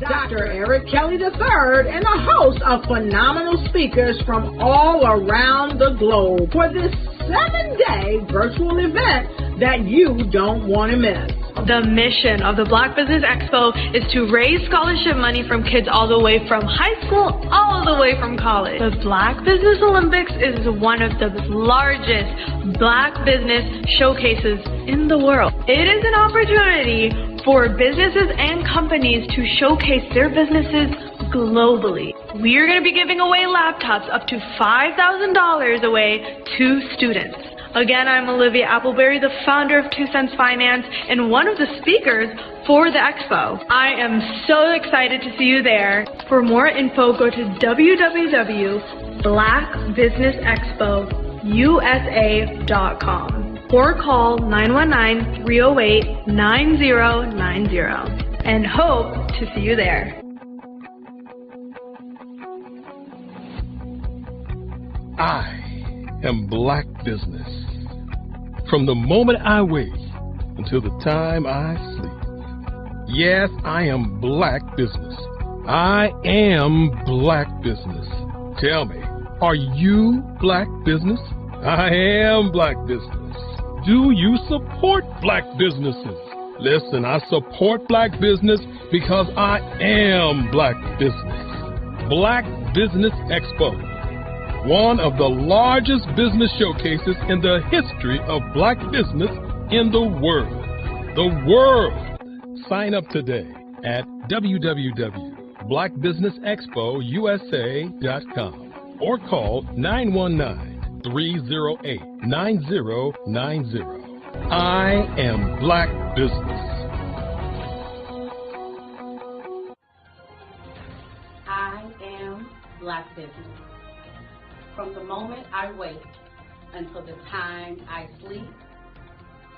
Dr. Eric Kelly III and a host of phenomenal speakers from all around the globe for this 7-day virtual event that you don't want to miss. The mission of the Black Business Expo is to raise scholarship money from kids all the way from high school all the way from college. The Black Business Olympics is one of the largest Black business showcases in the world. It is an opportunity for businesses and companies to showcase their businesses globally. We are going to be giving away laptops up to $5,000 away to students. Again, I'm Olivia Appleberry, the founder of 2 Cents Finance and one of the speakers for the expo. I am so excited to see you there. For more info, go to www.blackbusinessexpousa.com or call 919-308-9090 and hope to see you there. I am Black Business. From the moment I wake until the time I sleep. Yes, I am Black Business. I am Black Business. Tell me, are you Black Business? I am Black Business. Do you support Black businesses? Listen, I support Black business because I am Black Business. Black Business Expo, one of the largest business showcases in the history of Black business in the world. The world! Sign up today at www.blackbusinessexpousa.com or call 919-308-9090. I am Black Business. I am Black Business. From the moment I wake until the time I sleep,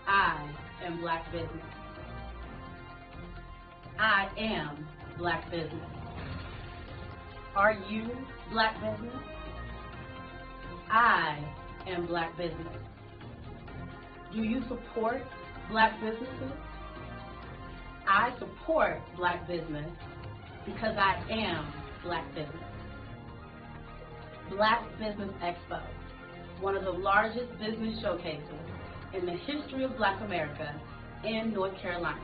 I am Black Business. I am Black Business. Are you Black Business? I am Black Business. Do you support Black businesses? I support Black business because I am Black Business. Black Business Expo, one of the largest business showcases in the history of Black America in North Carolina.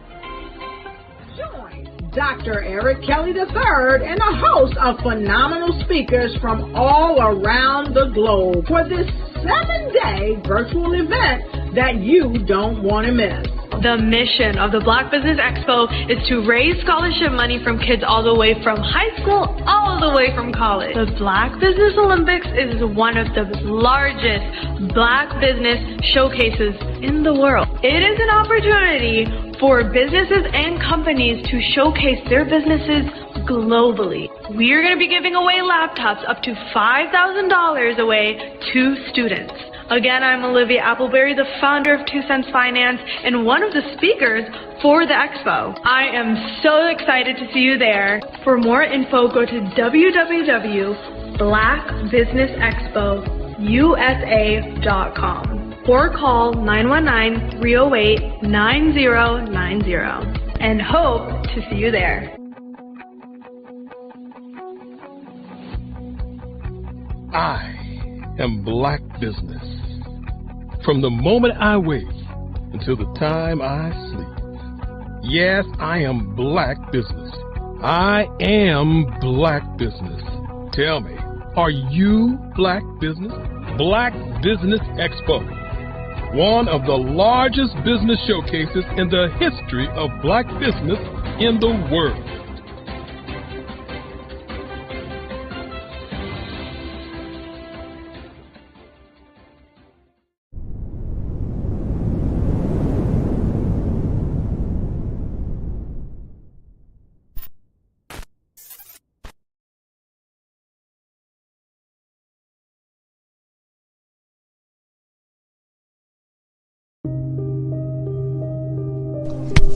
Join Dr. Eric Kelly III and a host of phenomenal speakers from all around the globe for this 7-day virtual event that you don't want to miss. The mission of the Black Business Expo is to raise scholarship money from kids all the way from high school all the way from college. The Black Business Olympics is one of the largest Black business showcases in the world. It is an opportunity for businesses and companies to showcase their businesses globally. We are going to be giving away laptops up to $5,000 away to students. Again, I'm Olivia Appleberry, the founder of 2 Cents Finance and one of the speakers for the expo. I am so excited to see you there. For more info, go to www.blackbusinessexpousa.com or call 919-308-9090 and hope to see you there. I am Black Business. From the moment I wake until the time I sleep. Yes, I am Black Business. I am Black Business. Tell me, are you Black Business? Black Business Expo, one of the largest business showcases in the history of Black business in the world.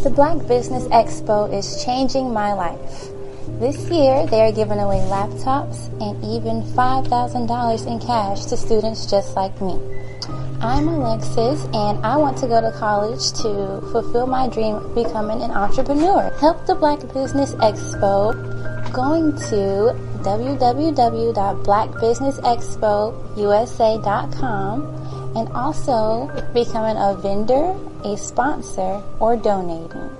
The Black Business Expo is changing my life. This year, they are giving away laptops and even $5,000 in cash to students just like me. I'm Alexis, and I want to go to college to fulfill my dream of becoming an entrepreneur. Help the Black Business Expo going to www.blackbusinessexpousa.com and also becoming a vendor, a sponsor, or donating.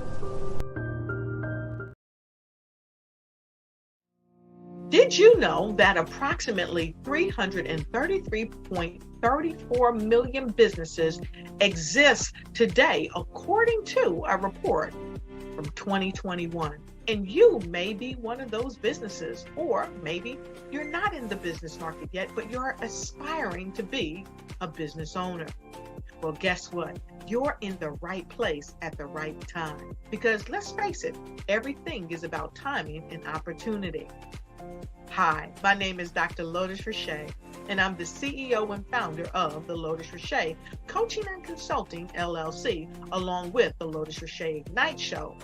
Did you know that approximately 333.34 million businesses exist today, according to a report from 2021? And you may be one of those businesses, or maybe you're not in the business market yet, but you're aspiring to be a business owner. Well, guess what? You're in the right place at the right time. Because let's face it, everything is about timing and opportunity. Hi, my name is Dr. Lotus Richey, and I'm the CEO and founder of the Lotus Richey Coaching and Consulting LLC, along with the Lotus Richey Ignite Show.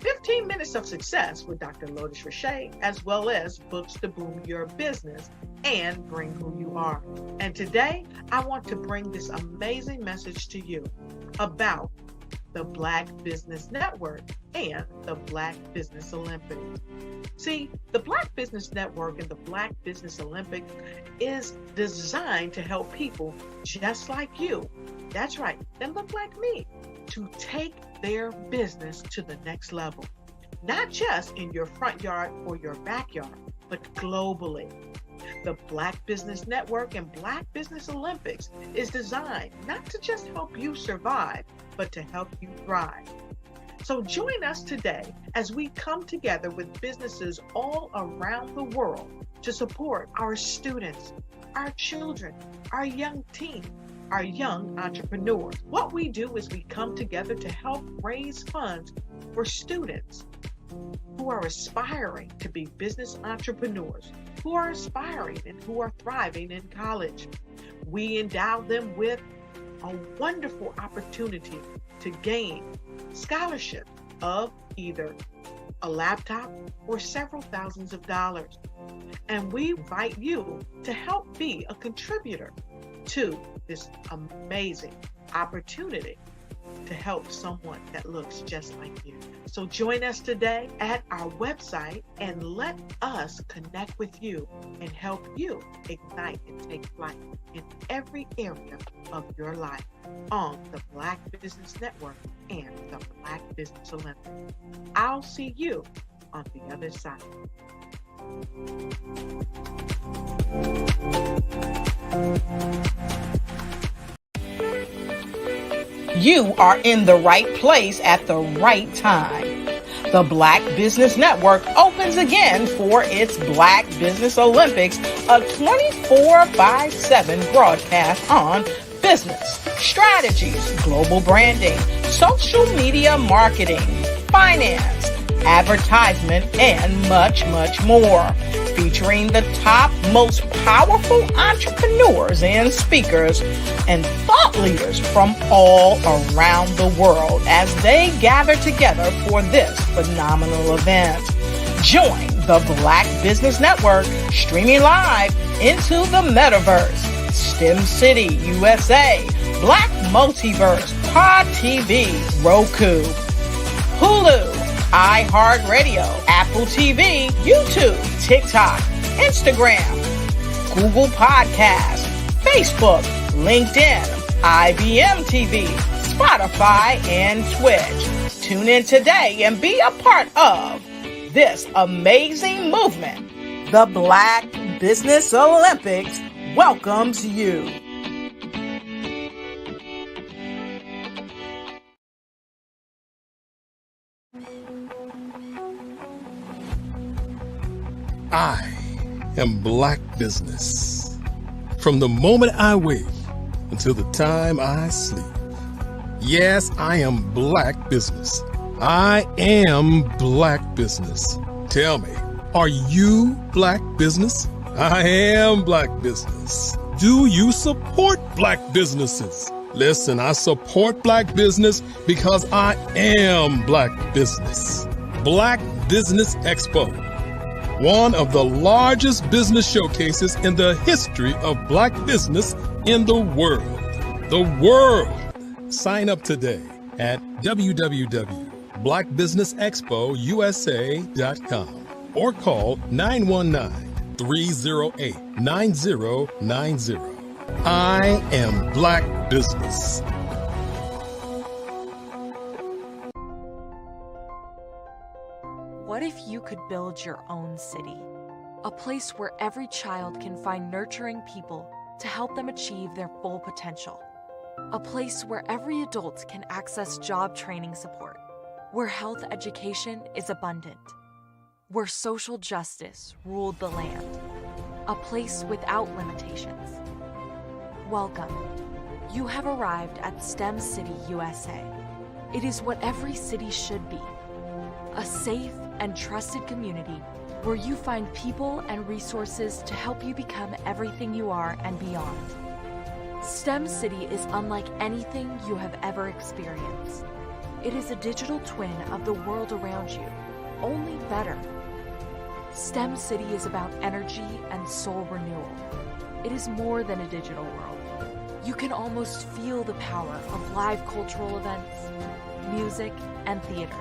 15 minutes of success with Dr. Lotus Richey, as well as books to boom your business and bring who you are. And today, I want to bring this amazing message to you about the Black Business Network and the Black Business Olympics. See, the Black Business Network and the Black Business Olympics is designed to help people just like you, that's right, that look like me, to take their business to the next level. Not just in your front yard or your backyard, but globally. The Black Business Network and Black Business Olympics is designed not to just help you survive, but to help you thrive. So join us today as we come together with businesses all around the world to support our students, our children, our young teens, our young entrepreneurs. What we do is we come together to help raise funds for students who are aspiring to be business entrepreneurs, who are aspiring and who are thriving in college. We endow them with a wonderful opportunity to gain scholarship of either a laptop or several thousands of dollars. And we invite you to help be a contributor to this amazing opportunity to help someone that looks just like you. So join us today at our website and let us connect with you and help you ignite and take flight in every area of your life on the Black Business Network and the Black Business Olympics. I'll see you on the other side. You are in the right place at the right time. The Black Business Network opens again for its Black Business Olympics, a 24/7 broadcast on business, strategies, global branding, social media marketing, finance, advertisement, and much, much more. Featuring the top, most powerful entrepreneurs and speakers and thought leaders from all around the world as they gather together for this phenomenal event. Join the Black Business Network streaming live into the metaverse, STEM City, USA, Black Multiverse, Pod TV, Roku, Hulu, iHeartRadio, Apple TV, YouTube, TikTok, Instagram, Google Podcasts, Facebook, LinkedIn, IBM TV, Spotify, and Twitch. Tune in today and be a part of this amazing movement. The Black Business Olympics welcomes you. I am Black Business. From the moment I wake until the time I sleep. Yes, I am Black Business. I am Black Business. Tell me, are you Black Business? I am Black Business. Do you support Black businesses? Listen, I support Black business because I am Black Business. Black Business Expo, one of the largest business showcases in the history of black business in the world. The world! Sign up today at www.blackbusinessexpousa.com or call 919-308-9090. I am Black Business. What if you could build your own city? A place where every child can find nurturing people to help them achieve their full potential. A place where every adult can access job training support, where health education is abundant, where social justice ruled the land. A place without limitations. Welcome. You have arrived at STEM City USA. It is what every city should be. A safe and trusted community where you find people and resources to help you become everything you are and beyond. STEM City is unlike anything you have ever experienced. It is a digital twin of the world around you, only better. STEM City is about energy and soul renewal. It is more than a digital world. You can almost feel the power of live cultural events, music, and theater.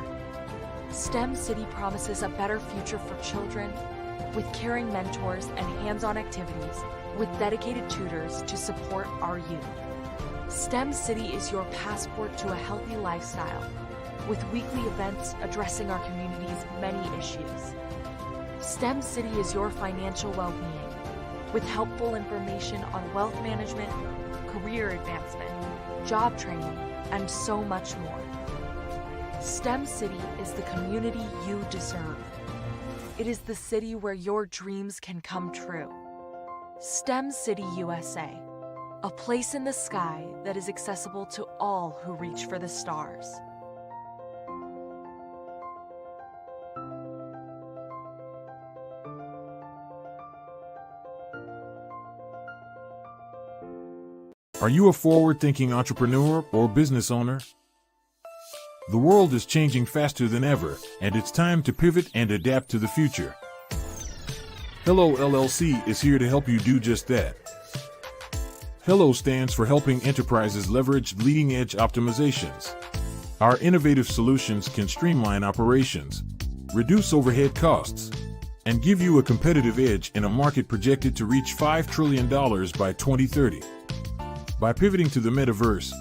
STEM City promises a better future for children with caring mentors and hands-on activities with dedicated tutors to support our youth. STEM City is your passport to a healthy lifestyle with weekly events addressing our community's many issues. STEM City is your financial well-being with helpful information on wealth management, career advancement, job training, and so much more. STEM City is the community you deserve. It is the city where your dreams can come true. STEM City USA, a place in the sky that is accessible to all who reach for the stars. Are you a forward-thinking entrepreneur or business owner? The world is changing faster than ever, and it's time to pivot and adapt to the future. Hello LLC is here to help you do just that. Hello stands for helping enterprises leverage leading-edge optimizations. Our innovative solutions can streamline operations, reduce overhead costs, and give you a competitive edge in a market projected to reach $5 trillion by 2030. By pivoting to the metaverse,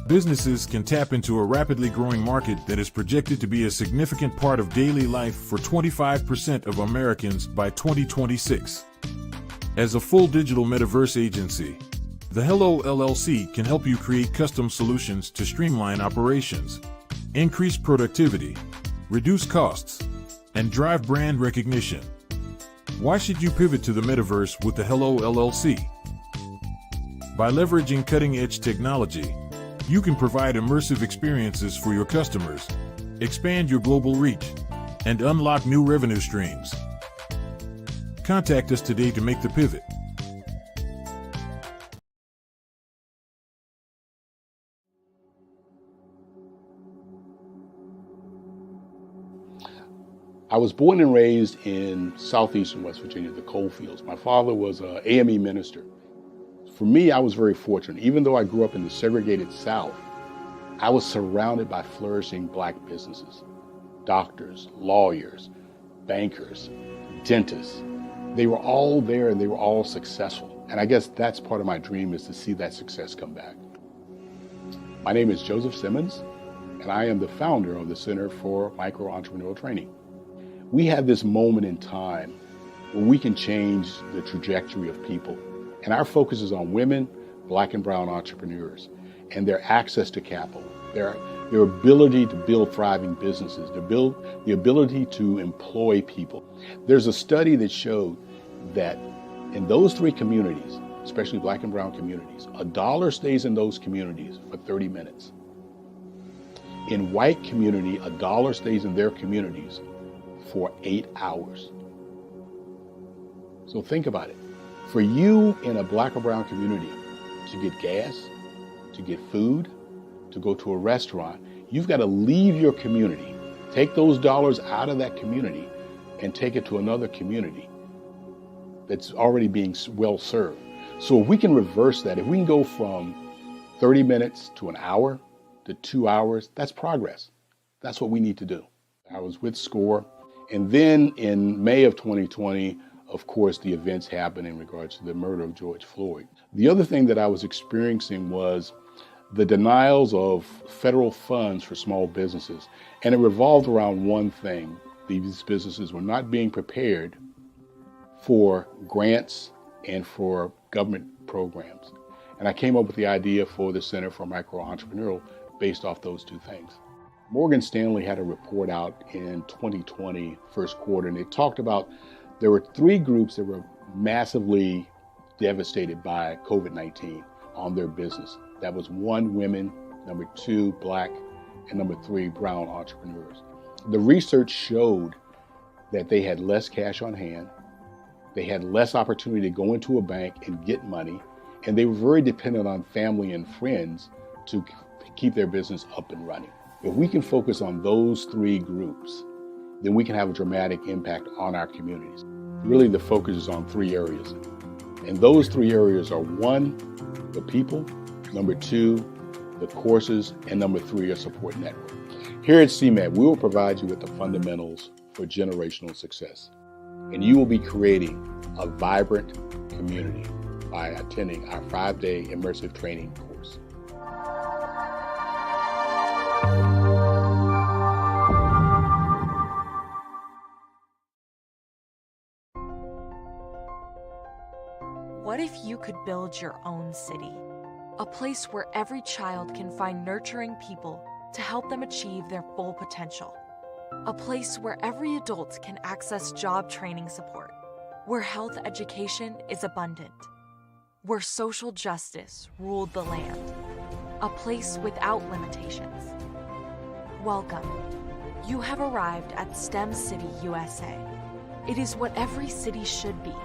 businesses can tap into a rapidly growing market that is projected to be a significant part of daily life for 25% of Americans by 2026. As a full digital metaverse agency, the Hello LLC can help you create custom solutions to streamline operations, increase productivity, reduce costs, and drive brand recognition. Why should you pivot to the metaverse with the Hello LLC? By leveraging cutting-edge technology, you can provide immersive experiences for your customers, expand your global reach, and unlock new revenue streams. Contact us today to make the pivot. I was born and raised in southeastern West Virginia, the coal fields. My father was an AME minister. For me, I was very fortunate. Even though I grew up in the segregated South, I was surrounded by flourishing black businesses, doctors, lawyers, bankers, dentists. They were all there and they were all successful. And I guess that's part of my dream, is to see that success come back. My name is Joseph Simmons, and I am the founder of the Center for Micro-Entrepreneurial Training. We have this moment in time where we can change the trajectory of people. And our focus is on women, black and brown entrepreneurs, and their access to capital, their ability to build thriving businesses, the ability to employ people. There's a study that showed that in those three communities, especially black and brown communities, $1 stays in those communities for 30 minutes. In white community, $1 stays in their communities for 8 hours. So think about it. For you in a black or brown community to get gas, to get food, to go to a restaurant, you've got to leave your community Take those dollars out of that community and take it to another community that's already being well served. So if we can reverse that, if we can go from 30 minutes to an hour to 2 hours, that's progress. That's what we need to do. I was with SCORE, and then in May of 2020, of course, the events happened in regards to the murder of George Floyd. The other thing that I was experiencing was the denials of federal funds for small businesses. And it revolved around one thing. These businesses were not being prepared for grants and for government programs. And I came up with the idea for the Center for Micro-Entrepreneurial based off those two things. Morgan Stanley had a report out in 2020, first quarter, and it talked about there were 3 groups that were massively devastated by COVID-19 on their business. That was 1, women, number 2, Black, and number 3, brown entrepreneurs. The research showed that they had less cash on hand, they had less opportunity to go into a bank and get money, and they were very dependent on family and friends to keep their business up and running. If we can focus on those 3 groups, then we can have a dramatic impact on our communities. Really, the focus is on 3 areas. And those 3 areas are 1, the people, number 2, the courses, and number 3, a support network. Here at CMAT, we will provide you with the fundamentals for generational success. And you will be creating a vibrant community by attending our 5-day immersive training course. What if you could build your own city? A place where every child can find nurturing people to help them achieve their full potential. A place where every adult can access job training support. Where health education is abundant. Where social justice ruled the land. A place without limitations. Welcome. You have arrived at STEM City USA. It is what every city should be.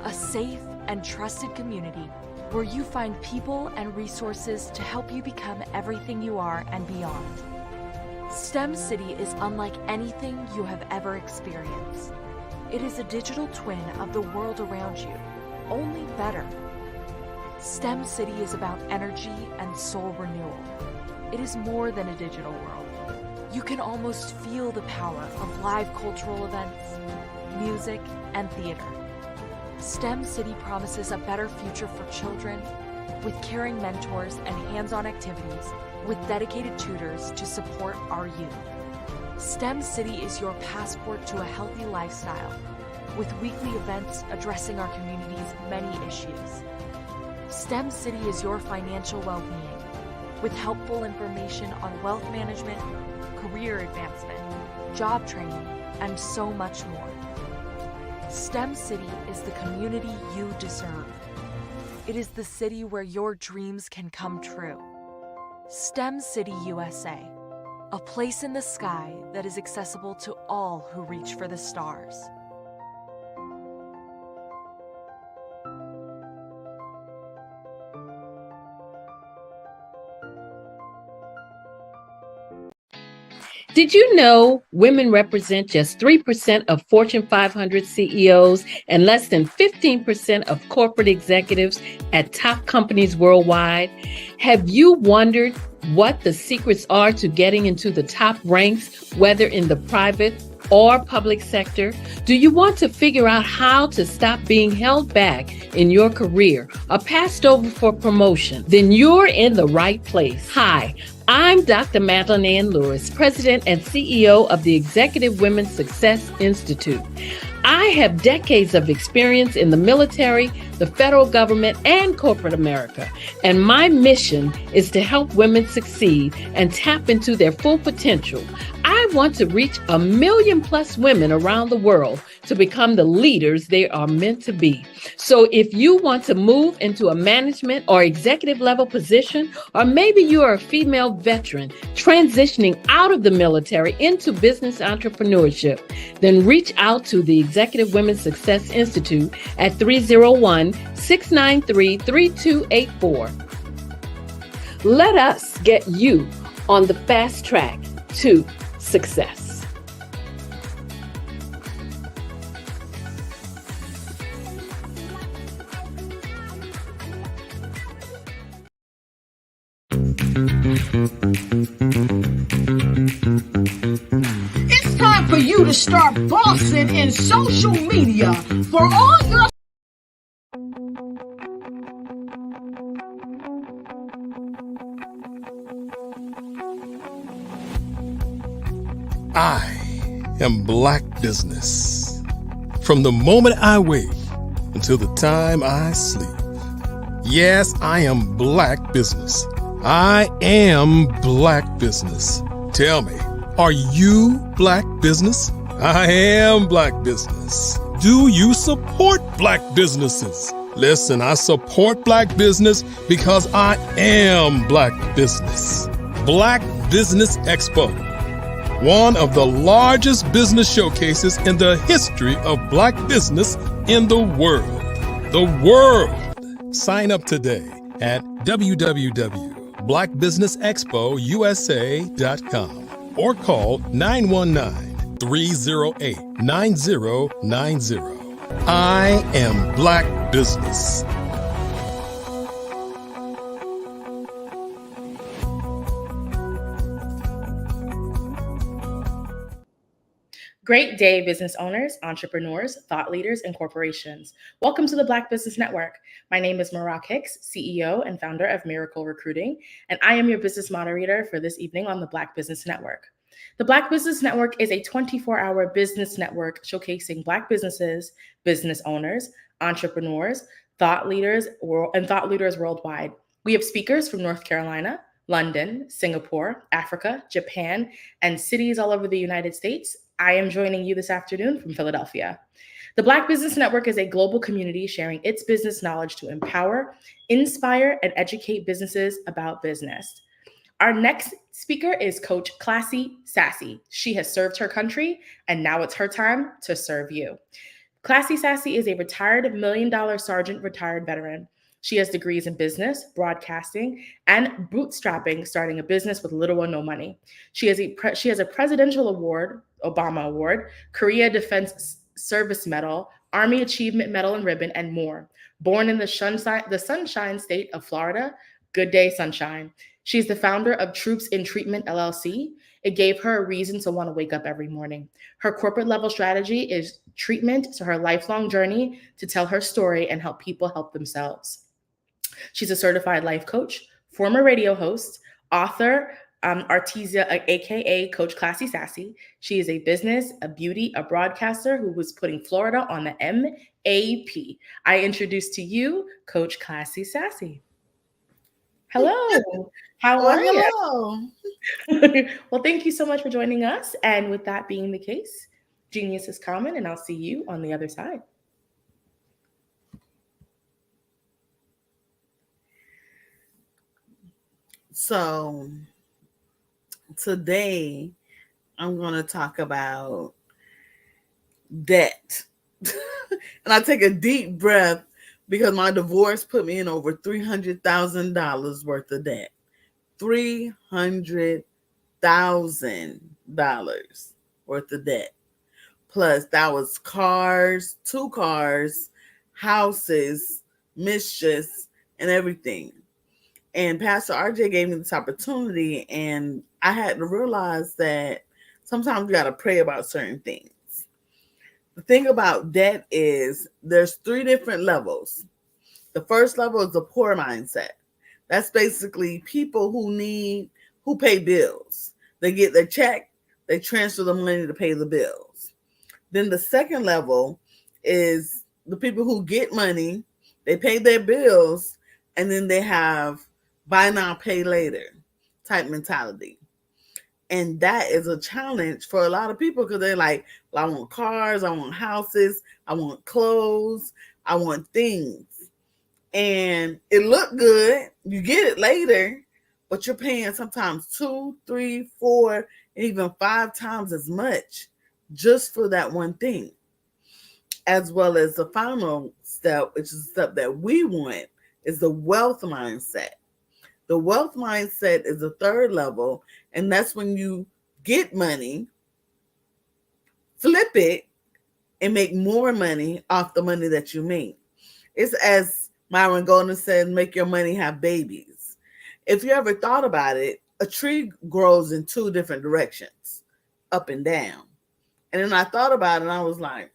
A safe and trusted community where you find people and resources to help you become everything you are and beyond. STEM City is unlike anything you have ever experienced. It is a digital twin of the world around you, only better. STEM City is about energy and soul renewal. It is more than a digital world. You can almost feel the power of live cultural events, music, and theater. STEM City promises a better future for children with caring mentors and hands-on activities with dedicated tutors to support our youth. STEM City is your passport to a healthy lifestyle with weekly events addressing our community's many issues. STEM City is your financial well-being with helpful information on wealth management, career advancement, job training, and so much more. STEM City is the community you deserve. It is the city where your dreams can come true. STEM City USA, a place in the sky that is accessible to all who reach for the stars. Did you know women represent just 3% of Fortune 500 CEOs and less than 15% of corporate executives at top companies worldwide? Have you wondered what the secrets are to getting into the top ranks, whether in the private or public sector? Do you want to figure out how to stop being held back in your career or passed over for promotion? Then you're in the right place. Hi, I'm Dr. Madeline Ann Lewis, President and CEO of the Executive Women's Success Institute. I have decades of experience in the military, the federal government, and corporate America, and my mission is to help women succeed and tap into their full potential. I want to reach 1 million plus women around the world to become the leaders they are meant to be. So if you want to move into a management or executive level position, or maybe you are a female veteran transitioning out of the military into business entrepreneurship, then reach out to the Executive Women's Success Institute at 301-693-3284. Let us get you on the fast track to success. It's time for you to start bossing in social media for all your I am Black Business. From the moment I wake until the time I sleep. Yes, I am Black Business. I am Black Business. Tell me, are you Black Business? I am Black Business. Do you support Black businesses? Listen, I support Black business because I am Black Business. Black Business Expo, one of the largest business showcases in the history of Black business in the world. The world! Sign up today at www.blackbusinessexpousa.com or call 919-308-9090. I am Black Business. Great day, business owners, entrepreneurs, thought leaders, and corporations. Welcome to the Black Business Network. My name is Marak Hicks, CEO and founder of Miracle Recruiting, and I am your business moderator for this evening on the Black Business Network. The Black Business Network is a 24-hour business network showcasing Black businesses, business owners, entrepreneurs, thought leaders worldwide. We have speakers from North Carolina, London, Singapore, Africa, Japan, and cities all over the United States. I am joining you this afternoon from Philadelphia. The Black Business Network is a global community sharing its business knowledge to empower, inspire, and educate businesses about business. Our next speaker is Coach Classy Sassy. She has served her country, and now it's her time to serve you. Classy Sassy is a retired $1 million sergeant retired veteran. She has degrees in business, broadcasting, and bootstrapping, starting a business with little or no money. She has a presidential award, Obama Award, Korea Defense Service Medal, Army Achievement Medal and Ribbon, and more. Born in the Sunshine State of Florida, good day, sunshine. She's the founder of Troops in Treatment, LLC. It gave her a reason to want to wake up every morning. Her corporate level strategy is treatment to her lifelong journey to tell her story and help people help themselves. She's a certified life coach, former radio host, author, Artesia, aka Coach Classy Sassy. She is a business, a beauty, a broadcaster who was putting Florida on the MAP. I introduce to you Coach Classy Sassy. Hello. How are you? Hello. Well, thank you so much for joining us. And with that being the case, genius is common, and I'll see you on the other side. So today I'm going to talk about debt. And I take a deep breath because my divorce put me in over $300,000 worth of debt. $300,000 worth of debt. Plus that was cars, 2 cars, houses, mischiefs, and everything. And Pastor RJ gave me this opportunity, and I had to realize that sometimes you got to pray about certain things. The thing about debt is there's 3 different levels. The first level is the poor mindset. That's basically people who pay bills. They get their check, they transfer the money to pay the bills. Then the second level is the people who get money, they pay their bills, and then they have buy now, pay later type mentality. And that is a challenge for a lot of people because they're like, well, I want cars, I want houses, I want clothes, I want things. And it looked good. You get it later, but you're paying sometimes 2, 3, 4, and even 5 times as much just for that one thing. As well as the final step, which is the step that we want, is the wealth mindset. The wealth mindset is the third level, and that's when you get money, flip it, and make more money off the money that you make. It's as Myron Golden said, make your money have babies. If you ever thought about it, a tree grows in two different directions, up and down. And then I thought about it and I was like,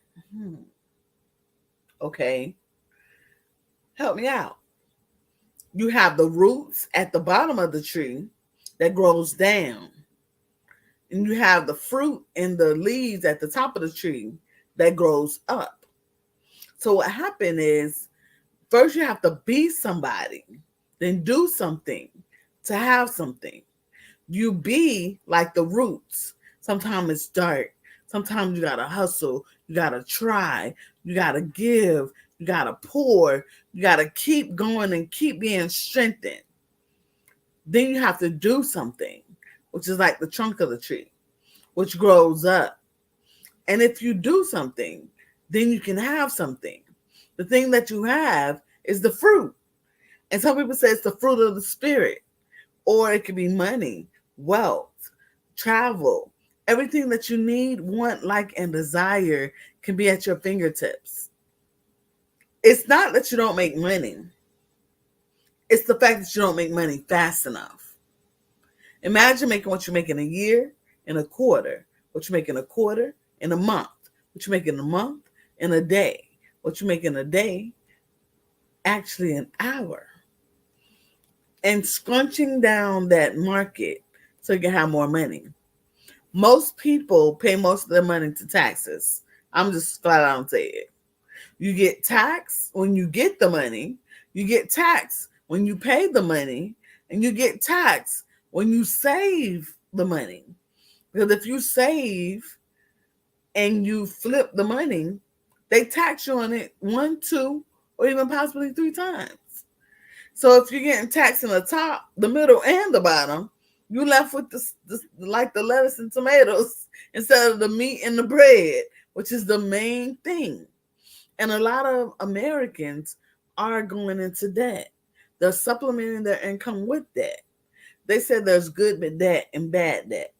okay, help me out. You have the roots at the bottom of the tree that grows down. And you have the fruit and the leaves at the top of the tree that grows up. So what happened is, first you have to be somebody, then do something to have something. You be like the roots. Sometimes it's dark. Sometimes you got to hustle. You got to try. You got to give. You got to pour. You got to keep going and keep being strengthened. Then you have to do something, which is like the trunk of the tree, which grows up. And if you do something, then you can have something. The thing that you have is the fruit. And some people say it's the fruit of the spirit. Or it could be money, wealth, travel. Everything that you need, want, like, and desire can be at your fingertips. It's not that you don't make money. It's the fact that you don't make money fast enough. Imagine making what you make in a year, in a quarter, what you make in a quarter, in a month, what you make in a month, in a day, what you make in a day, actually an hour. And scrunching down that market so you can have more money. Most people pay most of their money to taxes. I'm just flat out saying it. You get taxed when you get the money. You get taxed when you pay the money. And you get taxed when you save the money. Because if you save and you flip the money, they tax you on it 1, 2, or even possibly 3 times. So if you're getting taxed in the top, the middle, and the bottom, you left with like the lettuce and tomatoes instead of the meat and the bread, which is the main thing. And a lot of Americans are going into debt. They're supplementing their income with debt. They said there's good debt and bad debt.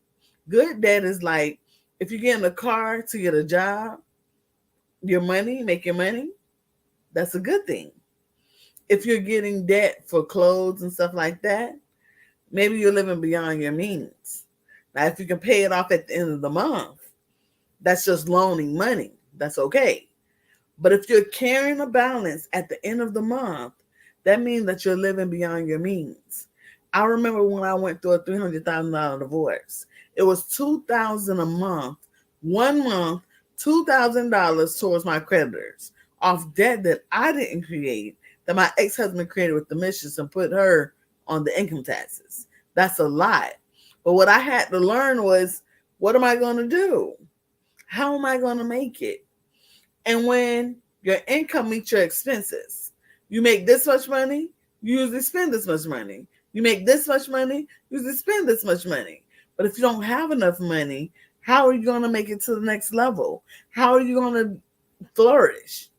Good debt is like if you get in a car to get a job, your money, make your money, that's a good thing. If you're getting debt for clothes and stuff like that, maybe you're living beyond your means. Now, if you can pay it off at the end of the month, that's just loaning money. That's okay. But if you're carrying a balance at the end of the month, that means that you're living beyond your means. I remember when I went through a $300,000 divorce. It was $2,000 a month. 1 month, $2,000 towards my creditors off debt that I didn't create, that my ex-husband created with the missions and put her on the income taxes. That's a lot. But what I had to learn was, what am I going to do? How am I going to make it? And when your income meets your expenses, you make this much money, you usually spend this much money. You make this much money, you usually spend this much money. But if you don't have enough money, how are you going to make it to the next level? How are you going to flourish?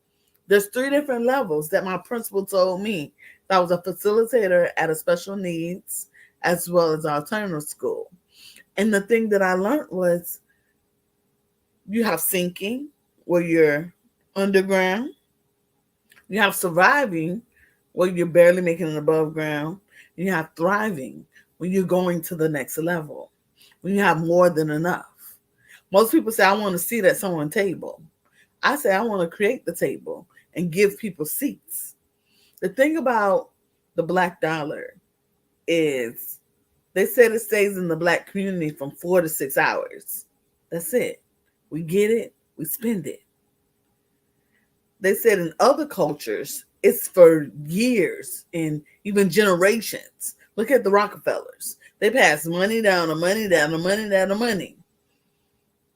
There's 3 different levels that my principal told me. I was a facilitator at a special needs as well as alternative school. And the thing that I learned was you have sinking where you're underground. You have surviving where you're barely making it above ground. You have thriving when you're going to the next level, when you have more than enough. Most people say, I want to sit at someone's table. I say, I want to create the table and give people seats. The thing about the black dollar is they said it stays in the black community from 4 to 6 hours. That's it. We get it, we spend it. They said in other cultures, it's for years and even generations. Look at the Rockefellers. They pass money down to money down to money down to money.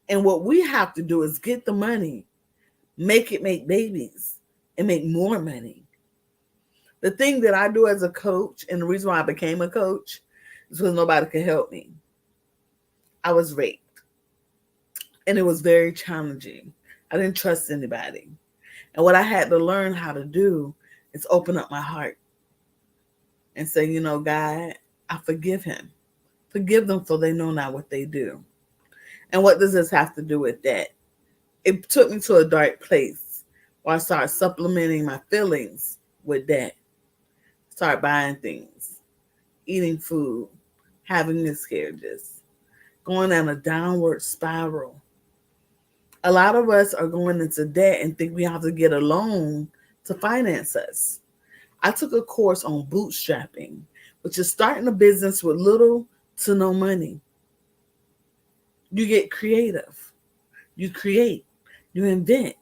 And what we have to do is get the money, make it make babies, and make more money. The thing that I do as a coach, and the reason why I became a coach, is because nobody could help me. I was raped. And it was very challenging. I didn't trust anybody. And what I had to learn how to do is open up my heart and say, God, I forgive him. Forgive them for they know not what they do. And what does this have to do with that? It took me to a dark place where I started supplementing my feelings with that. Start buying things, eating food, having miscarriages, going down a downward spiral. A lot of us are going into debt and think we have to get a loan to finance us. I took a course on bootstrapping, which is starting a business with little to no money. You get creative. You create. You invent.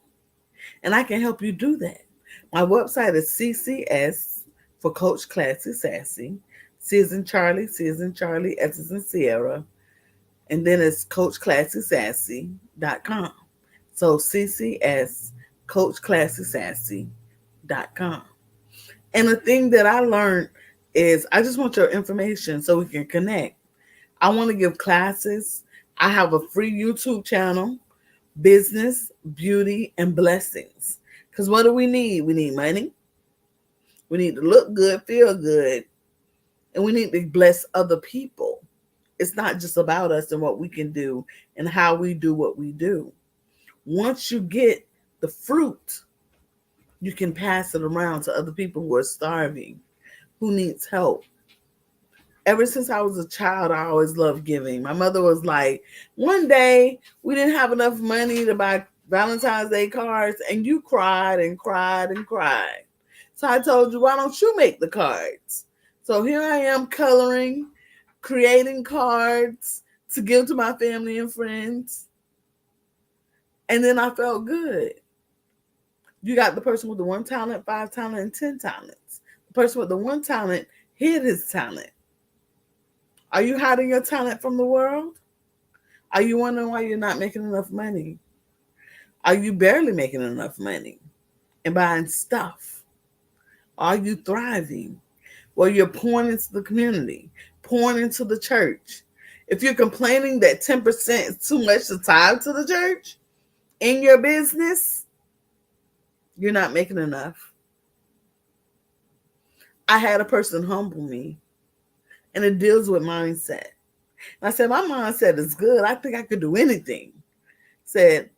And I can help you do that. My website is CCS for Coach Classy Sassy. C as in Charlie, S as in Sierra. And then it's CoachClassySassy.com. So CCS CoachClassySassy.com. And the thing that I learned is I just want your information so we can connect. I want to give classes. I have a free YouTube channel, Business, Beauty, and Blessings. Because what do we need? We need money. We need to look good, feel good, and we need to bless other people. It's not just about us and what we can do and how we do what we do. Once you get the fruit, you can pass it around to other people who are starving, who needs help. Ever since I was a child, I always loved giving. My mother was like, one day we didn't have enough money to buy Valentine's Day cards, and you cried and cried and cried. So I told you, why don't you make the cards? So here I am coloring, creating cards to give to my family and friends. And then I felt good. You got the person with the 1 talent, 5 talent, and 10 talents. The person with the 1 talent hid his talent. Are you hiding your talent from the world? Are you wondering why you're not making enough money? Are you barely making enough money and buying stuff? Are you thriving? Well, you're pouring into the community, pouring into the church. If you're complaining that 10% is too much to tithe to the church in your business, you're not making enough. I had a person humble me, and it deals with mindset. And I said, my mindset is good. I think I could do anything. Said,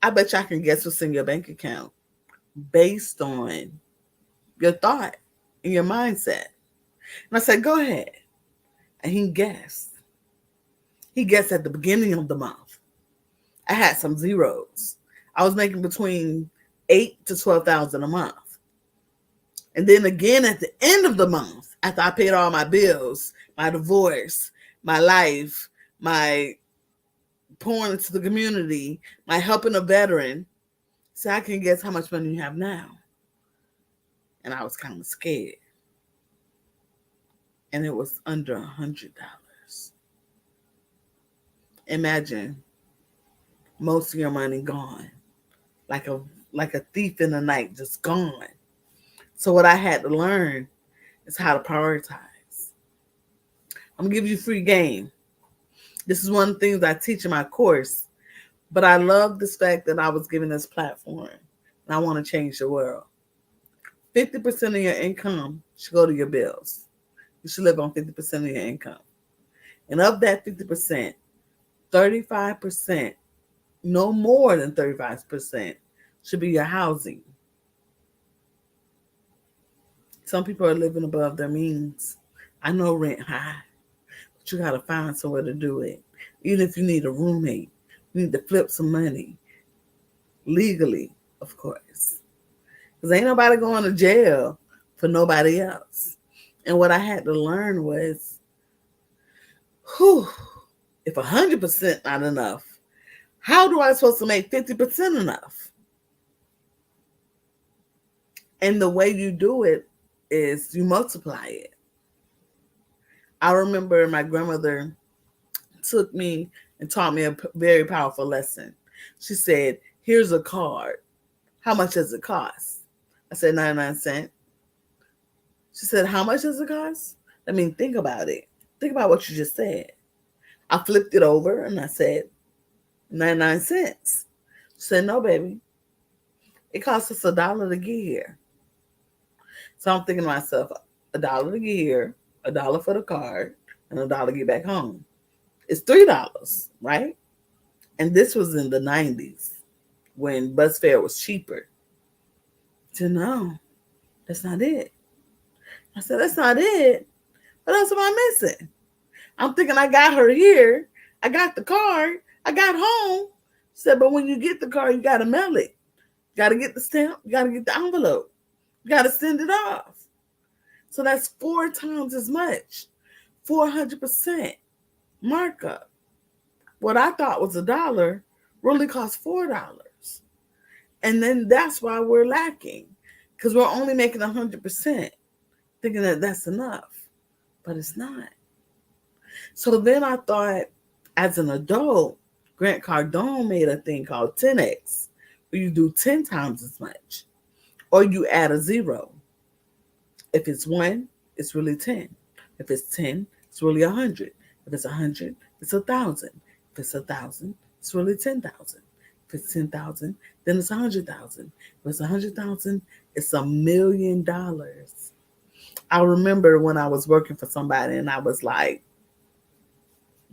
I bet you I can guess what's in your bank account based on your thought and your mindset. And I said, go ahead. And he guessed. He guessed at the beginning of the month. I had some zeros. I was making between $8,000 to $12,000 a month. And then again at the end of the month, after I paid all my bills, my divorce, my life, my pouring into the community, my helping a veteran, so I can guess how much money you have now. And I was kind of scared. And it was under $100. Imagine most of your money gone, like a thief in the night, just gone. So what I had to learn is how to prioritize. I'm gonna give you free game. This is one of the things I teach in my course, but I love this fact that I was given this platform, and I want to change the world. 50% of your income should go to your bills. You should live on 50% of your income. And of that 50%, 35%, no more than 35%, should be your housing. Some people are living above their means. I know rent high, but you got to find somewhere to do it. Even if you need a roommate, you need to flip some money. Legally, of course. Because ain't nobody going to jail for nobody else. And what I had to learn was, if 100% not enough, how do I supposed to make 50% enough? And the way you do it is you multiply it. I remember my grandmother took me and taught me a very powerful lesson. She said, here's a card. How much does it cost? I said, 99 cents. She said, how much does it cost? I mean, think about it. Think about what you just said. I flipped it over and I said, 99 cents. She said, no, baby. It costs us $1 to get here. So I'm thinking to myself, $1 to get here, $1 for the card, and $1 to get back home. It's $3, right? And this was in the 90s when bus fare was cheaper. I said, no, that's not it. I said, that's not it. What else am I missing? I'm thinking I got her here. I got the card. I got home. Said, but when you get the card, you got to mail it. You got to get the stamp. You got to get the envelope. You got to send it off. So that's 4 times as much. 400% markup. What I thought was $1 really cost $4. And then that's why we're lacking, because we're only making 100%, thinking that that's enough, but it's not. So then I thought, as an adult, Grant Cardone made a thing called 10X, where you do 10 times as much, or you add a 0. If it's 1, it's really 10. If it's 10, it's really 100. If it's 100, it's 1,000. If it's 1,000, it's really 10,000. If it's 10,000, then it's 100,000. If it's 100,000, it's $1 million. I remember when I was working for somebody and I was like,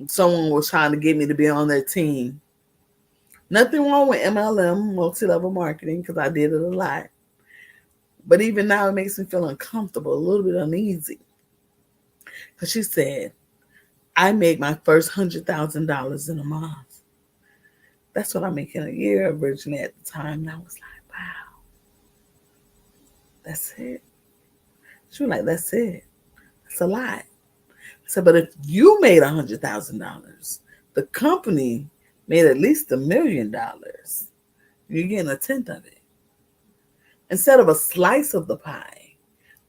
someone was trying to get me to be on their team. Nothing wrong with MLM, multi-level marketing, because I did it a lot. But even now, it makes me feel uncomfortable, a little bit uneasy. Because she said, I made my first $100,000 in a month. That's what I make in a year originally at the time. And I was like, wow, that's it. She was like, that's it. That's a lot. I said, but if you made $100,000, the company made at least $1 million. You're getting a tenth of it. Instead of a slice of the pie,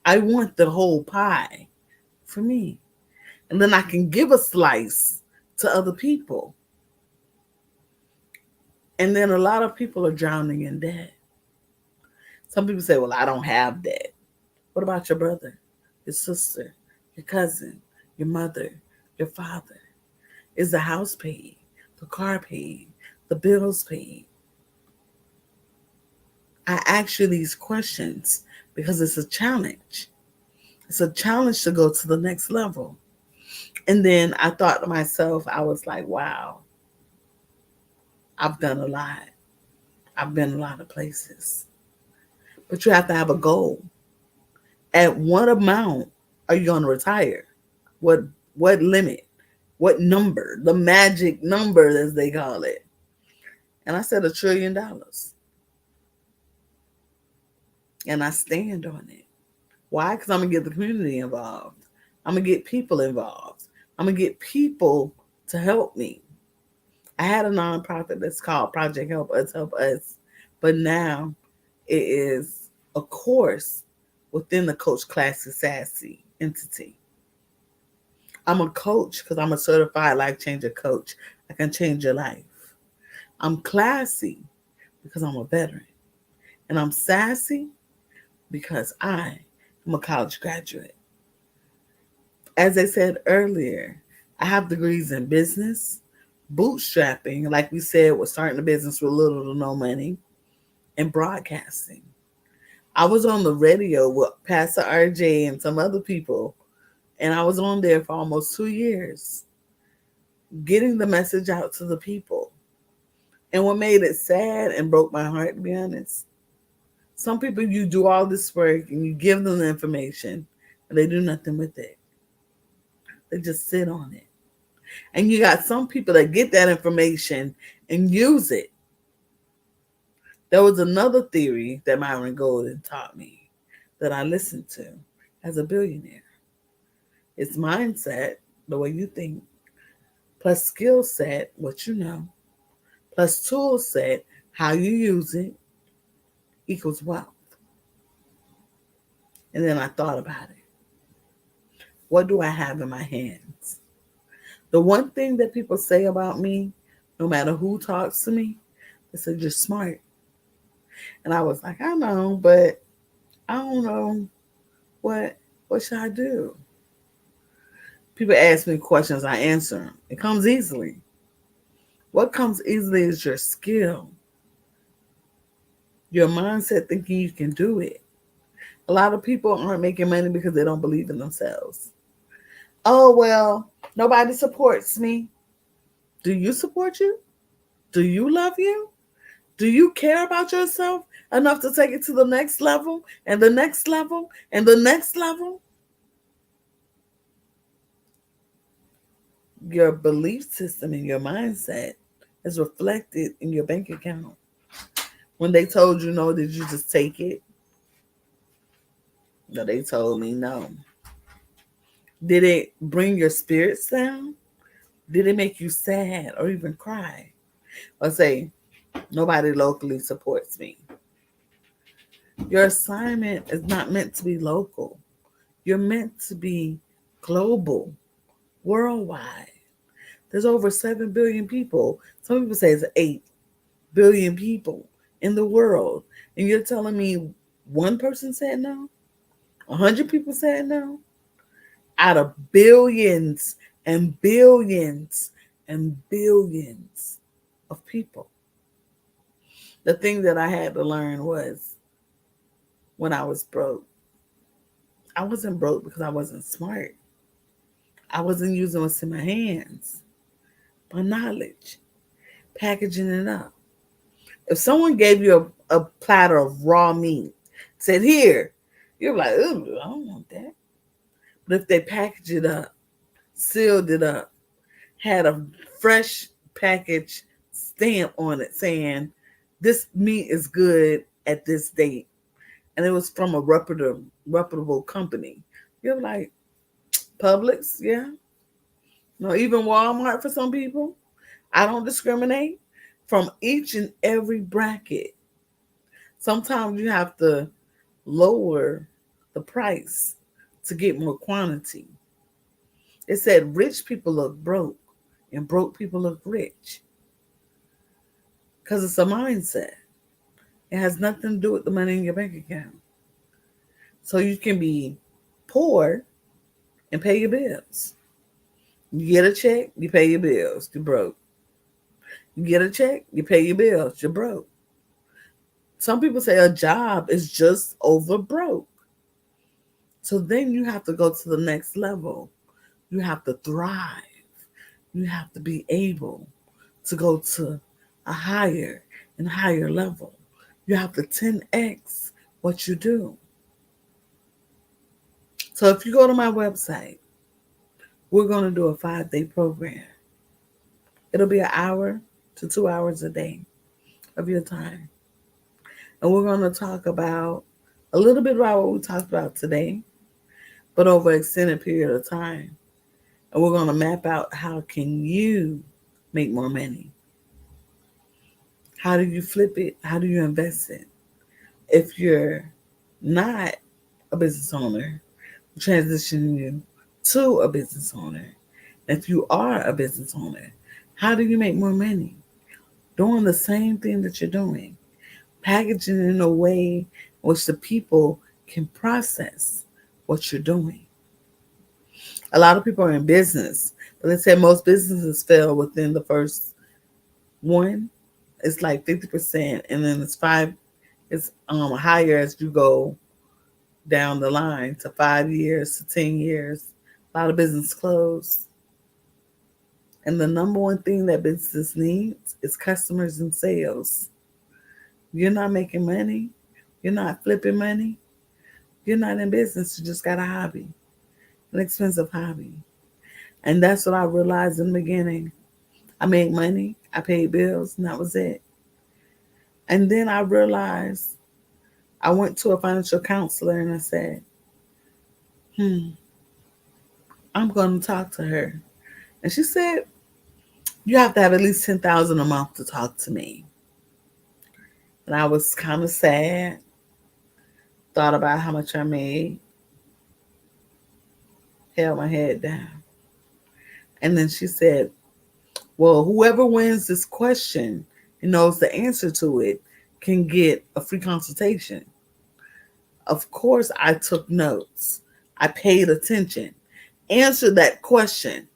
I want the whole pie for me. And then I can give a slice to other people. And then a lot of people are drowning in debt. Some people say, well, I don't have debt. What about your brother, your sister, your cousin, your mother, your father? Is the house paid? The car paid? The bills paid? I ask you these questions because it's a challenge. It's a challenge to go to the next level. And then I thought to myself, I was like, wow, I've done a lot. I've been a lot of places. But you have to have a goal. At what amount are you going to retire? What limit? What number? The magic number, as they call it. And I said $1 trillion. And I stand on it. Why? Because I'm going to get the community involved. I'm going to get people involved. I'm going to get people to help me. I had a nonprofit that's called Project Help Us, Help Us. But now it is a course within the Coach Classy Sassy entity. I'm a coach because I'm a certified life changer coach. I can change your life. I'm classy because I'm a veteran. And I'm sassy because I am a college graduate. As I said earlier, I have degrees in business, bootstrapping, like we said, we're starting a business with little to no money, and broadcasting. I was on the radio with Pastor RJ and some other people, and I was on there for almost 2 years, getting the message out to the people. And what made it sad and broke my heart, to be honest, some people, you do all this work and you give them the information and they do nothing with it. They just sit on it. And you got some people that get that information and use it. There was another theory that Myron Golden taught me that I listened to as a billionaire. It's mindset, the way you think, plus skill set, what you know, plus tool set, how you use it, equals wealth. And then I thought about it. What do I have in my hands? The one thing that people say about me, no matter who talks to me, they say, you're smart. And I was like, I know, but I don't know what should I do? People ask me questions, I answer them. It comes easily. What comes easily is your skill. Your mindset thinking you can do it. A lot of people aren't making money because they don't believe in themselves. Oh, well, nobody supports me. Do you support you? Do you love you? Do you care about yourself enough to take it to the next level and the next level and the next level? Your belief system and your mindset is reflected in your bank account. When they told you no, did you just take it? No, they told me no. Did it bring your spirits down? Did it make you sad or even cry? Or say, nobody locally supports me? Your assignment is not meant to be local. You're meant to be global, worldwide. There's over 7 billion people. Some people say it's 8 billion people in the world. And you're telling me one person said no? 100 people said no? Out of billions and billions and billions of people. The thing that I had to learn was when I was broke, I wasn't broke because I wasn't smart. I wasn't using what's in my hands, my knowledge, packaging it up. If someone gave you a platter of raw meat, said, here, you're like, ooh, I don't want that. But if they packaged it up, sealed it up, had a fresh package stamp on it saying, this meat is good at this date, and it was from a reputable company, you're like, Publix, yeah. No, even Walmart for some people. I don't discriminate. From each and every bracket. Sometimes you have to lower the price to get more quantity. It said rich people look broke and broke people look rich. Because it's a mindset. It has nothing to do with the money in your bank account. So you can be poor and pay your bills. You get a check, you pay your bills, you're broke. You get a check, you pay your bills, you're broke. Some people say a job is just over broke. So then you have to go to the next level. You have to thrive. You have to be able to go to a higher and higher level. You have to 10x what you do. So if you go to my website, we're going to do a 5-day program. It'll be 1 hour to 2 hours a day of your time. And we're going to talk about a little bit about what we talked about today, but over an extended period of time. And we're going to map out how can you make more money. How do you flip it? How do you invest it? If you're not a business owner, transition you to a business owner. If you are a business owner, how do you make more money? Doing the same thing that you're doing. Packaging in a way in which the people can process what you're doing. A lot of people are in business, but they say most businesses fail within the first one. It's like 50%, and then it's higher as you go down the line to 5 years to 10 years. A lot of business close. And the number one thing that business needs is customers and sales. You're not making money. You're not flipping money. You're not in business. You just got a hobby, an expensive hobby. And that's what I realized in the beginning. I made money. I paid bills, and that was it. And then I realized I went to a financial counselor and I said, I'm going to talk to her. And she said, you have to have at least $10,000 a month to talk to me. And I was kind of sad, thought about how much I made, held my head down. And then she said, well, whoever wins this question and knows the answer to it can get a free consultation. Of course, I took notes. I paid attention, answered that question,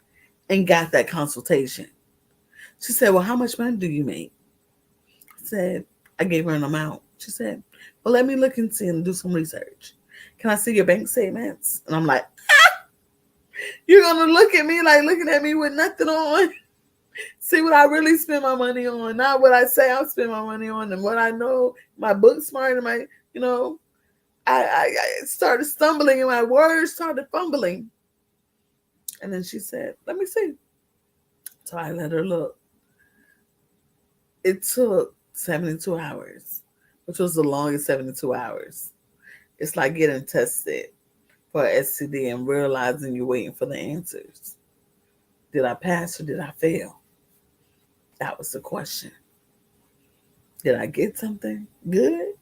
and got that consultation. She said, well, how much money do you make? I said, I gave her an amount. She said, well, let me look and see and do some research. Can I see your bank statements? And I'm like, you're going to look at me like looking at me with nothing on? See what I really spend my money on, not what I say I'll spend my money on, and what I know, my book smart and my, I started stumbling and my words started fumbling. And then she said, let me see. So I let her look. It took 72 hours, which was the longest 72 hours. It's like getting tested for STD and realizing you're waiting for the answers. Did I pass or did I fail? That was the question. Did I get something good?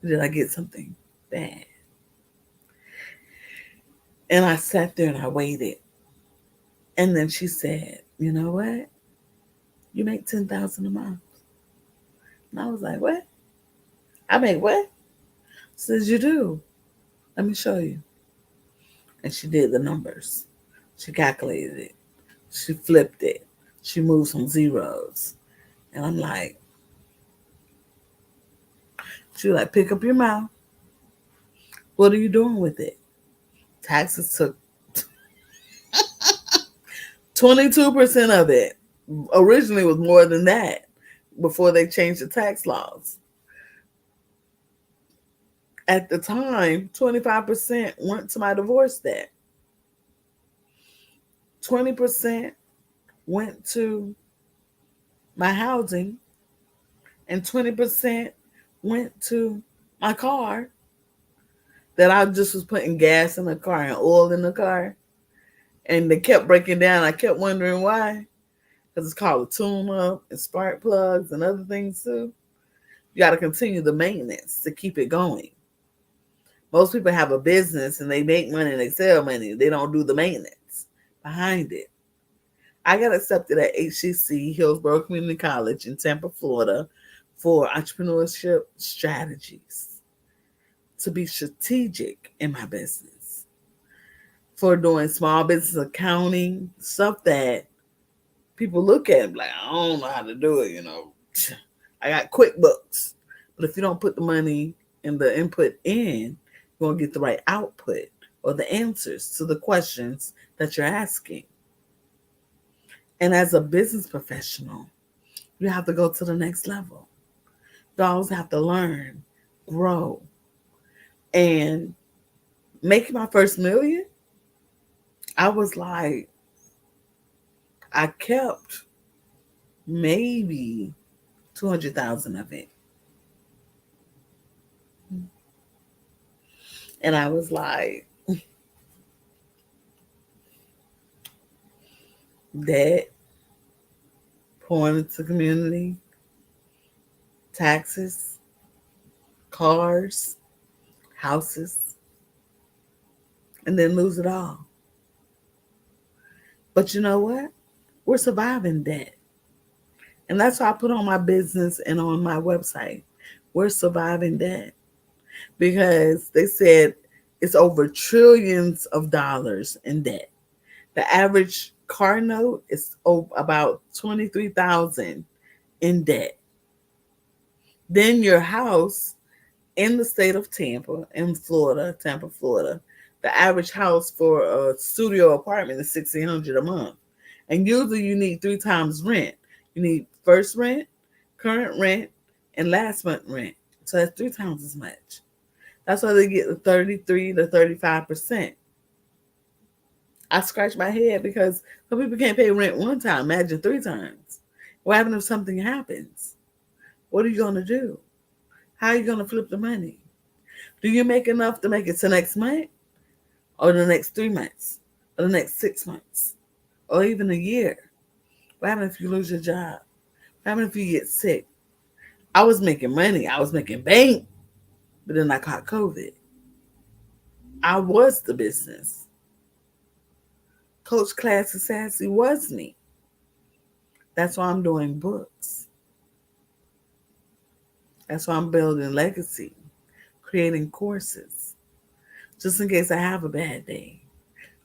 Or did I get something bad? And I sat there and I waited. And then she said, you know what? You make $10,000 a month. And I was like, what? I make what? She says, you do. Let me show you. And she did the numbers. She calculated it. She flipped it. She moved some zeros. And I'm like, she was like, pick up your mouth. What are you doing with it? Taxes took 22% of it. Originally, it was more than that before they changed the tax laws. At the time, 25% went to my divorce debt. 20% went to my housing, and 20% went to my car that I just was putting gas in the car and oil in the car. And they kept breaking down. I kept wondering why. Because it's called a tune-up and spark plugs and other things too. You got to continue the maintenance to keep it going. Most people have a business and they make money and they sell money. They don't do the maintenance behind it. I got accepted at HCC, Hillsborough Community College in Tampa, Florida, for entrepreneurship strategies, to be strategic in my business, for doing small business accounting, stuff that people look at and be like, I don't know how to do it, I got QuickBooks. But if you don't put the money and the input in, you won't get the right output or the answers to the questions that you're asking. And as a business professional, you have to go to the next level. You always have to learn, grow. And making my first $1 million, I was like, I kept maybe 200,000 of it. And I was like, debt, pouring into community, taxes, cars, houses, and then lose it all. But you know what? We're surviving debt. And that's why I put on my business and on my website. We're surviving debt. Because they said it's over trillions of dollars in debt. The average car note is about $23,000 in debt. Then your house in the state of Tampa, in Florida, Tampa, Florida, the average house for a studio apartment is $1,600 a month. And usually you need 3 times rent. You need first rent, current rent, and last month rent. So that's 3 times as much. That's why they get the 33 to 35%. I scratch my head because some people can't pay rent 1 time. Imagine 3 times. What happens if something happens? What are you going to do? How are you going to flip the money? Do you make enough to make it to next month? Or the next 3 months? Or the next 6 months? Or even a year? What happens if you lose your job? What happens if you get sick? I was making money. I was making bank. But then I caught COVID. I was the business. Coach Classy Sassy was me. That's why I'm doing books. That's why I'm building legacy, creating courses. Just in case I have a bad day,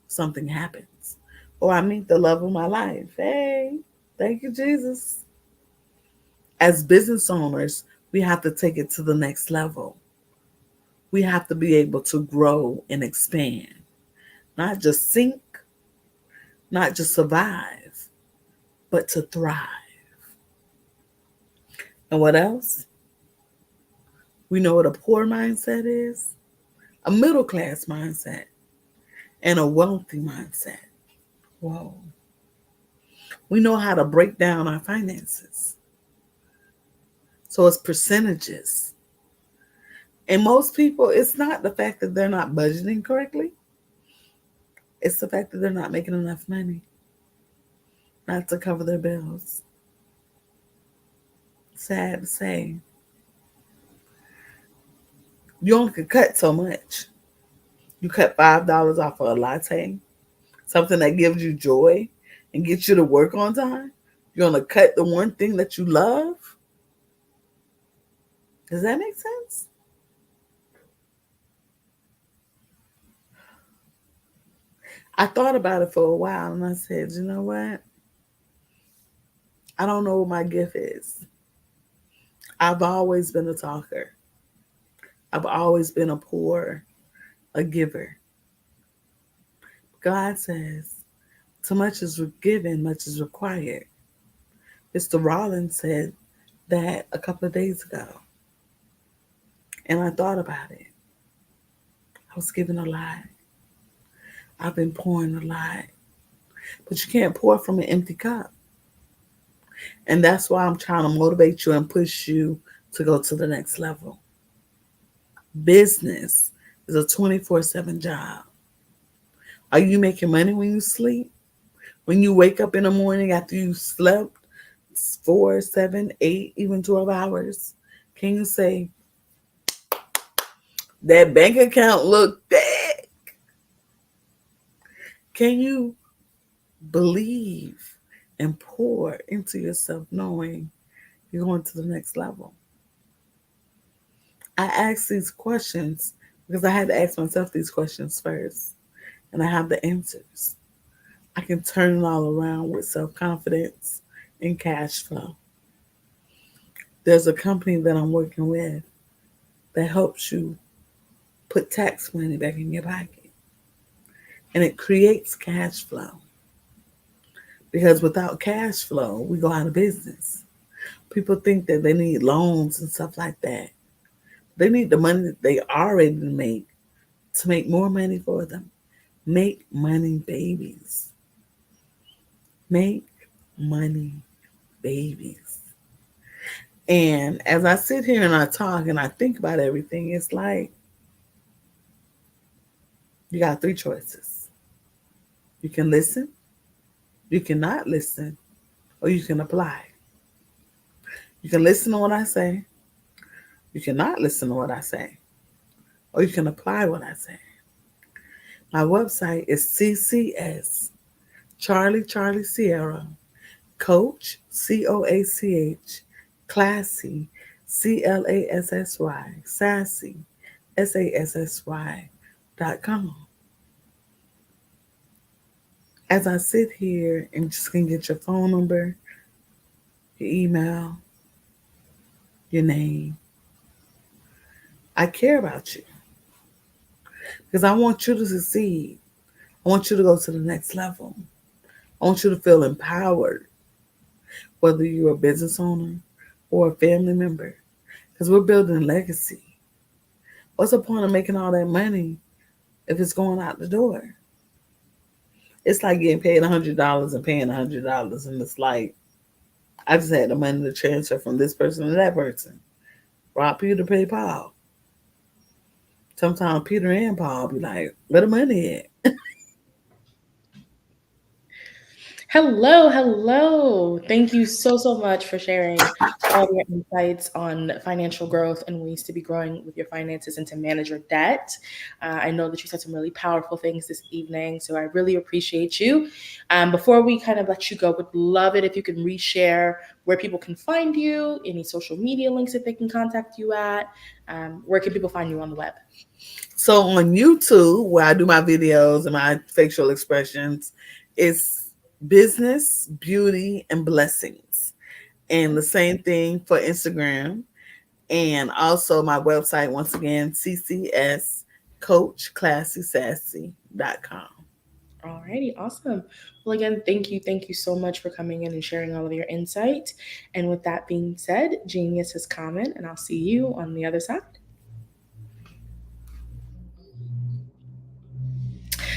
something happens. Or I meet the love of my life. Hey, thank you, Jesus. As business owners, we have to take it to the next level. We have to be able to grow and expand. Not just sink, not just survive, but to thrive. And what else? We know what a poor mindset is, a middle class mindset, and a wealthy mindset. Whoa. We know how to break down our finances. So it's percentages. And most people, it's not the fact that they're not budgeting correctly. It's the fact that they're not making enough money not to cover their bills. Sad to say. You only could cut so much. You cut $5 off of a latte, something that gives you joy and gets you to work on time. You're going to cut the one thing that you love. Does that make sense? I thought about it for a while and I said, you know what? I don't know what my gift is. I've always been a talker. I've always been a giver. God says, too much is given, much is required. Mr. Rollins said that a couple of days ago. And I thought about it. I was giving a lot. I've been pouring a lot. But you can't pour from an empty cup. And that's why I'm trying to motivate you and push you to go to the next level. Business is a 24/7 job. Are you making money when you sleep? When you wake up in the morning after you slept 4, 7, 8, even 12 hours, can you say, that bank account looked thick? Can you believe and pour into yourself knowing you're going to the next level? I ask these questions because I had to ask myself these questions first. And I have the answers. I can turn it all around with self-confidence and cash flow. There's a company that I'm working with that helps you put tax money back in your pocket. And it creates cash flow. Because without cash flow, we go out of business. People think that they need loans and stuff like that. They need the money that they already make to make more money for them. Make money babies. Make money babies. And as I sit here and I talk and I think about everything, it's like you got 3 choices. You can listen, you cannot listen, or you can apply. You can listen to what I say, you cannot listen to what I say, or you can apply what I say. My website is CCS, Charlie Sierra, Coach, COACH, Classy, CLASSY, Sassy, SASSY.com. As I sit here and just can get your phone number, your email, your name, I care about you. Because I want you to succeed. I want you to go to the next level. I want you to feel empowered, whether you're a business owner or a family member, because we're building a legacy. What's the point of making all that money if it's going out the door? It's like getting paid $100 and paying $100, and it's like, I just had the money to transfer from this person to that person. Rob Peter, pay Paul. Sometimes Peter and Paul be like, where the money at? Hello. Thank you so much for sharing all your insights on financial growth and ways to be growing with your finances and to manage your debt. I know that you said some really powerful things this evening, so I really appreciate you. Before we kind of let you go, would love it if you can reshare where people can find you, any social media links that they can contact you at. Where can people find you on the web? So on YouTube, where I do my videos and my facial expressions, it's Business, Beauty, and Blessings. And the same thing for Instagram. And also my website, once again, CCS, CoachClassySassy.com. Alrighty, awesome. Well, again, thank you so much for coming in and sharing all of your insight. And with that being said, genius is common, and I'll see you on the other side.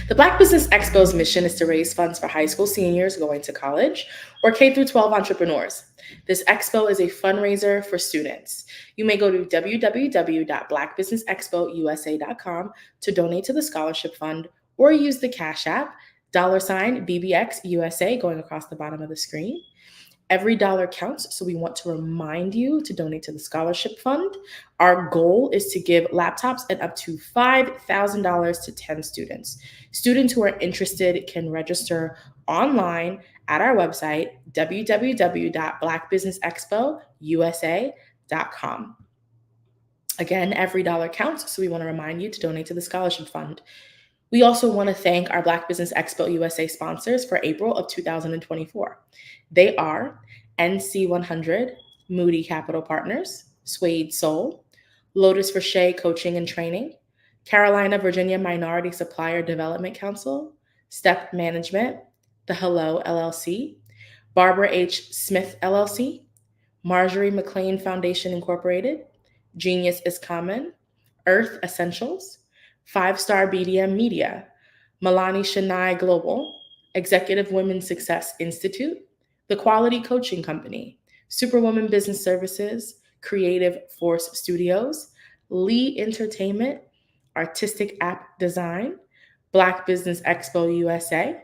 The Black Business Expo's mission is to raise funds for high school seniors going to college or K-12 entrepreneurs. This expo is a fundraiser for students. You may go to www.blackbusinessexpousa.com to donate to the scholarship fund, or use the Cash App, $BBXUSA, going across the bottom of the screen. Every dollar counts, so we want to remind you to donate to the scholarship fund. Our goal is to give laptops and up to $5,000 to 10 students. Students who are interested can register online at our website, www.blackbusinessexpousa.com. Again, every dollar counts, so we want to remind you to donate to the scholarship fund. We also want to thank our Black Business Expo USA sponsors for April of 2024. They are NC100, Moody Capital Partners, Suede Soul, Lotus Rocher Coaching and Training, Carolina, Virginia Minority Supplier Development Council, Step Management, The Hello LLC, Barbara H. Smith LLC, Marjorie McLean Foundation Incorporated, Genius is Common, Earth Essentials, 5-Star BDM Media, Milani Shania Global, Executive Women's Success Institute, The Quality Coaching Company, Superwoman Business Services, Creative Force Studios, Lee Entertainment, Artistic App Design, Black Business Expo USA,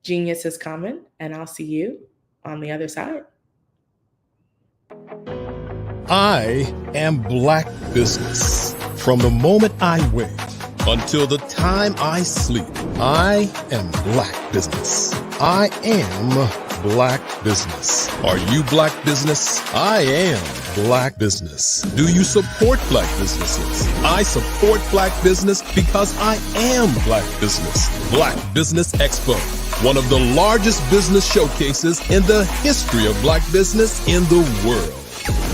Genius is Common, and I'll see you on the other side. I am Black Business. From the moment I wake until the time I sleep, I am Black Business. I am Black Business. Are you Black Business? I am Black Business. Do you support Black businesses? I support Black Business because I am Black Business. Black Business Expo, one of the largest business showcases in the history of Black business in the world.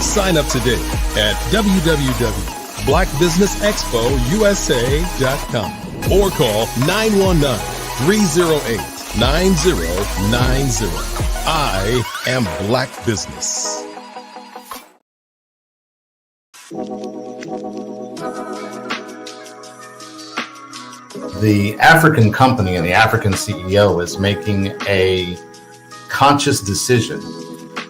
Sign up today at www.blackbusinessexpousa.com or call 919-308-9090. I am Black Business. The African company and the African CEO is making a conscious decision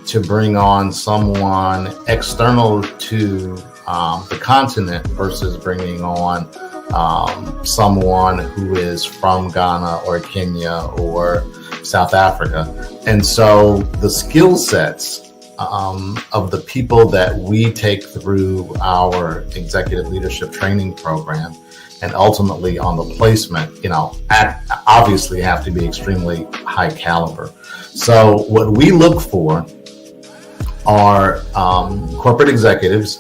to bring on someone external to the continent versus bringing on someone who is from Ghana or Kenya or South Africa. And so the skill sets of the people that we take through our executive leadership training program and ultimately on the placement, obviously have to be extremely high caliber. So what we look for are corporate executives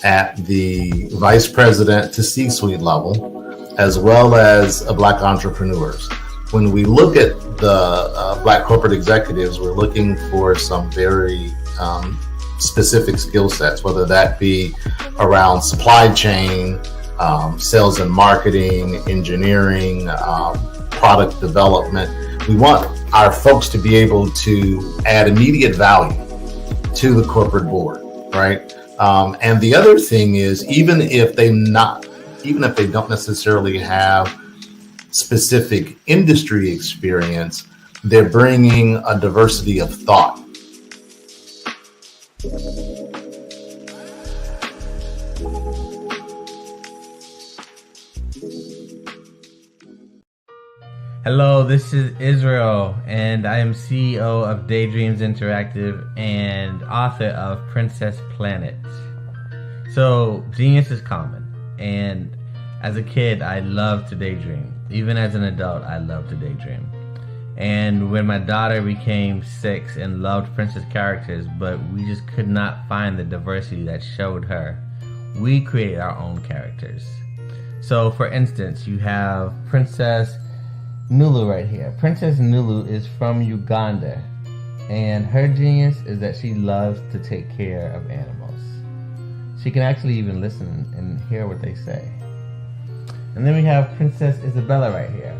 at the vice president to C-suite level, as well as Black entrepreneurs. When we look at the Black corporate executives, we're looking for some very specific skill sets, whether that be around supply chain, sales and marketing, engineering, product development. We want our folks to be able to add immediate value to the corporate board, right? And the other thing is, even if they don't necessarily have specific industry experience, they're bringing a diversity of thought. Hello, this is Israel, and I am CEO of Daydreams Interactive and author of Princess Planet. So, genius is common, and as a kid, I loved to daydream. Even as an adult, I love to daydream. And when my daughter became 6 and loved princess characters, but we just could not find the diversity that showed her, we created our own characters. So, for instance, you have Princess Nulu right here. Princess Nulu is from Uganda, and her genius is that she loves to take care of animals. She can actually even listen and hear what they say. And then we have Princess Isabella right here.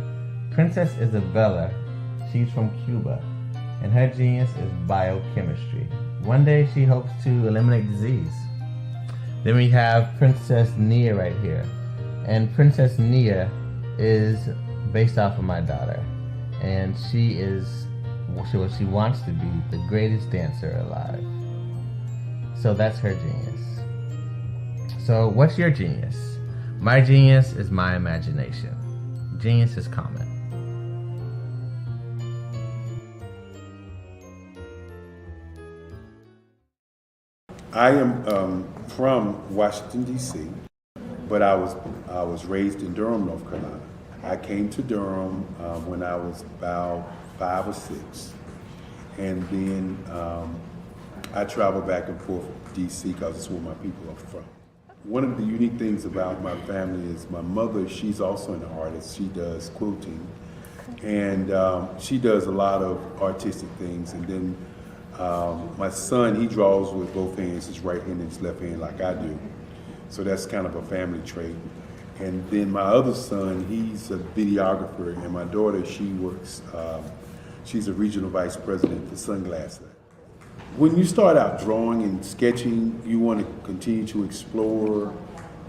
Princess Isabella, she's from Cuba, and her genius is biochemistry. One day she hopes to eliminate disease. Then we have Princess Nia right here, and Princess Nia is based off of my daughter, and she wants to be the greatest dancer alive. So that's her genius. So what's your genius? My genius is my imagination. Genius is common. I am from Washington, D.C., but I was raised in Durham, North Carolina. I came to Durham when I was about 5 or 6, and then I traveled back and forth to D.C. because it's where my people are from. One of the unique things about my family is my mother, she's also an artist. She does quilting, and she does a lot of artistic things. And then my son, he draws with both hands, his right hand and his left hand, like I do. So that's kind of a family trait. And then my other son, he's a videographer, and my daughter, she works, she's a regional vice president for Sunglasses. When you start out drawing and sketching, you want to continue to explore,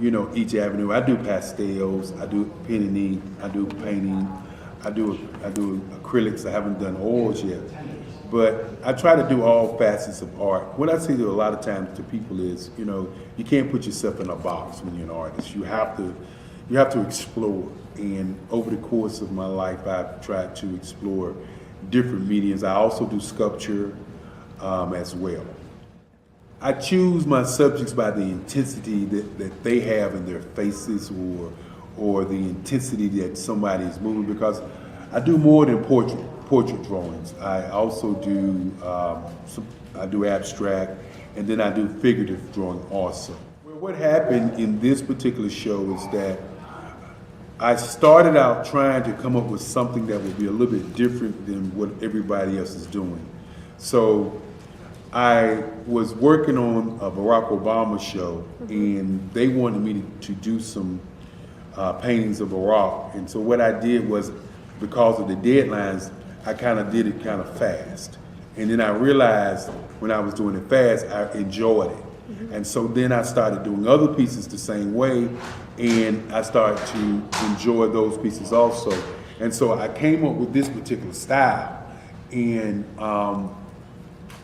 each avenue. I do pastels, I do pen and ink, I do painting, I do acrylics. I haven't done oils yet, but I try to do all facets of art. What I say to a lot of times to people is, you can't put yourself in a box when you're an artist. You have to explore. And over the course of my life, I've tried to explore different mediums. I also do sculpture as well. I choose my subjects by the intensity that they have in their faces, or the intensity that somebody is moving, because I do more than portrait drawings. I also do I do abstract, and then I do figurative drawing also. Well, what happened in this particular show is that I started out trying to come up with something that would be a little bit different than what everybody else is doing. So I was working on a Barack Obama show, and they wanted me to do some paintings of Barack. And so what I did was, because of the deadlines, I kind of did it kind of fast. And then I realized when I was doing it fast, I enjoyed it. And so then I started doing other pieces the same way, and I started to enjoy those pieces also. And so I came up with this particular style, and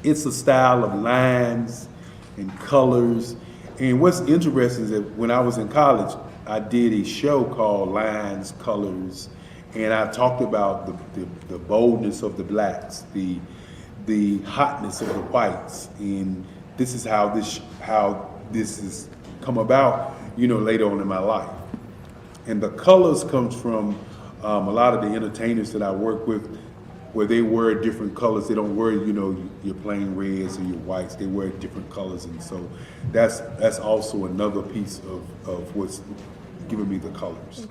it's a style of lines and colors. And what's interesting is that when I was in college, I did a show called Lines, Colors, and I talked about the boldness of the blacks, the hotness of the whites, and this is how this has come about, later on in my life. And the colors comes from a lot of the entertainers that I work with, where they wear different colors. They don't wear, your plain reds or your whites. They wear different colors, and so that's also another piece of what's giving me the colors.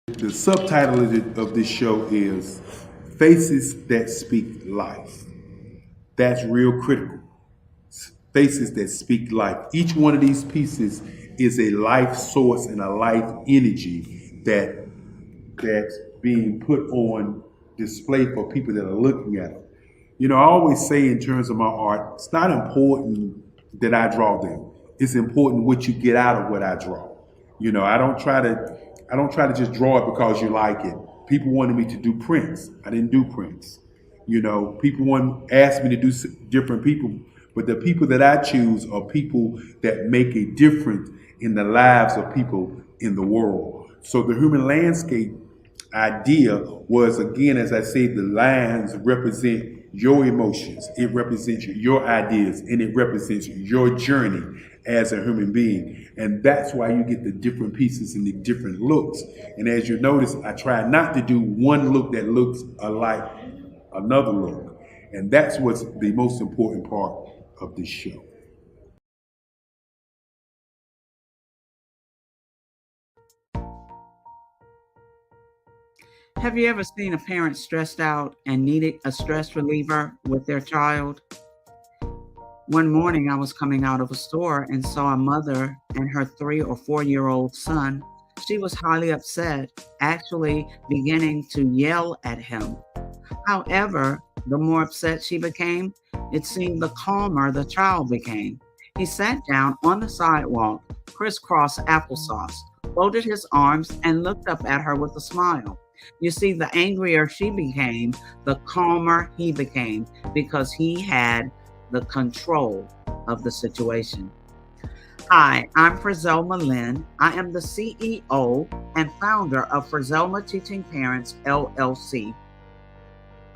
The subtitle of this show is Faces That Speak Life. That's real critical. Faces that speak life. Each one of these pieces is a life source and a life energy that's being put on display for people that are looking at them. I always say in terms of my art, it's not important that I draw them. It's important what you get out of what I draw. I don't try to just draw it because you like it. People wanted me to do prints. I didn't do prints. People asked me to do different people, but the people that I choose are people that make a difference in the lives of people in the world. So the human landscape idea was, again, as I say, the lines represent your emotions, it represents your ideas, and it represents your journey as a human being. And that's why you get the different pieces and the different looks. And as you notice, I try not to do one look that looks alike another look. And that's what's the most important part of this show. Have you ever seen a parent stressed out and needed a stress reliever with their child? One morning I was coming out of a store and saw a mother and her 3 or 4-year-old son She was highly upset, actually beginning to yell at him. However, the more upset she became, it seemed the calmer the child became. He sat down on the sidewalk, crisscross applesauce, folded his arms, and looked up at her with a smile. You see, the angrier she became, the calmer he became, because he had the control of the situation. Hi, I'm Frizelma Lynn. I am the CEO and founder of Frizelma Teaching Parents, LLC.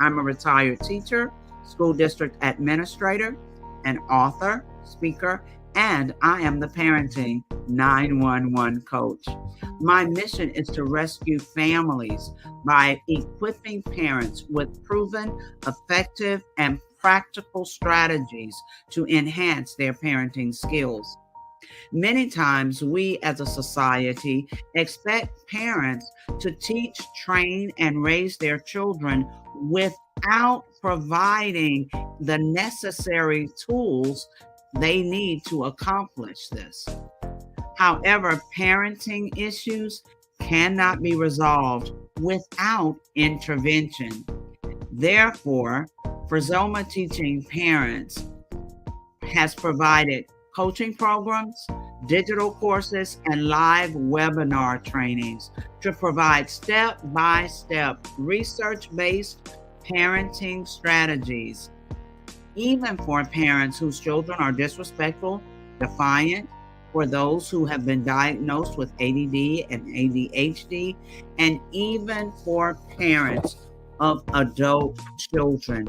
I'm a retired teacher, school district administrator, an author, speaker, and I am the Parenting 911 coach. My mission is to rescue families by equipping parents with proven, effective, and practical strategies to enhance their parenting skills. Many times we as a society expect parents to teach, train, and raise their children without providing the necessary tools they need to accomplish this. However, parenting issues cannot be resolved without intervention. Therefore, Frizelma Teaching Parents has provided coaching programs, digital courses, and live webinar trainings to provide step-by-step research-based parenting strategies, even for parents whose children are disrespectful, defiant, for those who have been diagnosed with ADD and ADHD, and even for parents of adult children.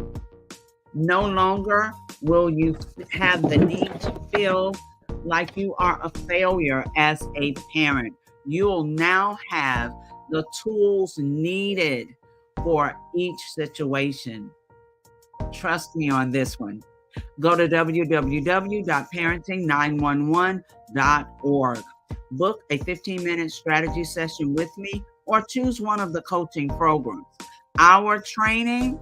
No longer will you have the need to feel like you are a failure as a parent. You'll now have the tools needed for each situation. Trust me on this one. Go to www.parenting911.org. Book a 15-minute strategy session with me or choose one of the coaching programs. Our training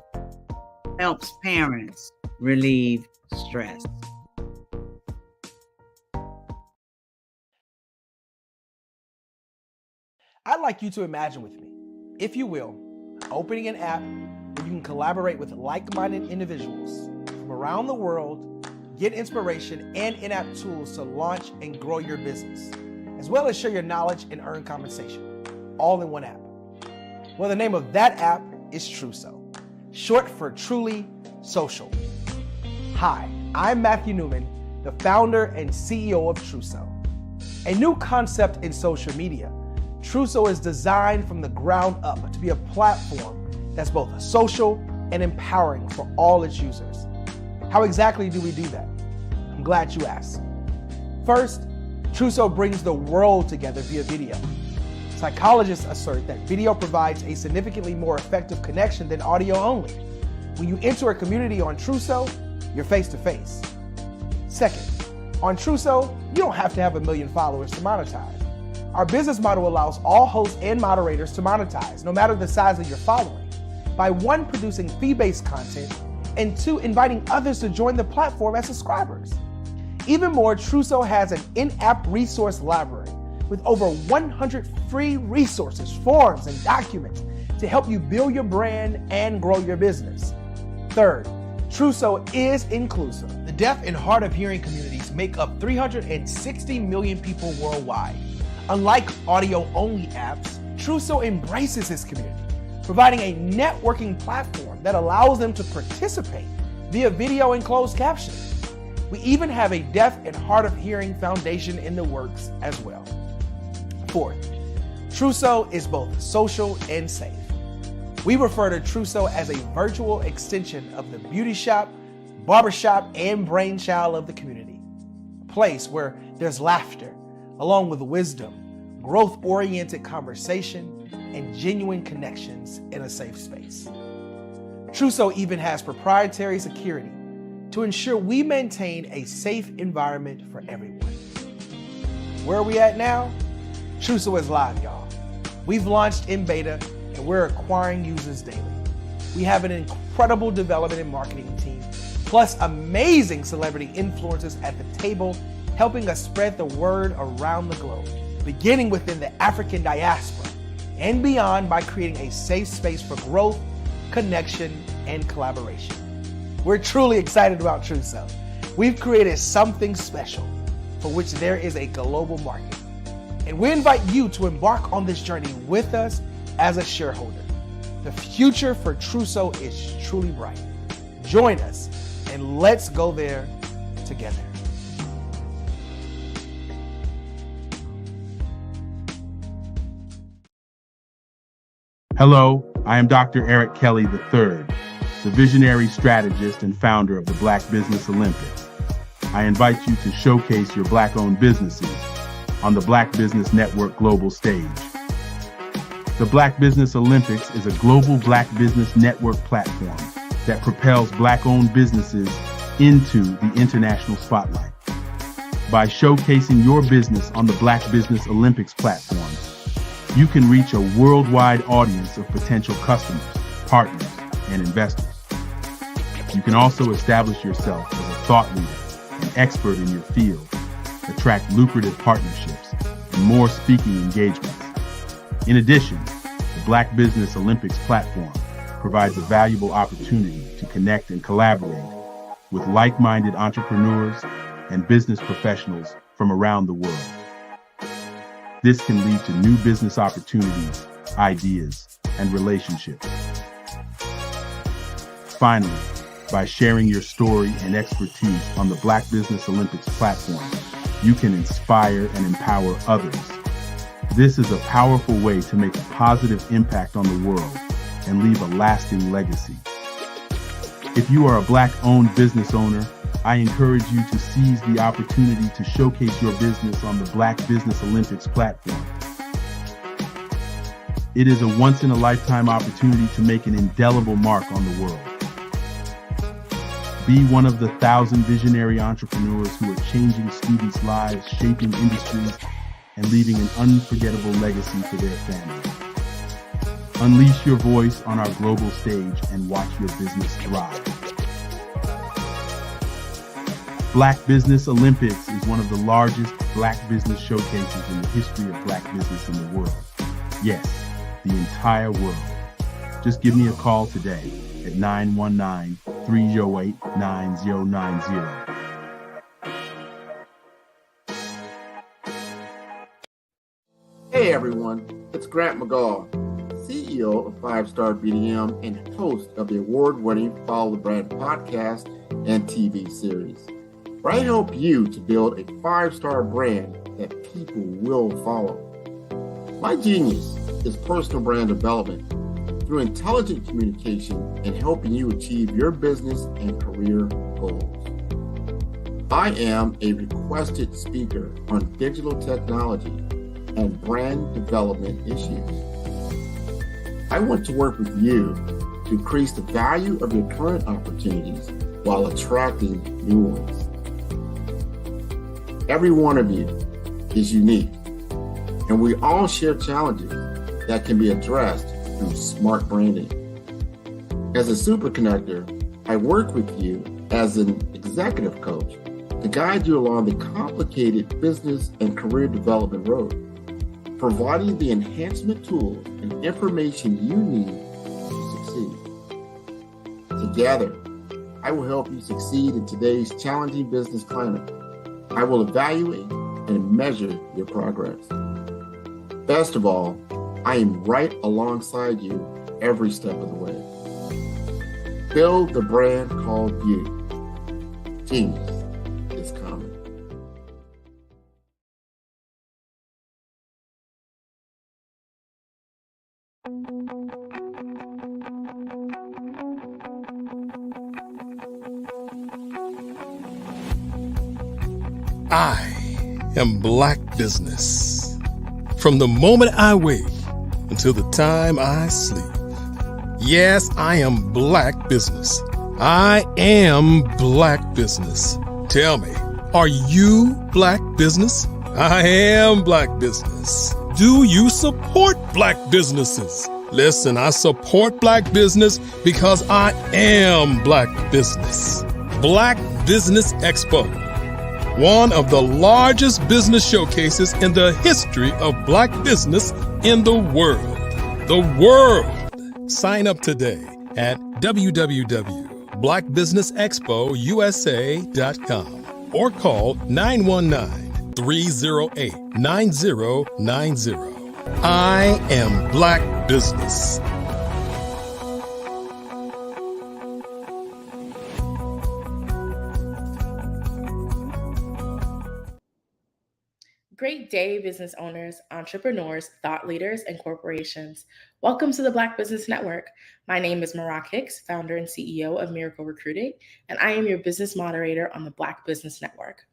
helps parents relieve stress. I'd like you to imagine with me, if you will, opening an app where you can collaborate with like-minded individuals from around the world, get inspiration and in-app tools to launch and grow your business, as well as share your knowledge and earn compensation, all in one app. Well, the name of that app is Truso, short for Truly Social. Hi, I'm Matthew Newman, the founder and CEO of Truso. A new concept in social media, Truso is designed from the ground up to be a platform that's both social and empowering for all its users. How exactly do we do that? I'm glad you asked. First, Truso brings the world together via video. Psychologists assert that video provides a significantly more effective connection than audio only. When you enter a community on Truso, you're face to face. Second, on Truso, you don't have to have 1 million followers to monetize. Our business model allows all hosts and moderators to monetize, no matter the size of your following, by 1, producing fee-based content, and 2, inviting others to join the platform as subscribers. Even more, Truso has an in-app resource library with over 100 free resources, forms, and documents to help you build your brand and grow your business. Third, Truso is inclusive. The deaf and hard of hearing communities make up 360 million people worldwide. Unlike audio-only apps, Truso embraces its community, providing a networking platform that allows them to participate via video and closed captioning. We even have a deaf and hard of hearing foundation in the works as well. Fourth, Truso is both social and safe. We refer to Truso as a virtual extension of the beauty shop, barbershop, and brainchild of the community. A place where there's laughter, along with wisdom, growth-oriented conversation, and genuine connections in a safe space. Truso even has proprietary security to ensure we maintain a safe environment for everyone. Where are we at now? Truso is live, y'all. We've launched in beta and we're acquiring users daily. We have an incredible development and marketing team, plus amazing celebrity influencers at the table, helping us spread the word around the globe. beginning within the African diaspora and beyond by creating a safe space for growth, connection, and collaboration. We're truly excited about Truso. We've created something special for which there is a global market. And we invite you to embark on this journey with us as a shareholder. The future for Truso is truly bright. Join us and let's go there together. Hello, I am Dr. Eric Kelly III, the visionary strategist and founder of the Black Business Olympics. I invite you to showcase your Black-owned businesses on the Black Business Network global stage. The Black Business Olympics is a global Black Business Network platform that propels Black-owned businesses into the international spotlight. By showcasing your business on the Black Business Olympics platform, you can reach a worldwide audience of potential customers, partners, and investors. You can also establish yourself as a thought leader and expert in your field, attract lucrative partnerships, and more speaking engagements. In addition, the Black Business Olympics platform provides a valuable opportunity to connect and collaborate with like-minded entrepreneurs and business professionals from around the world. This can lead to new business opportunities, ideas, and relationships. Finally, by sharing your story and expertise on the Black Business Olympics platform, you can inspire and empower others. This is a powerful way to make a positive impact on the world and leave a lasting legacy. If you are a Black-owned business owner, I encourage you to seize the opportunity to showcase your business on the Black Business Olympics platform. It is a once-in-a-lifetime opportunity to make an indelible mark on the world. Be one of the 1,000 visionary entrepreneurs who are changing students' lives, shaping industries, and leaving an unforgettable legacy for their families. Unleash your voice on our global stage and watch your business thrive. Black Business Olympics is one of the largest Black business showcases in the history of Black business in the world. Yes, the entire world. Just give me a call today at 919-308-9090. Hey everyone, it's Grant McGaw, CEO of 5-Star BDM and host of the award-winning Follow the Brand podcast and TV series, where I help you to build a 5-star brand that people will follow. My genius is personal brand development through intelligent communication and helping you achieve your business and career goals. I am a requested speaker on digital technology and brand development issues. I want to work with you to increase the value of your current opportunities while attracting new ones. Every one of you is unique, and we all share challenges that can be addressed through smart branding. As a super connector, I work with you as an executive coach to guide you along the complicated business and career development road, providing the enhancement tools and information you need to succeed. Together, I will help you succeed in today's challenging business climate. I will evaluate and measure your progress. Best of all, I am right alongside you every step of the way. Build the brand called you. Genius is coming. I am Black Business. From the moment I wake until the time I sleep. Yes, I am Black Business. I am Black Business. Tell me, are you Black Business? I am Black Business. Do you support Black businesses? Listen, I support Black business because I am Black Business. Black Business Expo one of the largest business showcases in the history of Black business in the world. The world! Sign up today at www.blackbusinessexpousa.com or call 919-308-9090. I am Black Business. Great day, business owners, entrepreneurs, thought leaders, and corporations. Welcome to the Black Business Network. My name is Marak Hicks, founder and CEO of Miracle Recruiting, and I am your business moderator on the Black Business Network.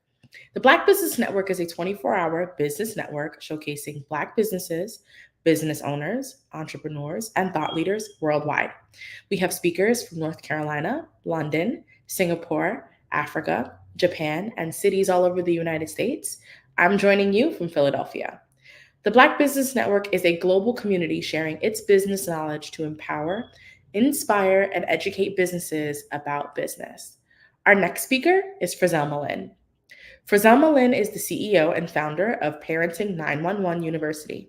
The Black Business Network is a 24-hour business network showcasing Black businesses, business owners, entrepreneurs, and thought leaders worldwide. We have speakers from North Carolina, London, Singapore, Africa, Japan, and cities all over the United States. I'm joining you from Philadelphia. The Black Business Network is a global community sharing its business knowledge to empower, inspire, and educate businesses about business. Our next speaker is Frizzell Malin. Frizzell Malin is the CEO and founder of Parenting 911 University.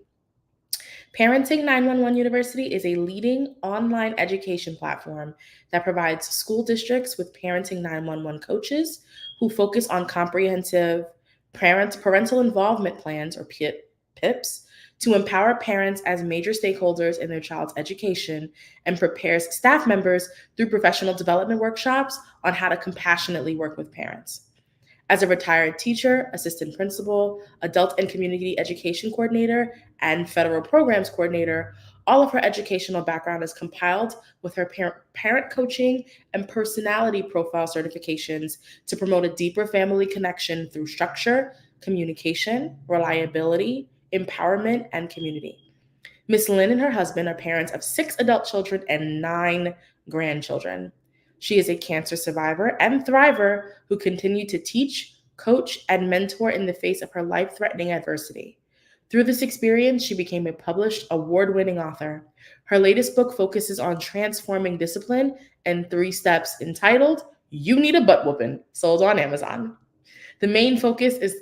Parenting 911 University is a leading online education platform that provides school districts with Parenting 911 coaches who focus on comprehensive parental involvement plans, or PIPs, to empower parents as major stakeholders in their child's education and prepares staff members through professional development workshops on how to compassionately work with parents. As a retired teacher, assistant principal, adult and community education coordinator, and federal programs coordinator, all of her educational background is compiled with her parent coaching and personality profile certifications to promote a deeper family connection through structure, communication, reliability, empowerment, and community. Ms. Lynn and her husband are parents of 6 adult children and 9 grandchildren. She is a cancer survivor and thriver who continued to teach, coach, and mentor in the face of her life-threatening adversity. Through this experience, she became a published, award-winning author. Her latest book focuses on transforming discipline in 3 steps, entitled You Need a Butt Whoopin', sold on Amazon. The main focus is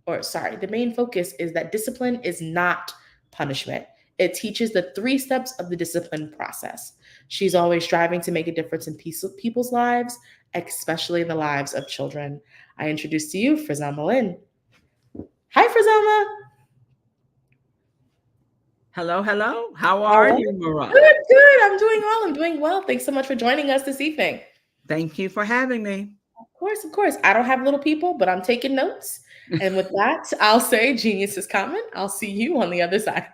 that discipline is not punishment. It teaches the 3 steps of the discipline process. She's always striving to make a difference in people's lives, especially in the lives of children. I introduce to you Frizzell Malin. Hi, Frizzell. Hello, hello. How are you, Marak? Good. I'm doing well. Thanks so much for joining us this evening. Thank you for having me. Of course. I don't have little people, but I'm taking notes. And with that, I'll say genius is common. I'll see you on the other side.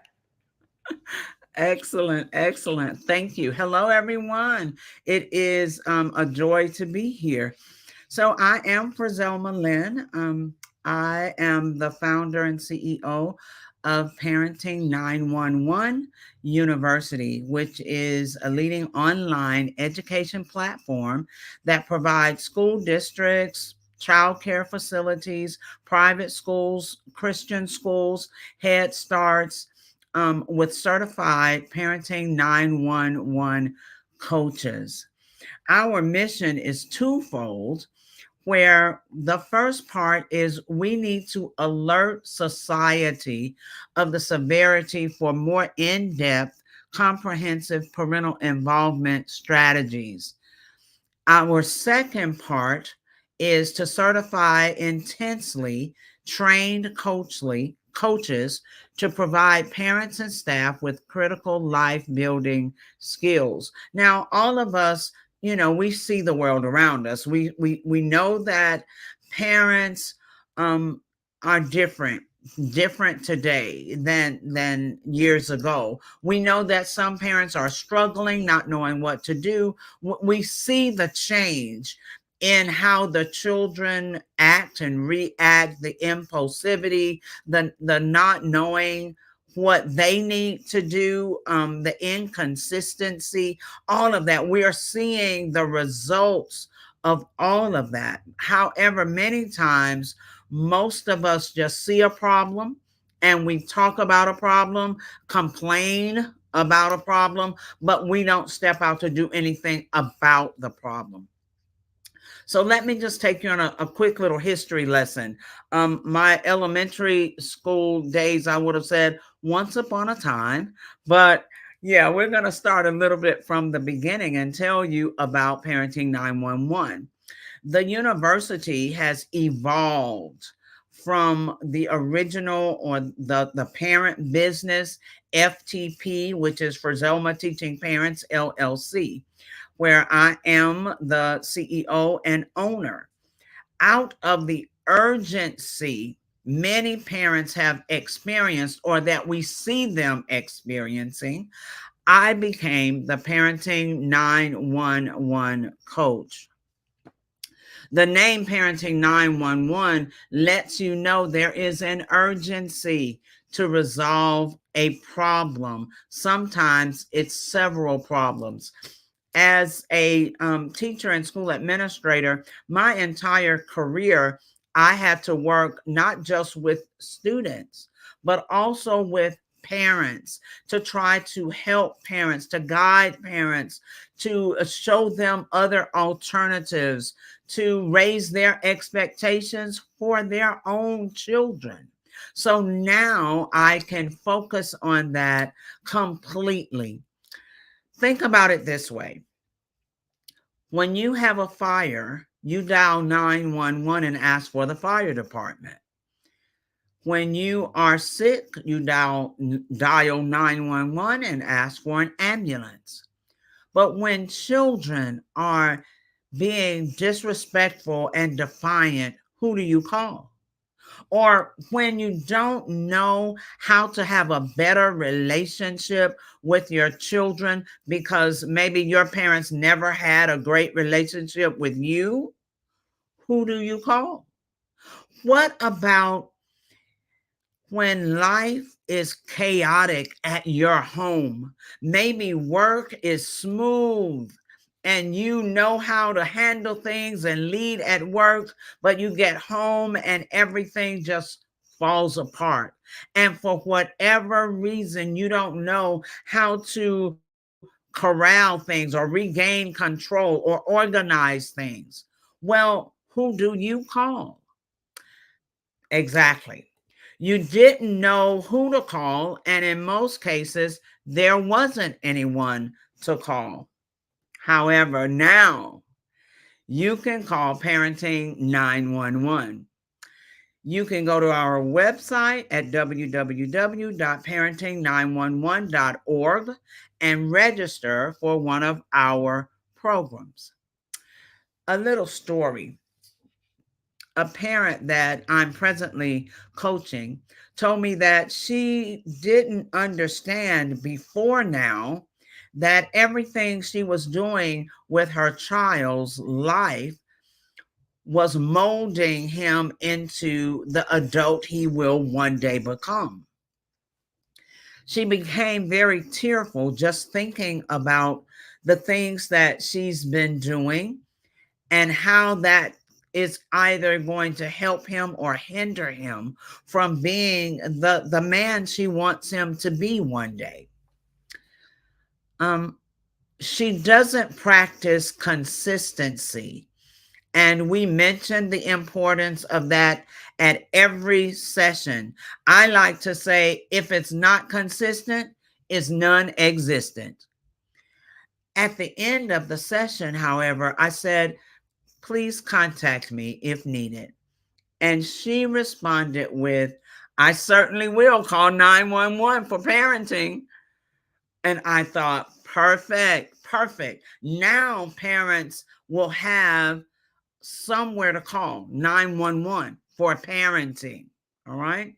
Excellent. Thank you. Hello, everyone. It is a joy to be here. So I am Frizzell Malin. I am the founder and CEO of Parenting 911 University, which is a leading online education platform that provides school districts, childcare facilities, private schools, Christian schools, Head Starts, with certified Parenting 911 coaches. Our mission is twofold, where the first part is we need to alert society of the severity for more in-depth, comprehensive parental involvement strategies. Our second part is to certify intensely trained coaches to provide parents and staff with critical life building skills. Now, all of us, we see the world around us. We know that parents are different today than years ago. We know that some parents are struggling, not knowing what to do. We see the change in how the children act and react, the impulsivity, the not knowing what they need to do, the inconsistency, all of that. We are seeing the results of all of that. However, many times, most of us just see a problem and we talk about a problem, complain about a problem, but we don't step out to do anything about the problem. So let me just take you on a quick little history lesson. My elementary school days, I would have said once upon a time, but yeah, we're going to start a little bit from the beginning and tell you about Parenting 911. The university has evolved from the original or the parent business, FTP, which is for Zelma Teaching Parents, LLC, where I am the CEO and owner. Out of the urgency many parents have experienced or that we see them experiencing, I became the Parenting 911 coach. The name Parenting 911 lets you know there is an urgency to resolve a problem. Sometimes it's several problems. As a teacher and school administrator, my entire career, I had to work not just with students, but also with parents to try to help parents, to guide parents, to show them other alternatives, to raise their expectations for their own children. So now I can focus on that completely. Think about it this way. When you have a fire, you dial 911 and ask for the fire department. When you are sick, you dial 911 and ask for an ambulance. But when children are being disrespectful and defiant, who do you call? Or when you don't know how to have a better relationship with your children because maybe your parents never had a great relationship with you, who do you call? What about when life is chaotic at your home? Maybe work is smooth and you know how to handle things and lead at work, but you get home and everything just falls apart. And for whatever reason, you don't know how to corral things or regain control or organize things. Well, who do you call? Exactly. You didn't know who to call, and in most cases, there wasn't anyone to call. However, now you can call Parenting 911. You can go to our website at www.parenting911.org and register for one of our programs. A little story. A parent that I'm presently coaching told me that she didn't understand before now that everything she was doing with her child's life was molding him into the adult he will one day become. She became very tearful just thinking about the things that she's been doing and how that is either going to help him or hinder him from being the man she wants him to be one day. She doesn't practice consistency. And we mentioned the importance of that at every session. I like to say, if it's not consistent, it's non-existent. At the end of the session, however, I said, please contact me if needed. And she responded with, I certainly will call 911 for parenting. And I thought, perfect, perfect. Now parents will have somewhere to call 911 for parenting. All right.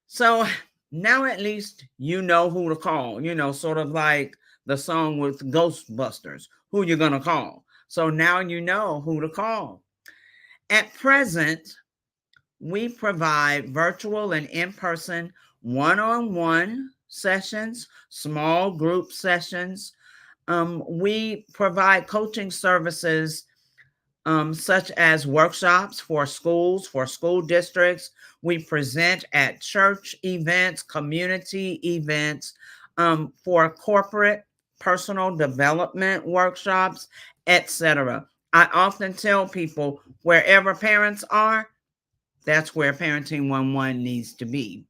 So now at least you know who to call, sort of like the song with Ghostbusters, who you're going to call. So now you know who to call. At present, we provide virtual and in-person one-on-one sessions, small group sessions. We provide coaching services such as workshops for schools, for school districts. We present at church events, community events, for corporate personal development workshops, etc. I often tell people wherever parents are, that's where Parenting 111 needs to be.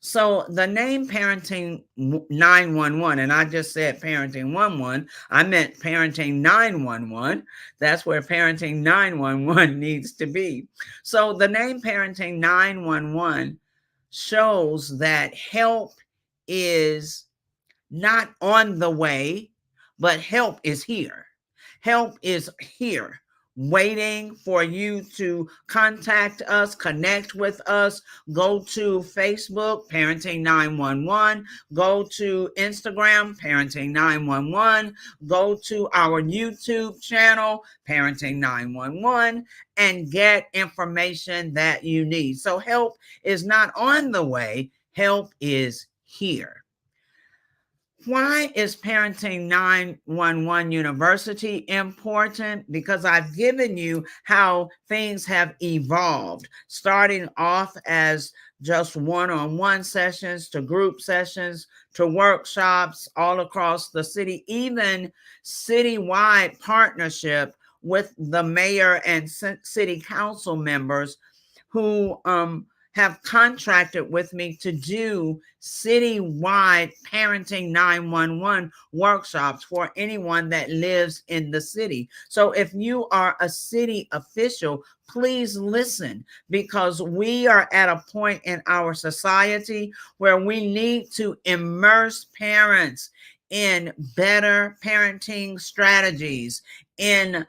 So the name Parenting 911, and I just said Parenting 11, I meant Parenting 911. That's where Parenting 911 needs to be. So the name Parenting 911 shows that help is not on the way, but help is here. Help is here, waiting for you to contact us, connect with us. Go to Facebook, Parenting 911. Go to Instagram, Parenting 911. Go to our YouTube channel, Parenting 911, and get information that you need. So help is not on the way, help is here. Why is Parenting 911 University important? Because I've given you how things have evolved, starting off as just one-on-one sessions to group sessions to workshops all across the city, even citywide partnership with the mayor and city council members who have contracted with me to do citywide Parenting 911 workshops for anyone that lives in the city. So if you are a city official, please listen, because we are at a point in our society where we need to immerse parents in better parenting strategies, in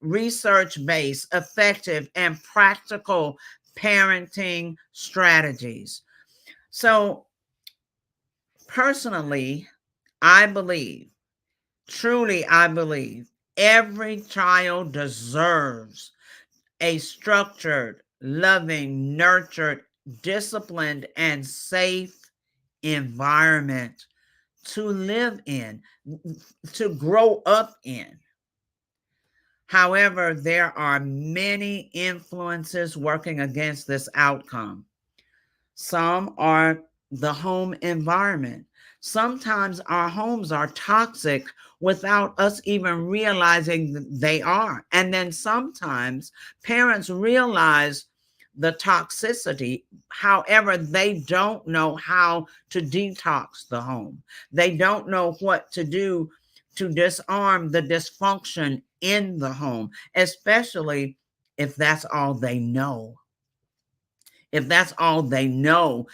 research-based, effective, and practical parenting strategies. So personally, I believe, truly I believe, every child deserves a structured, loving, nurtured, disciplined, and safe environment to live in, to grow up in. However, there are many influences working against this outcome. Some are the home environment. Sometimes our homes are toxic without us even realizing that they are. And then sometimes parents realize the toxicity. However, they don't know how to detox the home. They don't know what to do to disarm the dysfunction in the home, especially if that's all they know. If that's all they know,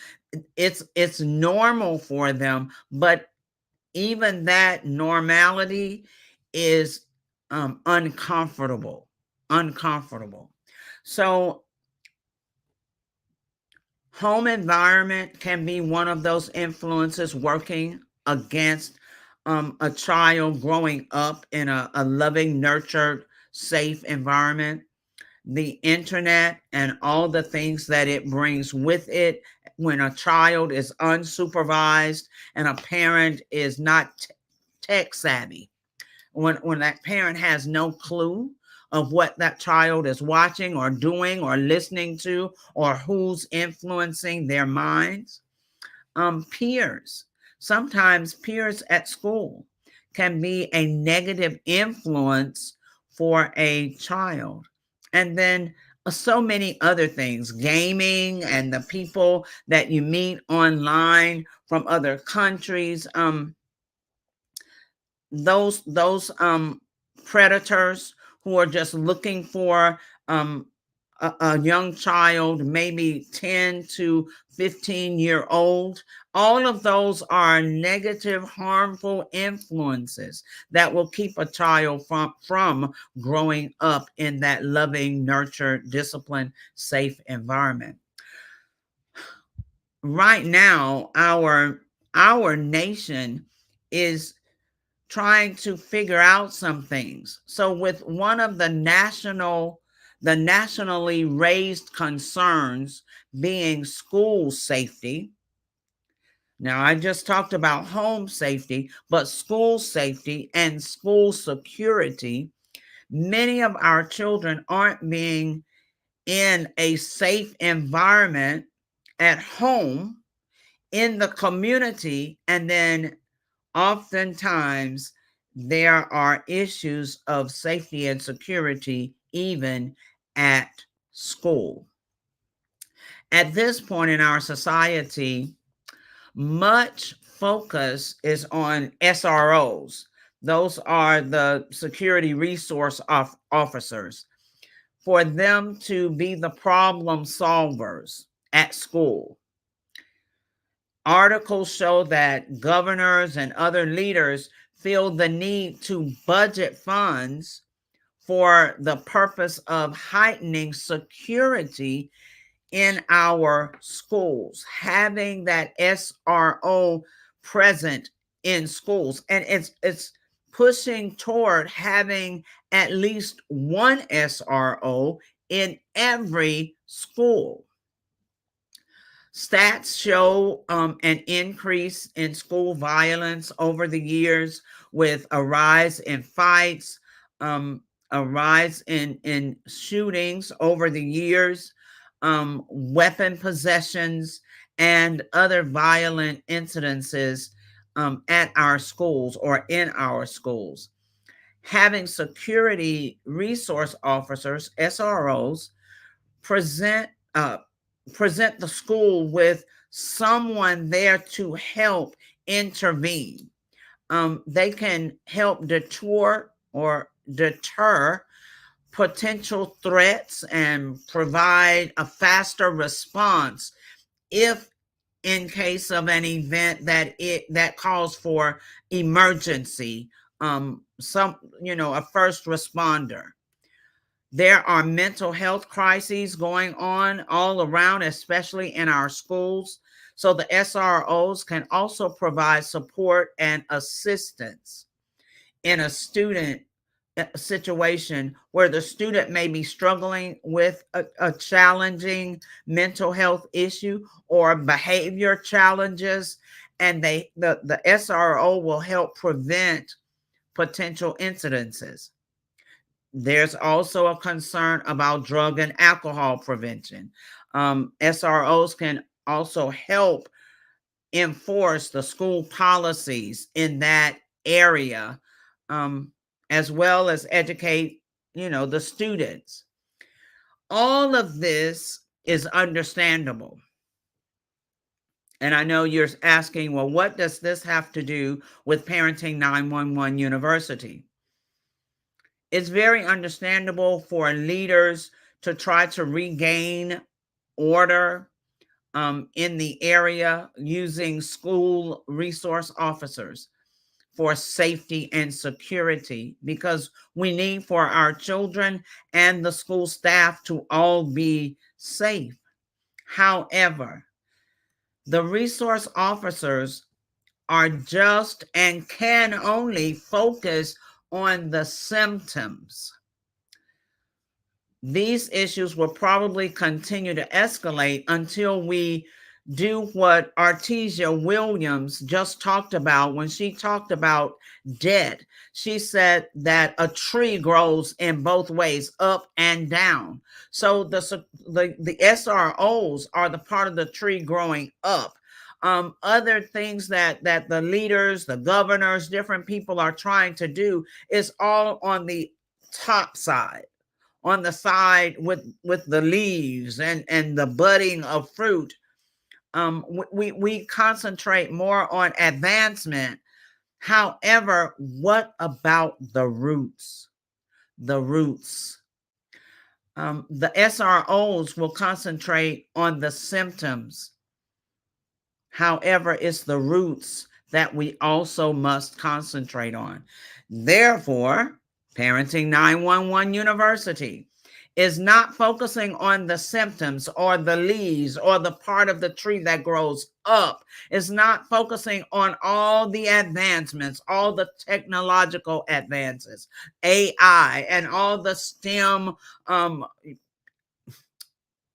it's normal for them, but even that normality is uncomfortable. So home environment can be one of those influences working against a child growing up in a loving, nurtured, safe environment. The internet and all the things that it brings with it when a child is unsupervised and a parent is not tech savvy. When that parent has no clue of what that child is watching or doing or listening to, or who's influencing their minds. Peers. Sometimes peers at school can be a negative influence for a child. And then so many other things, gaming and the people that you meet online from other countries. Those predators who are just looking for a young child, maybe 10 to 15-year-old. All of those are negative, harmful influences that will keep a child from growing up in that loving, nurtured, disciplined, safe environment. Right now, our nation is trying to figure out some things. So with one of the nationally raised concerns being school safety. Now, I just talked about home safety, but school safety and school security. Many of our children aren't being in a safe environment at home, in the community, and then oftentimes there are issues of safety and security even at school. At this point in our society, much focus is on SROs. Those are the security resource officers, for them to be the problem solvers at school. Articles show that governors and other leaders feel the need to budget funds for the purpose of heightening security in our schools, having that SRO present in schools. And it's pushing toward having at least one SRO in every school. Stats show an increase in school violence over the years, with a rise in fights, a rise in shootings over the years, weapon possessions, and other violent incidences at our schools or in our schools. Having security resource officers, SROs, present the school with someone there to help intervene. They can help deter potential threats and provide a faster response if in case of an event that calls for emergency, a first responder. There are mental health crises going on all around, especially in our schools. So the SROs can also provide support and assistance in a student situation where the student may be struggling with a challenging mental health issue or behavior challenges, and the SRO will help prevent potential incidences. There's also a concern about drug and alcohol prevention. SROs can also help enforce the school policies in that area, as well as educate, the students. All of this is understandable. And I know you're asking, well, what does this have to do with Parenting 911 University? It's very understandable for leaders to try to regain order in the area using school resource officers for safety and security, because we need for our children and the school staff to all be safe. However, the resource officers are just and can only focus on the symptoms. These issues will probably continue to escalate until we do what Artesia Williams just talked about when she talked about debt. She said that a tree grows in both ways, up and down. So the SROs are the part of the tree growing up. Other things that the leaders, the governors, different people are trying to do is all on the top side, on the side with the leaves and the budding of fruit. We concentrate more on advancement. However, what about the roots? The roots. The SROs will concentrate on the symptoms. However, it's the roots that we also must concentrate on. Therefore, Parenting 911 University is not focusing on the symptoms or the leaves or the part of the tree that grows up. It's not focusing on all the advancements, all the technological advances, AI, and all the STEM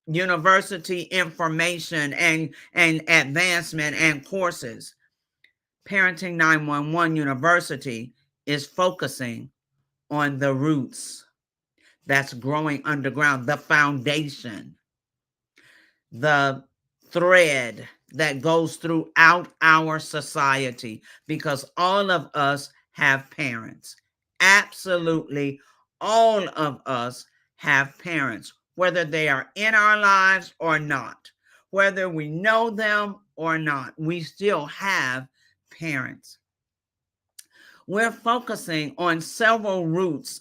university information and advancement and courses. Parenting 911 University is focusing on the roots that's growing underground, the foundation, the thread that goes throughout our society, because all of us have parents. Absolutely all of us have parents, whether they are in our lives or not, whether we know them or not, we still have parents. We're focusing on several roots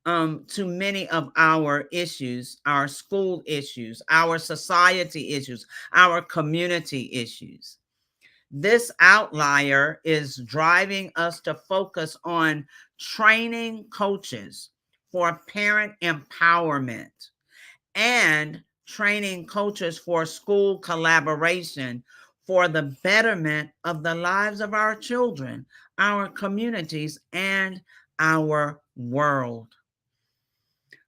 to many of our issues, our school issues, our society issues, our community issues. This outlier is driving us to focus on training coaches for parent empowerment and training coaches for school collaboration for the betterment of the lives of our children, our communities, and our world.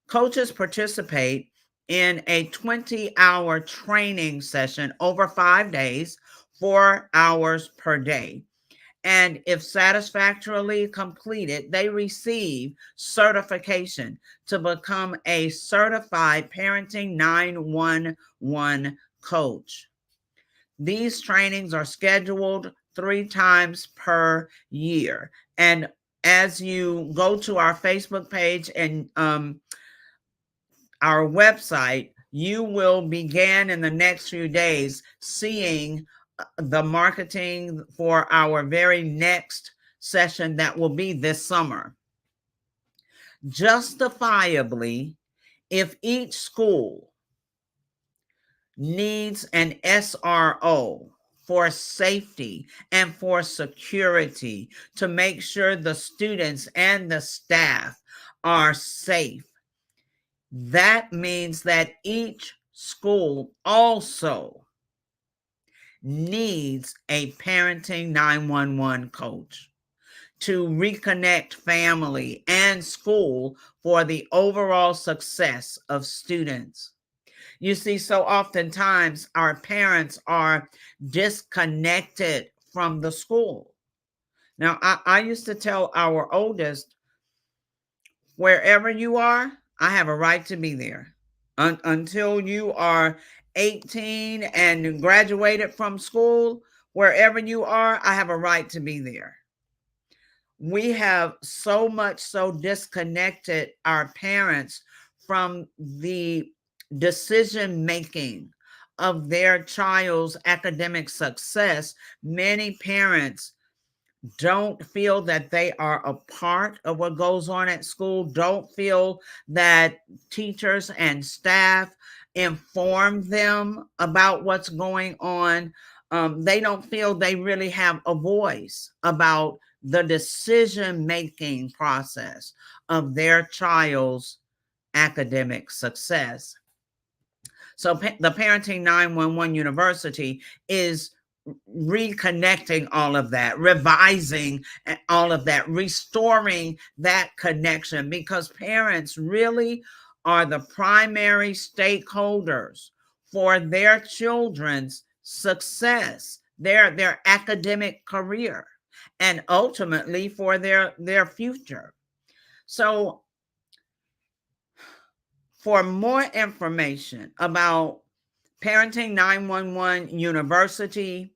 Coaches participate in a 20-hour training session over 5 days, 4 hours per day. And if satisfactorily completed, they receive certification to become a certified parenting 911 coach. These trainings are scheduled 3 times per year. And as you go to our Facebook page and our website, you will begin in the next few days seeing the marketing for our very next session that will be this summer. Justifiably, if each school needs an SRO for safety and for security to make sure the students and the staff are safe, that means that each school also needs a parenting 911 coach to reconnect family and school for the overall success of students. You see, so oftentimes our parents are disconnected from the school. Now, I used to tell our oldest, wherever you are, I have a right to be there. Until you are 18 and graduated from school, wherever you are, I have a right to be there. We have so much so disconnected our parents from the decision making of their child's academic success. Many parents don't feel that they are a part of what goes on at school, don't feel that teachers and staff inform them about what's going on. They don't feel they really have a voice about the decision-making process of their child's academic success. So the Parenting 911 University is reconnecting all of that, revising all of that, restoring that connection, because parents really are the primary stakeholders for their children's success, their academic career, and ultimately for their future. So for more information about Parenting 911 University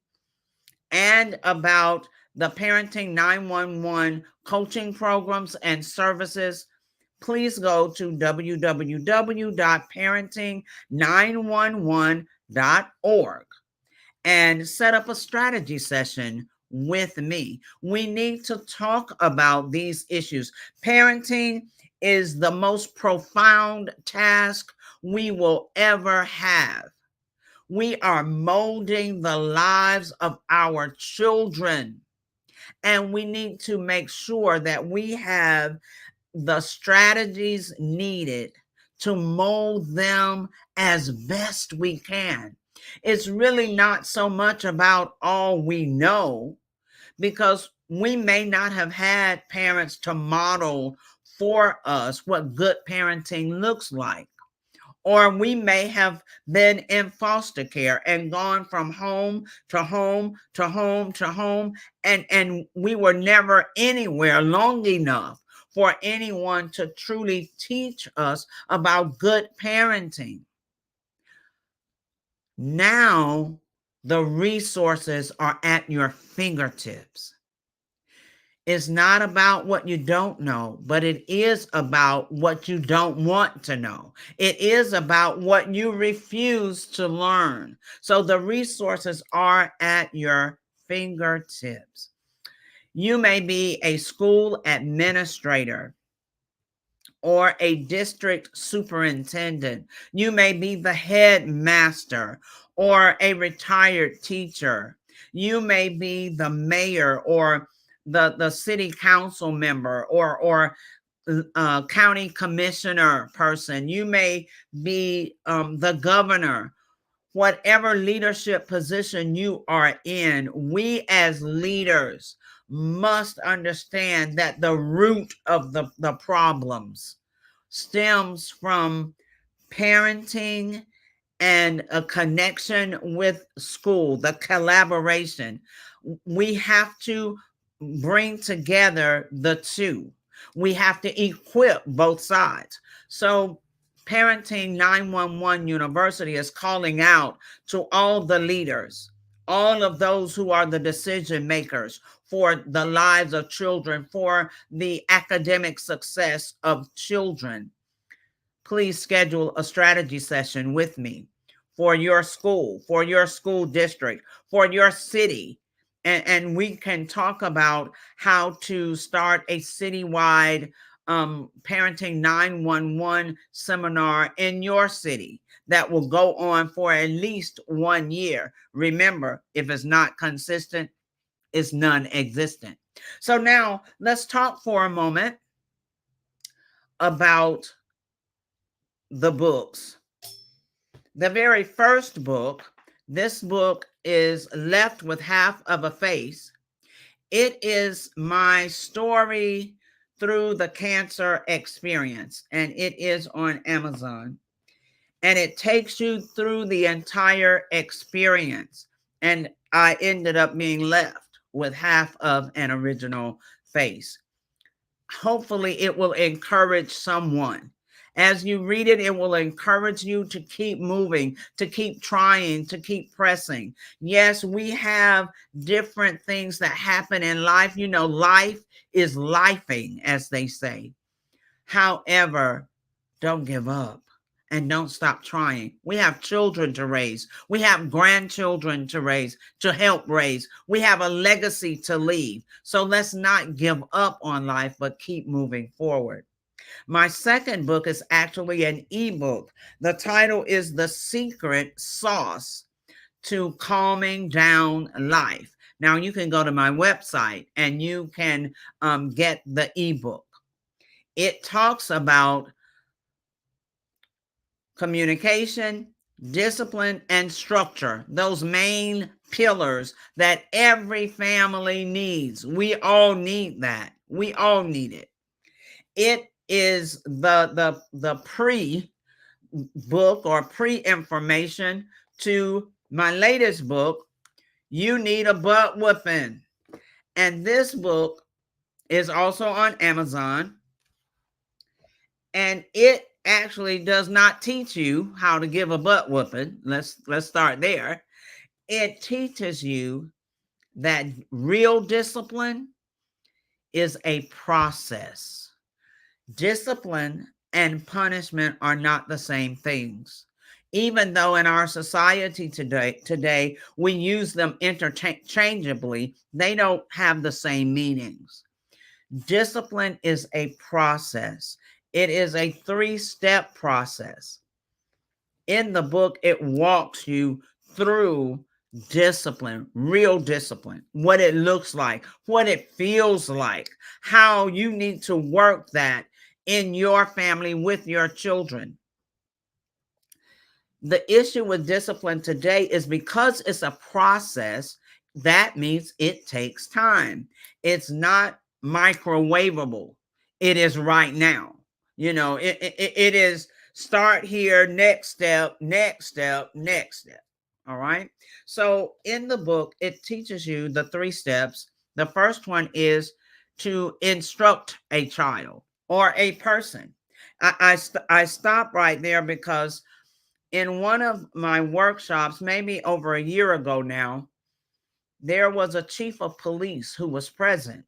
and about the Parenting 911 coaching programs and services, please go to www.parenting911.org and set up a strategy session with me. We need to talk about these issues. Parenting is the most profound task we will ever have. We are molding the lives of our children, and we need to make sure that we have the strategies needed to mold them as best we can. It's really not so much about all we know, because we may not have had parents to model for us what good parenting looks like. Or we may have been in foster care and gone from home to home to home to home, and we were never anywhere long enough for anyone to truly teach us about good parenting. Now, the resources are at your fingertips. It's not about what you don't know, but it is about what you don't want to know. It is about what you refuse to learn. So the resources are at your fingertips. You may be a school administrator or a district superintendent. You may be the headmaster or a retired teacher. You may be the mayor or the city council member or county commissioner person. You may be the governor. Whatever leadership position you are in, we as leaders must understand that the root of the problems stems from parenting and a connection with school, the collaboration. We have to bring together the two. We have to equip both sides. So Parenting 911 University is calling out to all the leaders, all of those who are the decision makers for the lives of children, for the academic success of children. Please schedule a strategy session with me for your school district, for your city. And we can talk about how to start a citywide Parenting 911 seminar in your city that will go on for at least 1 year. Remember, if it's not consistent, it's non-existent. So now let's talk for a moment about the books. The very first book, this book is Left with Half of a Face. It is my story through the cancer experience, and it is on Amazon. And it takes you through the entire experience. And I ended up being left with half of an original face. Hopefully, it will encourage someone. As you read it, it will encourage you to keep moving, to keep trying, to keep pressing. Yes, we have different things that happen in life. You know, life is lifing, as they say. However, don't give up and don't stop trying. We have children to raise. We have grandchildren to raise, to help raise. We have a legacy to leave. So let's not give up on life, but keep moving forward. My second book is actually an ebook. The title is The Secret Sauce to Calming Down Life. Now you can go to my website and you can get the ebook. It talks about communication, discipline, and structure, those main pillars that every family needs. We all need that. We all need it. It is the pre-book or pre-information to my latest book, You Need a Butt Whooping. And this book is also on Amazon. And it actually does not teach you how to give a butt whooping. Let's start there. It teaches you that real discipline is a process. Discipline and punishment are not the same things. Even though in our society today we use them interchangeably, they don't have the same meanings. Discipline is a process. It is a 3-step process. In the book, it walks you through discipline, real discipline, what it looks like, what it feels like, how you need to work that in your family with your children. The issue with discipline today is because it's a process, that means it takes time. It's not microwavable. It is right now. You know, it is start here, next step, next step, next step. All right. So in the book, it teaches you the 3 steps. The first one is to instruct a child or a person. I stop right there because in one of my workshops, maybe over a year ago now, there was a chief of police who was present.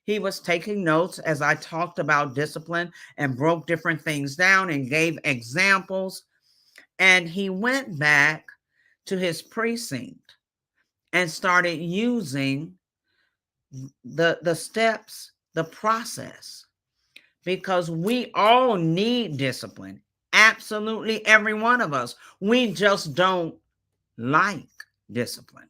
He was taking notes as I talked about discipline and broke different things down and gave examples. And he went back to his precinct and started using the steps, the process, because we all need discipline. Absolutely every one of us. We just don't like discipline,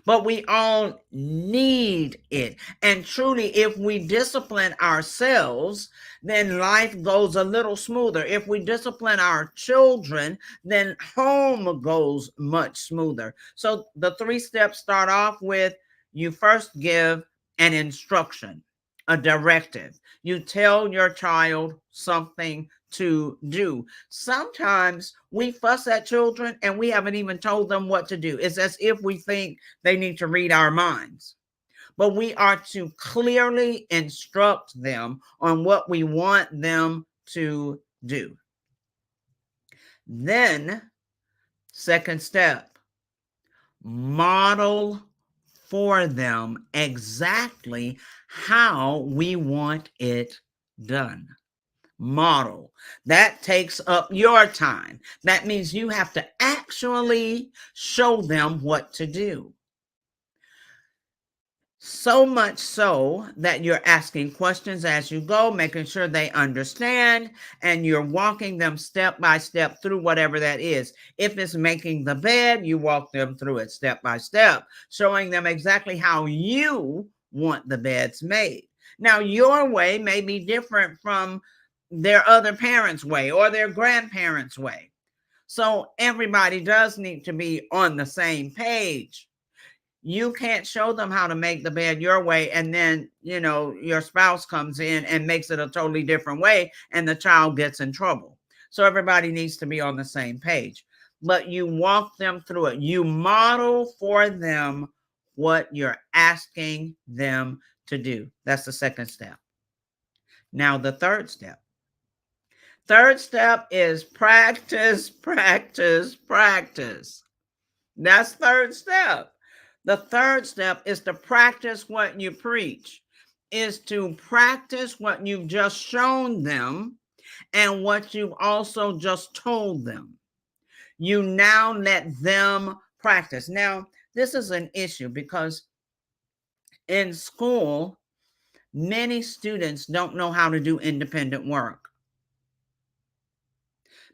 but we all need it. And truly, if we discipline ourselves, then life goes a little smoother. If we discipline our children, then home goes much smoother. So the 3 steps start off with, you first give an instruction, a directive. You tell your child something to do. Sometimes we fuss at children and we haven't even told them what to do. It's as if we think they need to read our minds. But we are to clearly instruct them on what we want them to do. Then, second step, model for them exactly how we want it done. Model. That takes up your time. That means you have to actually show them what to do. So much so that you're asking questions as you go, making sure they understand, and you're walking them step by step through whatever that is. If it's making the bed, you walk them through it step by step, showing them exactly how you want the beds made. Now, your way may be different from their other parents' way or their grandparents' way. So everybody does need to be on the same page. You can't show them how to make the bed your way, and then, your spouse comes in and makes it a totally different way, and the child gets in trouble. So everybody needs to be on the same page. But you walk them through it. You model for them what you're asking them to do. That's the second step. Now, the third step. Third step is practice, practice, practice. That's third step. The third step is to practice what you preach, is to practice what you've just shown them and what you've also just told them. You now let them practice. Now, this is an issue because in school, many students don't know how to do independent work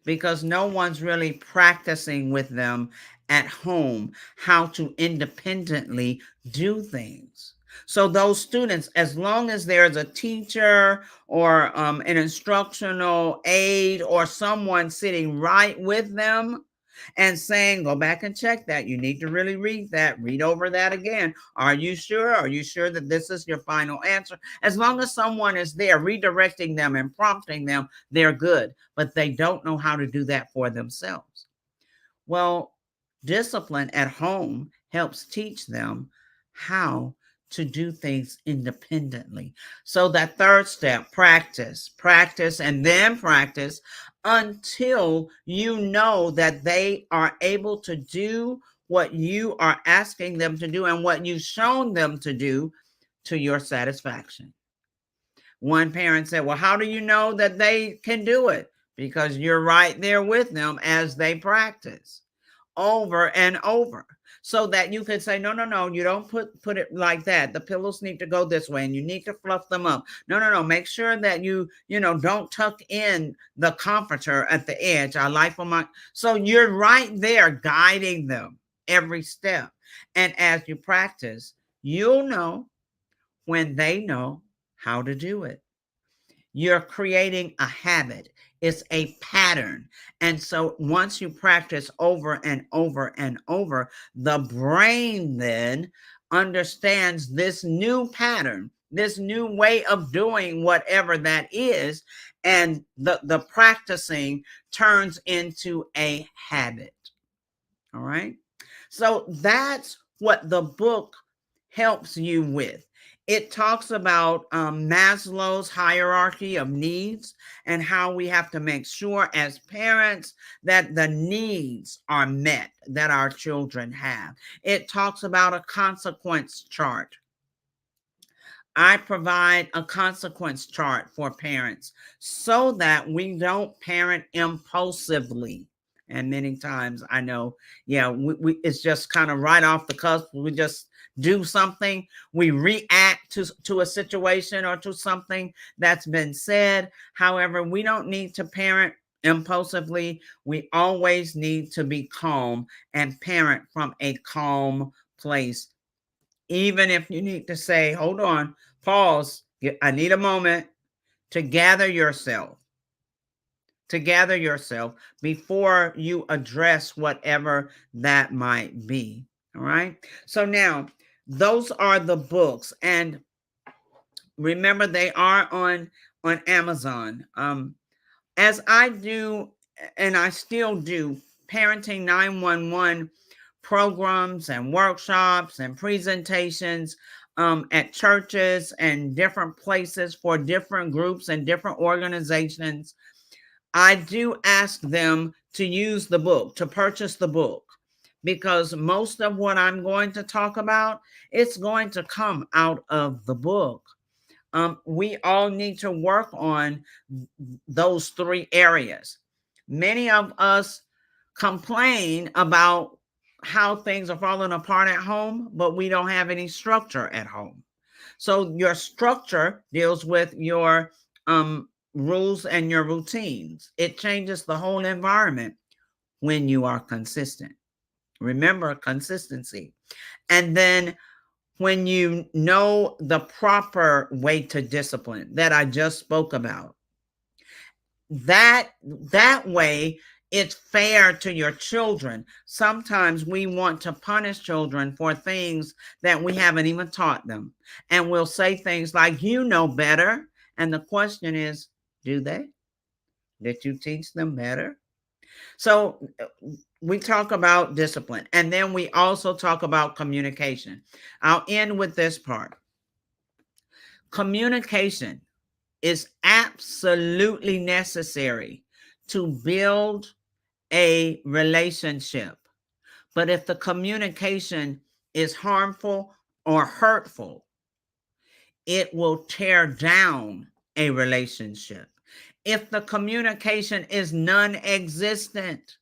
because no one's really practicing with them at home how to independently do things. So those students, as long as there's a teacher or an instructional aide or someone sitting right with them and saying, go back and check that. You need to really read that. Read over that again. Are you sure? Are you sure that this is your final answer? As long as someone is there redirecting them and prompting them, they're good. But they don't know how to do that for themselves. Well, discipline at home helps teach them how to do things independently. So that third step, practice, practice, and then practice until you know that they are able to do what you are asking them to do and what you've shown them to do to your satisfaction. One parent said, well, how do you know that they can do it? Because you're right there with them as they practice over and over, so that you could say, no, you don't put it like that. The pillows need to go this way and you need to fluff them up. No, make sure that you don't tuck in the comforter at the edge. I like for my, so you're right there guiding them every step. And as you practice, you'll know when they know how to do it. You're creating a habit. It's a pattern. And so once you practice over and over and over, the brain then understands this new pattern, this new way of doing whatever that is. And the practicing turns into a habit. All right. So that's what the book helps you with. It talks about Maslow's hierarchy of needs and how we have to make sure as parents that the needs are met that our children have. It talks about a consequence chart. I provide a consequence chart for parents so that we don't parent impulsively. And many times I know, it's just kind of right off the cusp. We just do something. We react to a situation or to something that's been said. However, we don't need to parent impulsively. We always need to be calm and parent from a calm place. Even if you need to say, hold on, pause, I need a moment to gather yourself before you address whatever that might be. All right. So now those are the books. And remember, they are on Amazon. As I do, and I still do, Parenting 911 programs and workshops and presentations at churches and different places for different groups and different organizations. I do ask them to use the book, to purchase the book, because most of what I'm going to talk about, it's going to come out of the book. We all need to work on those three areas. Many of us complain about how things are falling apart at home, but we don't have any structure at home. So your structure deals with your rules and your routines. It changes the whole environment when you are consistent. Remember, consistency. And then when you know the proper way to discipline that I just spoke about, that way it's fair to your children. Sometimes we want to punish children for things that we haven't even taught them. And we'll say things like, you know better. And the question is, do they? Did you teach them better? So we talk about discipline, and then we also talk about communication. I'll end with this part. Communication is absolutely necessary to build a relationship. But if the communication is harmful or hurtful, it will tear down a relationship. If the communication is non-existent,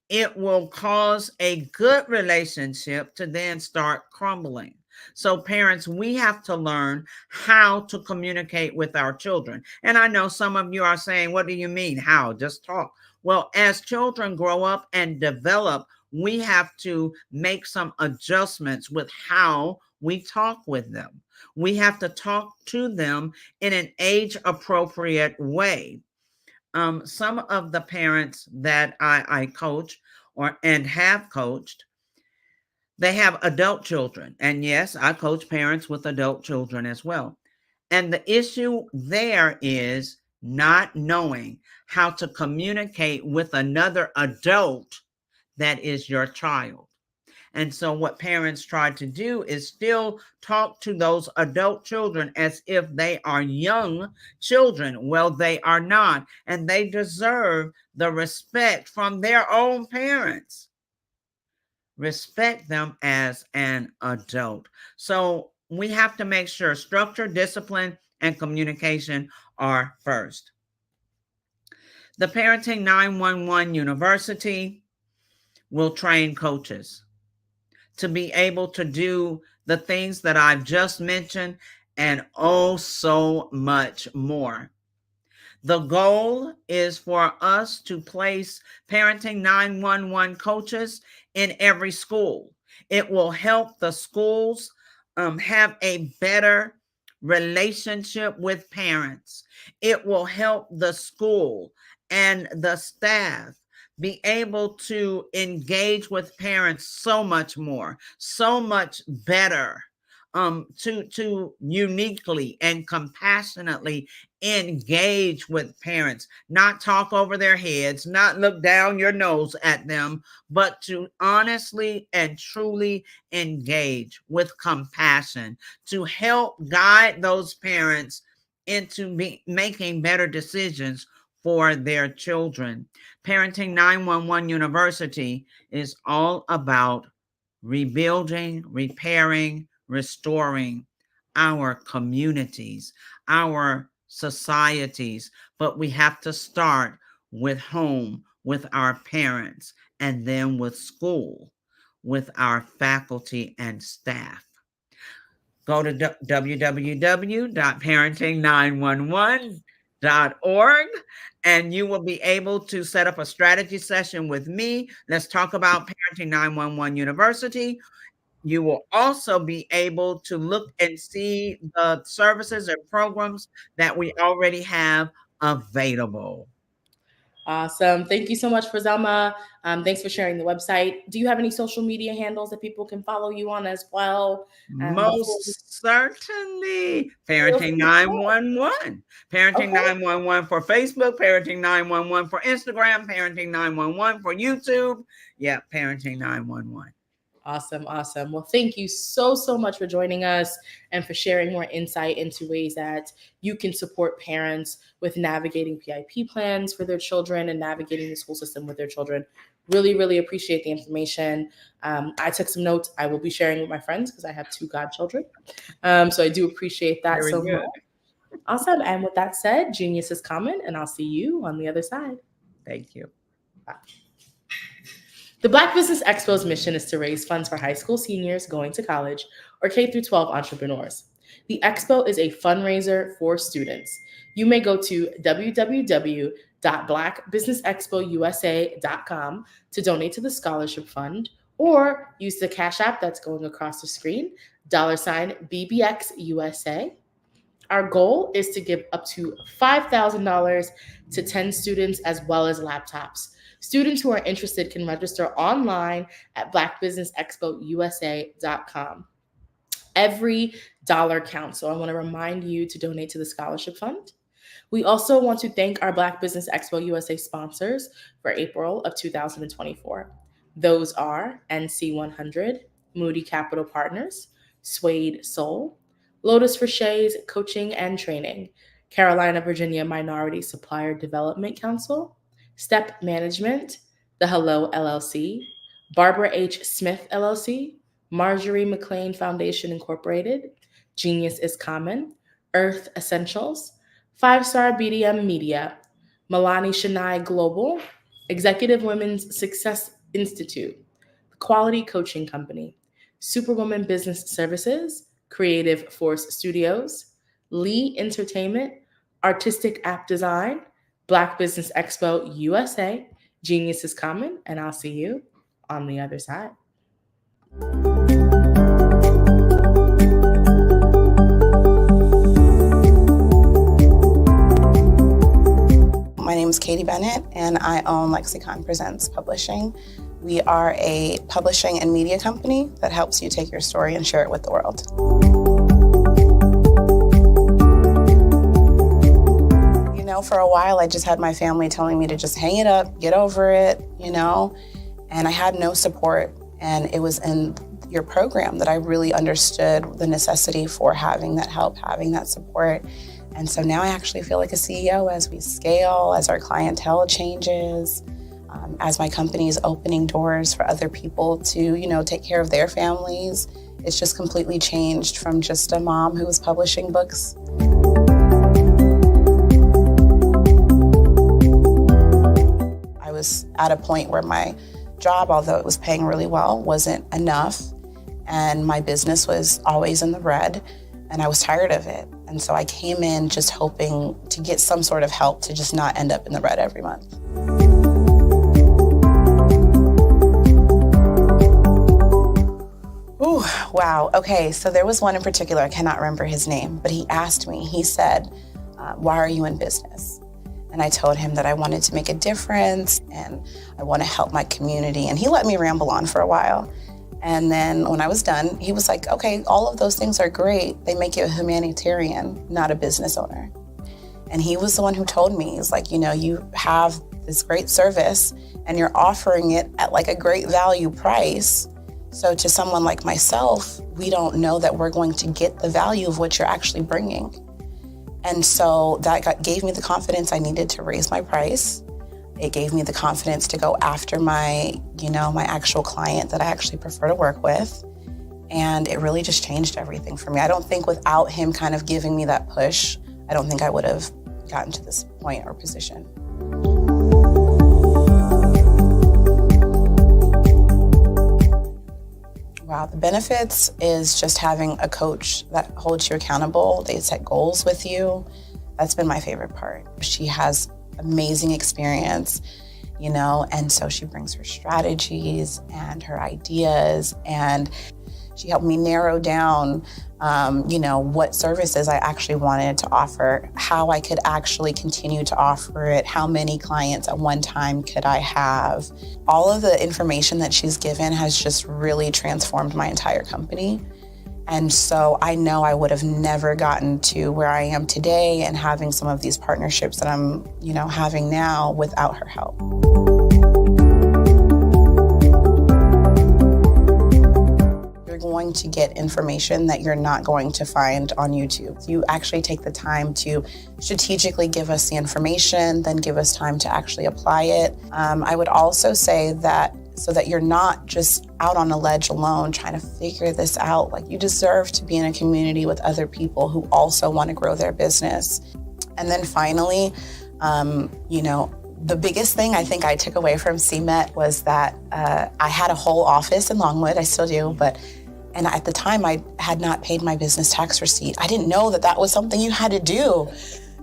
it will cause a good relationship to then start crumbling. So parents, we have to learn how to communicate with our children. And I know some of you are saying, what do you mean? How? Just talk. Well, as children grow up and develop, we have to make some adjustments with how we talk with them. We have to talk to them in an age-appropriate way. Some of the parents that I coach and have coached, they have adult children. And yes, I coach parents with adult children as well. And the issue there is not knowing how to communicate with another adult that is your child. And so what parents try to do is still talk to those adult children as if they are young children. Well, they are not, and they deserve the respect from their own parents. Respect them as an adult. So we have to make sure structure, discipline, and communication are first. The Parenting 911 University will train coaches to be able to do the things that I've just mentioned and oh so much more. The goal is for us to place Parenting 911 coaches in every school. It will help the schools have a better relationship with parents. It will help the school and the staff be able to engage with parents so much more, so much better, to uniquely and compassionately engage with parents, not talk over their heads, not look down your nose at them, but to honestly and truly engage with compassion, to help guide those parents into making better decisions for their children. Parenting 911 University is all about rebuilding, repairing, restoring our communities, our societies, but we have to start with home, with our parents, and then with school, with our faculty and staff. Go to www.parenting911.org and you will be able to set up a strategy session with me. Let's talk about Parenting 911 University. You will also be able to look and see the services and programs that we already have available. Awesome. Thank you so much, Frazama. Thanks for sharing the website. Do you have any social media handles that people can follow you on as well? Most certainly. Parenting 911. Parenting 911 for Facebook, Parenting 911 for Instagram, Parenting 911 for YouTube. Yeah, Parenting 911. Awesome. Awesome. Well, thank you so much for joining us and for sharing more insight into ways that you can support parents with navigating PIP plans for their children and navigating the school system with their children. Really appreciate the information. I took some notes. I will be sharing with my friends because I have 2 godchildren. So I do appreciate that so much. Awesome. And with that said, genius is common, and I'll see you on the other side. Thank you. Bye. The Black Business Expo's mission is to raise funds for high school seniors going to college or K-12 entrepreneurs. The Expo is a fundraiser for students. You may go to www.blackbusinessexpousa.com to donate to the scholarship fund, or use the Cash App that's going across the screen, $BBXUSA. Our goal is to give up to $5,000 to 10 students as well as laptops. Students who are interested can register online at blackbusinessexpousa.com. Every dollar counts, so I want to remind you to donate to the scholarship fund. We also want to thank our Black Business Expo USA sponsors for April of 2024. Those are NC100, Moody Capital Partners, Suede Soul, Lotus Richet's Coaching and Training, Carolina, Virginia Minority Supplier Development Council, Step Management, The Hello LLC, Barbara H. Smith LLC, Marjorie McLean Foundation Incorporated, Genius is Common, Earth Essentials, 5-Star BDM Media, Milani Shania Global, Executive Women's Success Institute, Quality Coaching Company, Superwoman Business Services, Creative Force Studios, Lee Entertainment, Artistic App Design, Black Business Expo USA, Genius is Common, and I'll see you on the other side. My name is Katie Bennett, and I own Lexicon Presents Publishing. We are a publishing and media company that helps you take your story and share it with the world. For a while, I just had my family telling me to just hang it up, get over it, and I had no support. And it was in your program that I really understood the necessity for having that help, having that support. And so now I actually feel like a CEO as we scale, as our clientele changes, as my company is opening doors for other people to, take care of their families. It's just completely changed from just a mom who was publishing books. I was at a point where my job, although it was paying really well, wasn't enough. And my business was always in the red, and I was tired of it. And so I came in just hoping to get some sort of help to just not end up in the red every month. Ooh, wow. Okay, so there was one in particular, I cannot remember his name, but he asked me, he said, why are you in business? And I told him that I wanted to make a difference and I want to help my community. And he let me ramble on for a while. And then when I was done, he was like, okay, all of those things are great. They make you a humanitarian, not a business owner. And he was the one who told me, he's like, you have this great service and you're offering it at like a great value price. So to someone like myself, we don't know that we're going to get the value of what you're actually bringing. And so that gave me the confidence I needed to raise my price. It gave me the confidence to go after my, my actual client that I actually prefer to work with. And it really just changed everything for me. I don't think without him kind of giving me that push, I don't think I would have gotten to this point or position. Wow, the benefits is just having a coach that holds you accountable. They set goals with you. That's been my favorite part. She has amazing experience, you know, and so she brings her strategies and her ideas, and she helped me narrow down, you know, what services I actually wanted to offer, how I could actually continue to offer it, how many clients at one time could I have. All of the information that she's given has just really transformed my entire company. And so I know I would have never gotten to where I am today and having some of these partnerships that I'm, you know, having now without her help. You're going to get information that you're not going to find on YouTube. You actually take the time to strategically give us the information, then give us time to actually apply it. I would also say that so that you're not just out on a ledge alone trying to figure this out. Like, you deserve to be in a community with other people who also want to grow their business. And then finally, you know, the biggest thing I think I took away from CMET was that I had a whole office in Longwood, I still do, and at the time I had not paid my business tax receipt. I didn't know that that was something you had to do.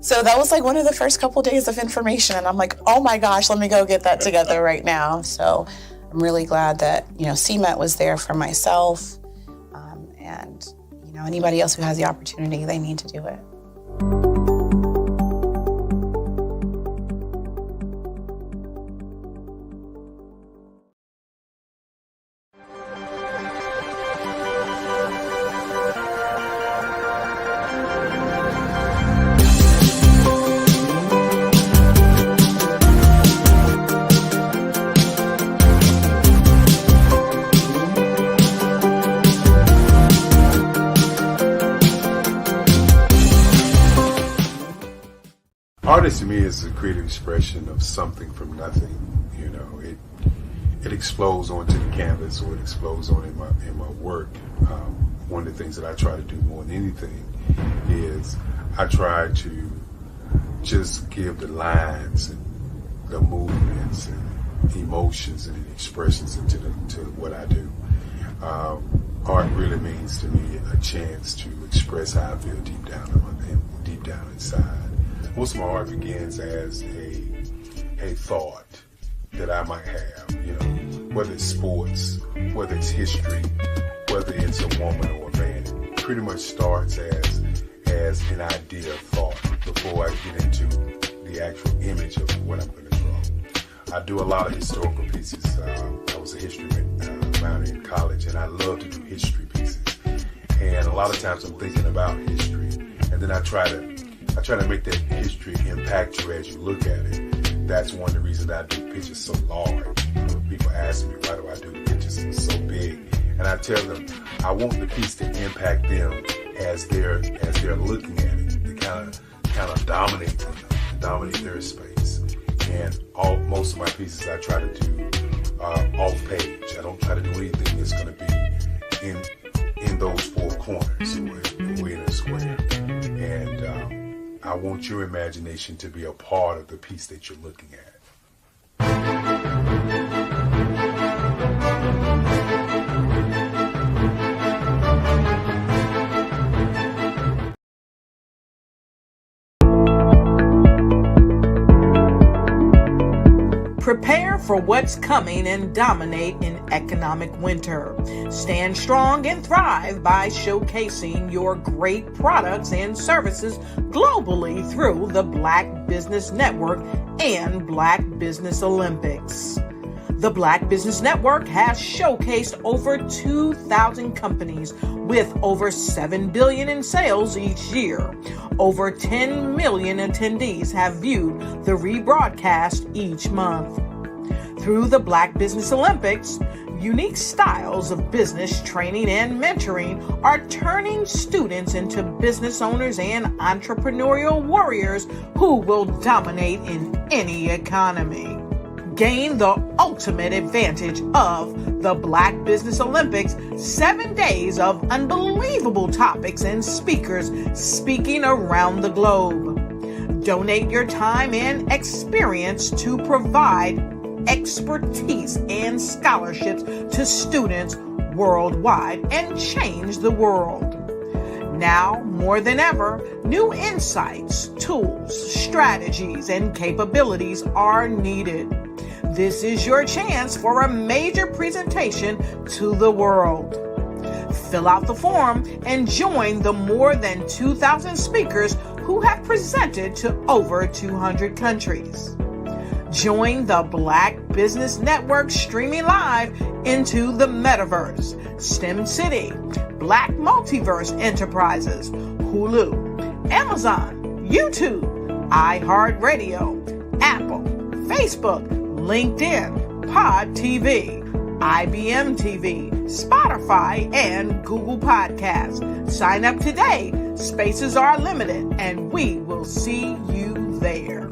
So that was like one of the first couple days of information, and I'm like, oh my gosh, let me go get that together right now. So I'm really glad that, you know, CMET was there for myself, and, you know, anybody else who has the opportunity, they need to do it. Artist to me is a creative expression of something from nothing. You know, it explodes onto the canvas, or it explodes on in my work. One of the things that I try to do more than anything is I try to just give the lines and the movements and emotions and expressions into what I do. Art really means to me a chance to express how I feel deep down inside. Most of my art begins as a thought that I might have, you know, whether it's sports, whether it's history, whether it's a woman or a man. It pretty much starts as an idea of thought before I get into the actual image of what I'm going to draw. I do a lot of historical pieces. I was a history minor in college, and I love to do history pieces. And a lot of times I'm thinking about history, and then I try to make that history impact you as you look at it. That's one of the reasons I do pictures so large. People ask me, why do I do pictures so big? And I tell them, I want the piece to impact them as they're looking at it, to kind of dominate them, dominate their space. And most of my pieces I try to do off page. I don't try to do anything that's going to be in those four corners or in a square. And I want your imagination to be a part of the piece that you're looking at. Prepare for what's coming and dominate in economic winter. Stand strong and thrive by showcasing your great products and services globally through the Black Business Network and Black Business Olympics. The Black Business Network has showcased over 2,000 companies with over $7 billion in sales each year. Over 10 million attendees have viewed the rebroadcast each month. Through the Black Business Olympics, unique styles of business training and mentoring are turning students into business owners and entrepreneurial warriors who will dominate in any economy. Gain the ultimate advantage of the Black Business Olympics, 7 days of unbelievable topics and speakers speaking around the globe. Donate your time and experience to provide expertise and scholarships to students worldwide and change the world. Now, more than ever, new insights, tools, strategies, and capabilities are needed. This is your chance for a major presentation to the world. Fill out the form and join the more than 2,000 speakers who have presented to over 200 countries. Join the Black Business Network streaming live into the Metaverse, STEM City, Black Multiverse Enterprises, Hulu, Amazon, YouTube, iHeartRadio, Apple, Facebook, LinkedIn, Pod TV, IBM TV, Spotify, and Google Podcasts. Sign up today. Spaces are limited, and we will see you there.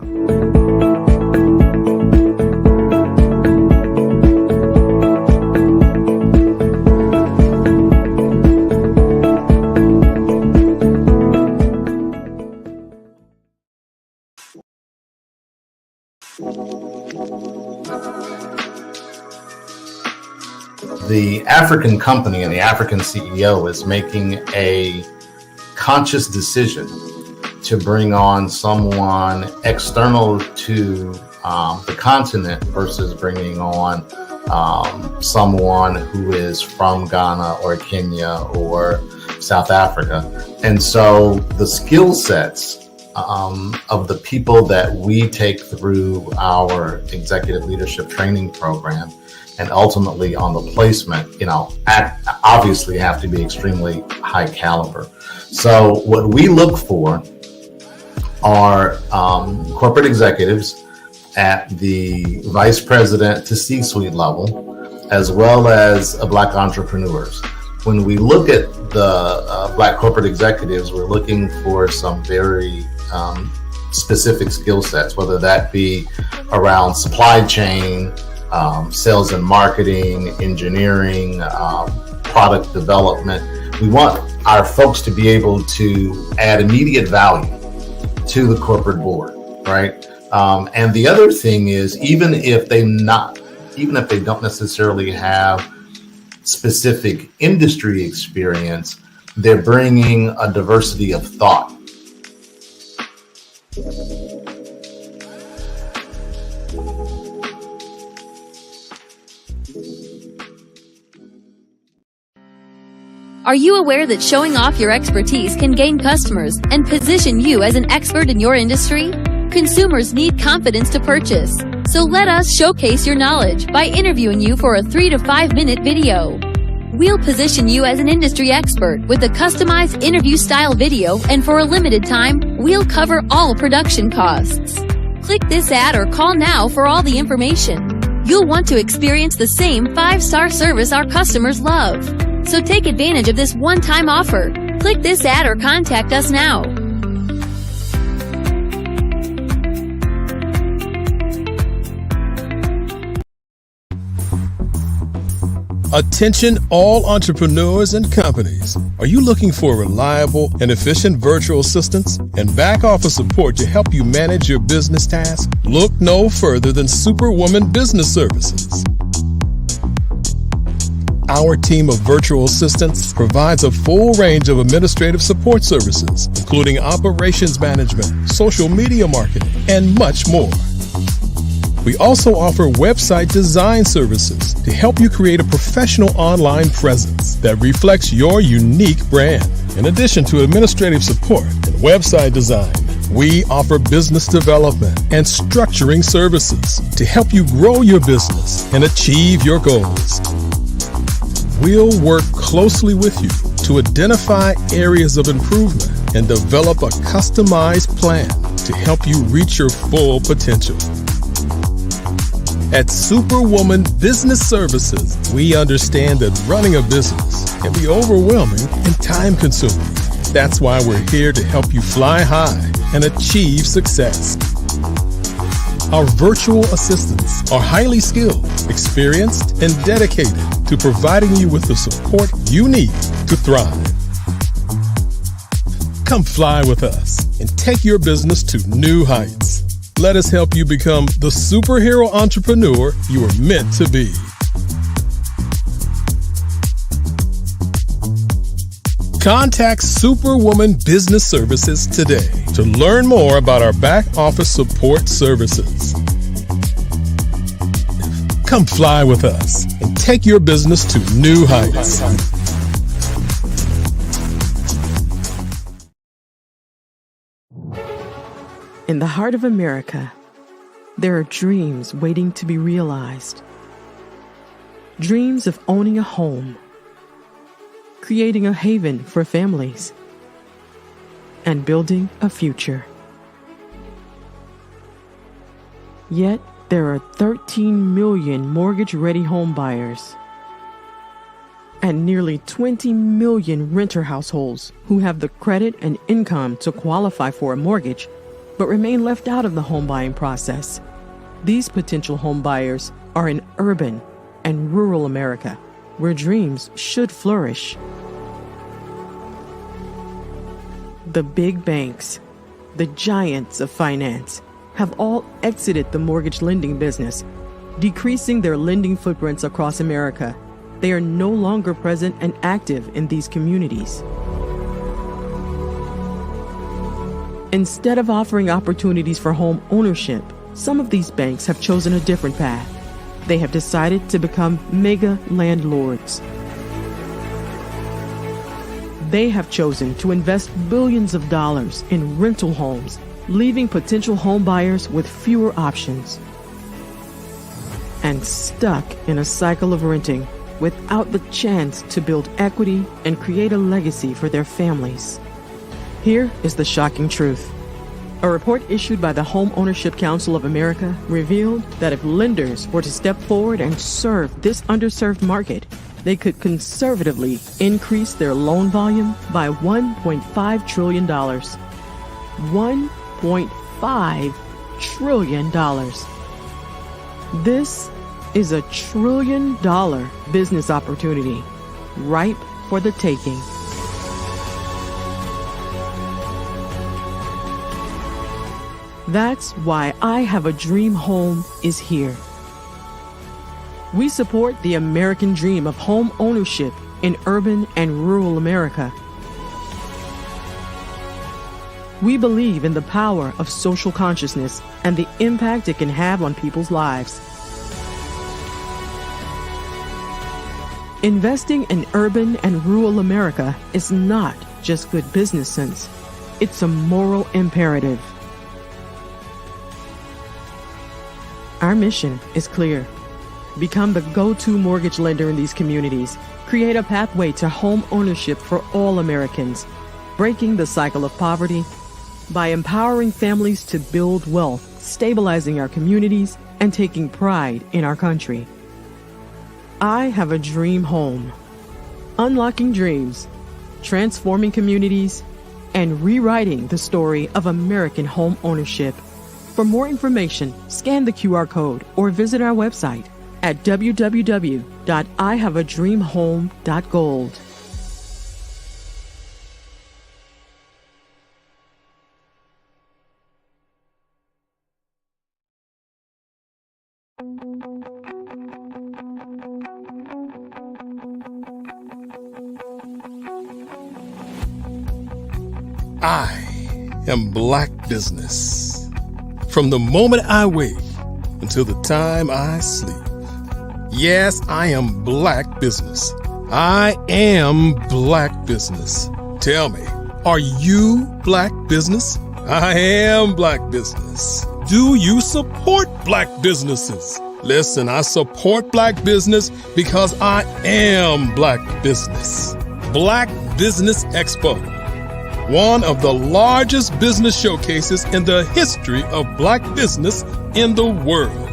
The African company and the African CEO is making a conscious decision to bring on someone external to the continent versus bringing on someone who is from Ghana or Kenya or South Africa. And so the skill sets of the people that we take through our executive leadership training program and ultimately on the placement, obviously have to be extremely high caliber. So what we look for are corporate executives at the vice president to C-suite level, as well as Black entrepreneurs. When we look at the Black corporate executives, we're looking for some very specific skill sets, whether that be around supply chain, sales and marketing, engineering, product development. We want our folks to be able to add immediate value to the corporate board, right? And the other thing is, even if they don't necessarily have specific industry experience, they're bringing a diversity of thought. Are you aware that showing off your expertise can gain customers and position you as an expert in your industry? Consumers need confidence to purchase, so let us showcase your knowledge by interviewing you for a 3 to 5 minute video. We'll position you as an industry expert with a customized interview style video, and for a limited time, we'll cover all production costs. Click this ad or call now for all the information. You'll want to experience the same 5-star service our customers love. So take advantage of this one-time offer. Click this ad or contact us now. Attention all entrepreneurs and companies. Are you looking for reliable and efficient virtual assistants and back office support to help you manage your business tasks? Look no further than Superwoman Business Services. Our team of virtual assistants provides a full range of administrative support services, including operations management, social media marketing, and much more. We also offer website design services to help you create a professional online presence that reflects your unique brand. In addition to administrative support and website design, we offer business development and structuring services to help you grow your business and achieve your goals. We'll work closely with you to identify areas of improvement and develop a customized plan to help you reach your full potential. At Superwoman Business Services, we understand that running a business can be overwhelming and time-consuming. That's why we're here to help you fly high and achieve success. Our virtual assistants are highly skilled, experienced, and dedicated to providing you with the support you need to thrive. Come fly with us and take your business to new heights. Let us help you become the superhero entrepreneur you are meant to be. Contact Superwoman Business Services today to learn more about our back office support services. Come fly with us and take your business to new heights. In the heart of America, there are dreams waiting to be realized. Dreams of owning a home, creating a haven for families, and building a future. Yet, there are 13 million mortgage-ready home buyers and nearly 20 million renter households who have the credit and income to qualify for a mortgage but remain left out of the home buying process. These potential home buyers are in urban and rural America, where dreams should flourish. The big banks, the giants of finance, have all exited the mortgage lending business, decreasing their lending footprints across America. They are no longer present and active in these communities. Instead of offering opportunities for home ownership, some of these banks have chosen a different path. They have decided to become mega landlords. They have chosen to invest billions of dollars in rental homes, leaving potential home buyers with fewer options and stuck in a cycle of renting without the chance to build equity and create a legacy for their families. Here is the shocking truth. A report issued by the Home Ownership Council of America revealed that if lenders were to step forward and serve this underserved market, they could conservatively increase their loan volume by $1.5 trillion. $1.5 trillion. This is $1 trillion business opportunity, ripe for the taking. That's why I Have a Dream Home is here. We support the American dream of home ownership in urban and rural America. We believe in the power of social consciousness and the impact it can have on people's lives. Investing in urban and rural America is not just good business sense. It's a moral imperative. Our mission is clear. Become the go-to mortgage lender in these communities. Create a pathway to home ownership for all Americans, breaking the cycle of poverty by empowering families to build wealth, stabilizing our communities, and taking pride in our country. I Have a Dream Home. Unlocking dreams, transforming communities, and rewriting the story of American home ownership. For more information, scan the QR code or visit our website at www.ihaveadreamhome.gold. I am Black Business. From the moment I wake until the time I sleep. Yes, I am Black Business. I am Black Business. Tell me, are you Black Business? I am Black Business. Do you support Black businesses? Listen, I support Black business because I am Black Business. Black Business Expo. One of the largest business showcases in the history of Black business in the world.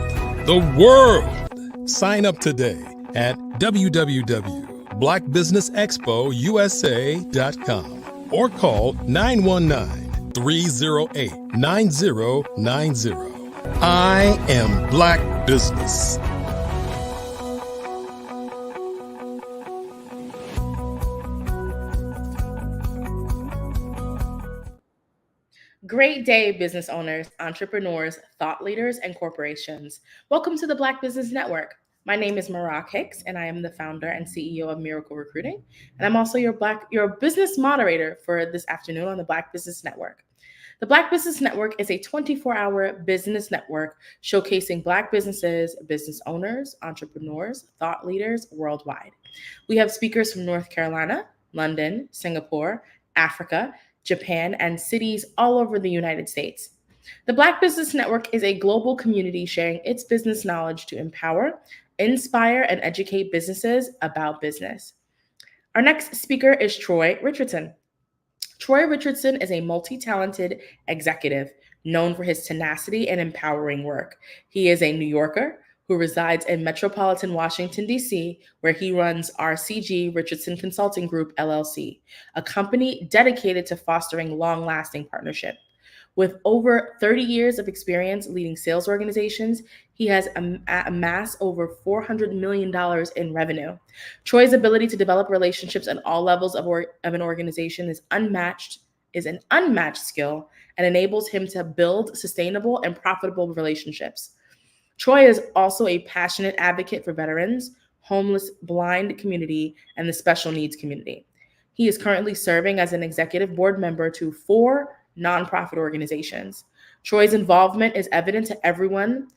The world! Sign up today at www.blackbusinessexpousa.com or call 919-308-9090. I am Black Business. Great day, business owners, entrepreneurs, thought leaders, and corporations. Welcome to the Black Business Network. My name is Marak Hicks, and I am the founder and CEO of Miracle Recruiting. And I'm also your business moderator for this afternoon on the Black Business Network. The Black Business Network is a 24-hour business network showcasing Black businesses, business owners, entrepreneurs, thought leaders worldwide. We have speakers from North Carolina, London, Singapore, Africa, Japan, and cities all over the United States. The Black Business Network is a global community sharing its business knowledge to empower, inspire, and educate businesses about business. Our next speaker is Troy Richardson. Troy Richardson is a multi-talented executive known for his tenacity and empowering work. He is a New Yorker who resides in metropolitan Washington, D.C., where he runs RCG Richardson Consulting Group, LLC, a company dedicated to fostering long-lasting partnership. With over 30 years of experience leading sales organizations, he has amassed over $400 million in revenue. Troy's ability to develop relationships at all levels of an organization is an unmatched skill and enables him to build sustainable and profitable relationships. Troy is also a passionate advocate for veterans, homeless, blind community, and the special needs community. He is currently serving as an executive board member to 4 nonprofit organizations. Troy's involvement is evident to everyone,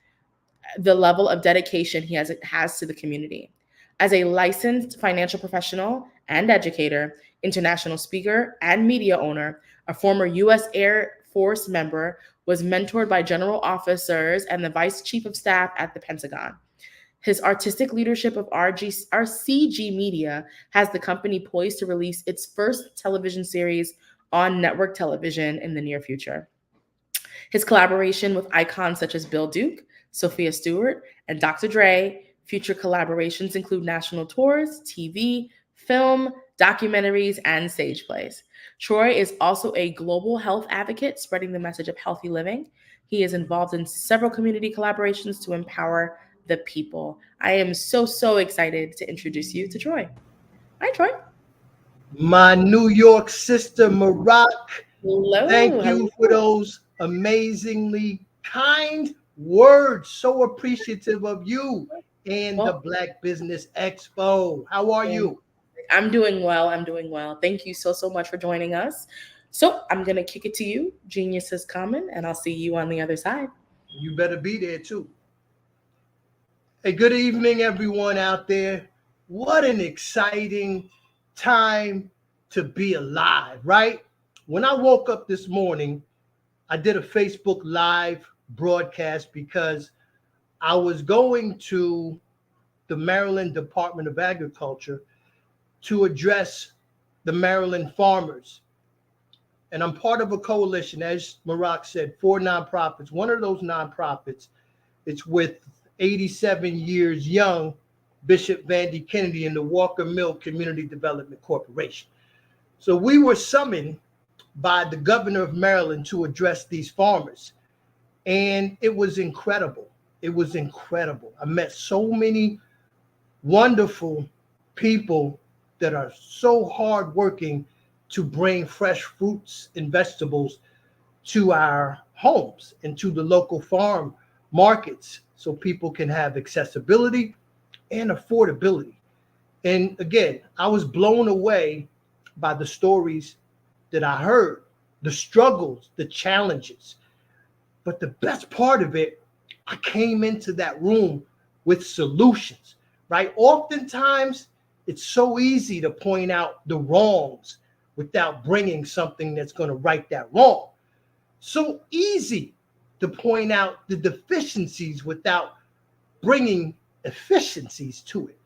the level of dedication he has to the community. As a licensed financial professional and educator, international speaker, and media owner, a former U.S. Air Force member, was mentored by general officers and the vice chief of staff at the Pentagon. His artistic leadership of RCG Media has the company poised to release its first television series on network television in the near future. His collaboration with icons such as Bill Duke, Sophia Stewart, and Dr. Dre. Future collaborations include national tours, TV, film, documentaries, and stage plays. Troy is also a global health advocate, spreading the message of healthy living. He is involved in several community collaborations to empower the people. I am so excited to introduce you to Troy. Hi, Troy. My New York sister, Marak. Hello. Thank you for those amazingly kind words. So appreciative of you and the Black Business Expo. How are you? I'm doing well. Thank you so much for joining us. So I'm going to kick it to you. Genius is coming, and I'll see you on the other side. You better be there too. Hey, good evening, everyone out there. What an exciting time to be alive, right? When I woke up this morning, I did a Facebook Live broadcast because I was going to the Maryland Department of Agriculture to address the Maryland farmers. And I'm part of a coalition, as Marak said, 4 nonprofits. One of those nonprofits, it's with 87 years young Bishop Vandy Kennedy and the Walker Mill Community Development Corporation. So we were summoned by the governor of Maryland to address these farmers. And it was incredible. I met so many wonderful people that are so hardworking to bring fresh fruits and vegetables to our homes and to the local farm markets so people can have accessibility and affordability. And again, I was blown away by the stories that I heard, the struggles, the challenges. But the best part of it, I came into that room with solutions, right? Oftentimes, it's so easy to point out the wrongs without bringing something that's going to right that wrong. So easy to point out the deficiencies without bringing efficiencies to it.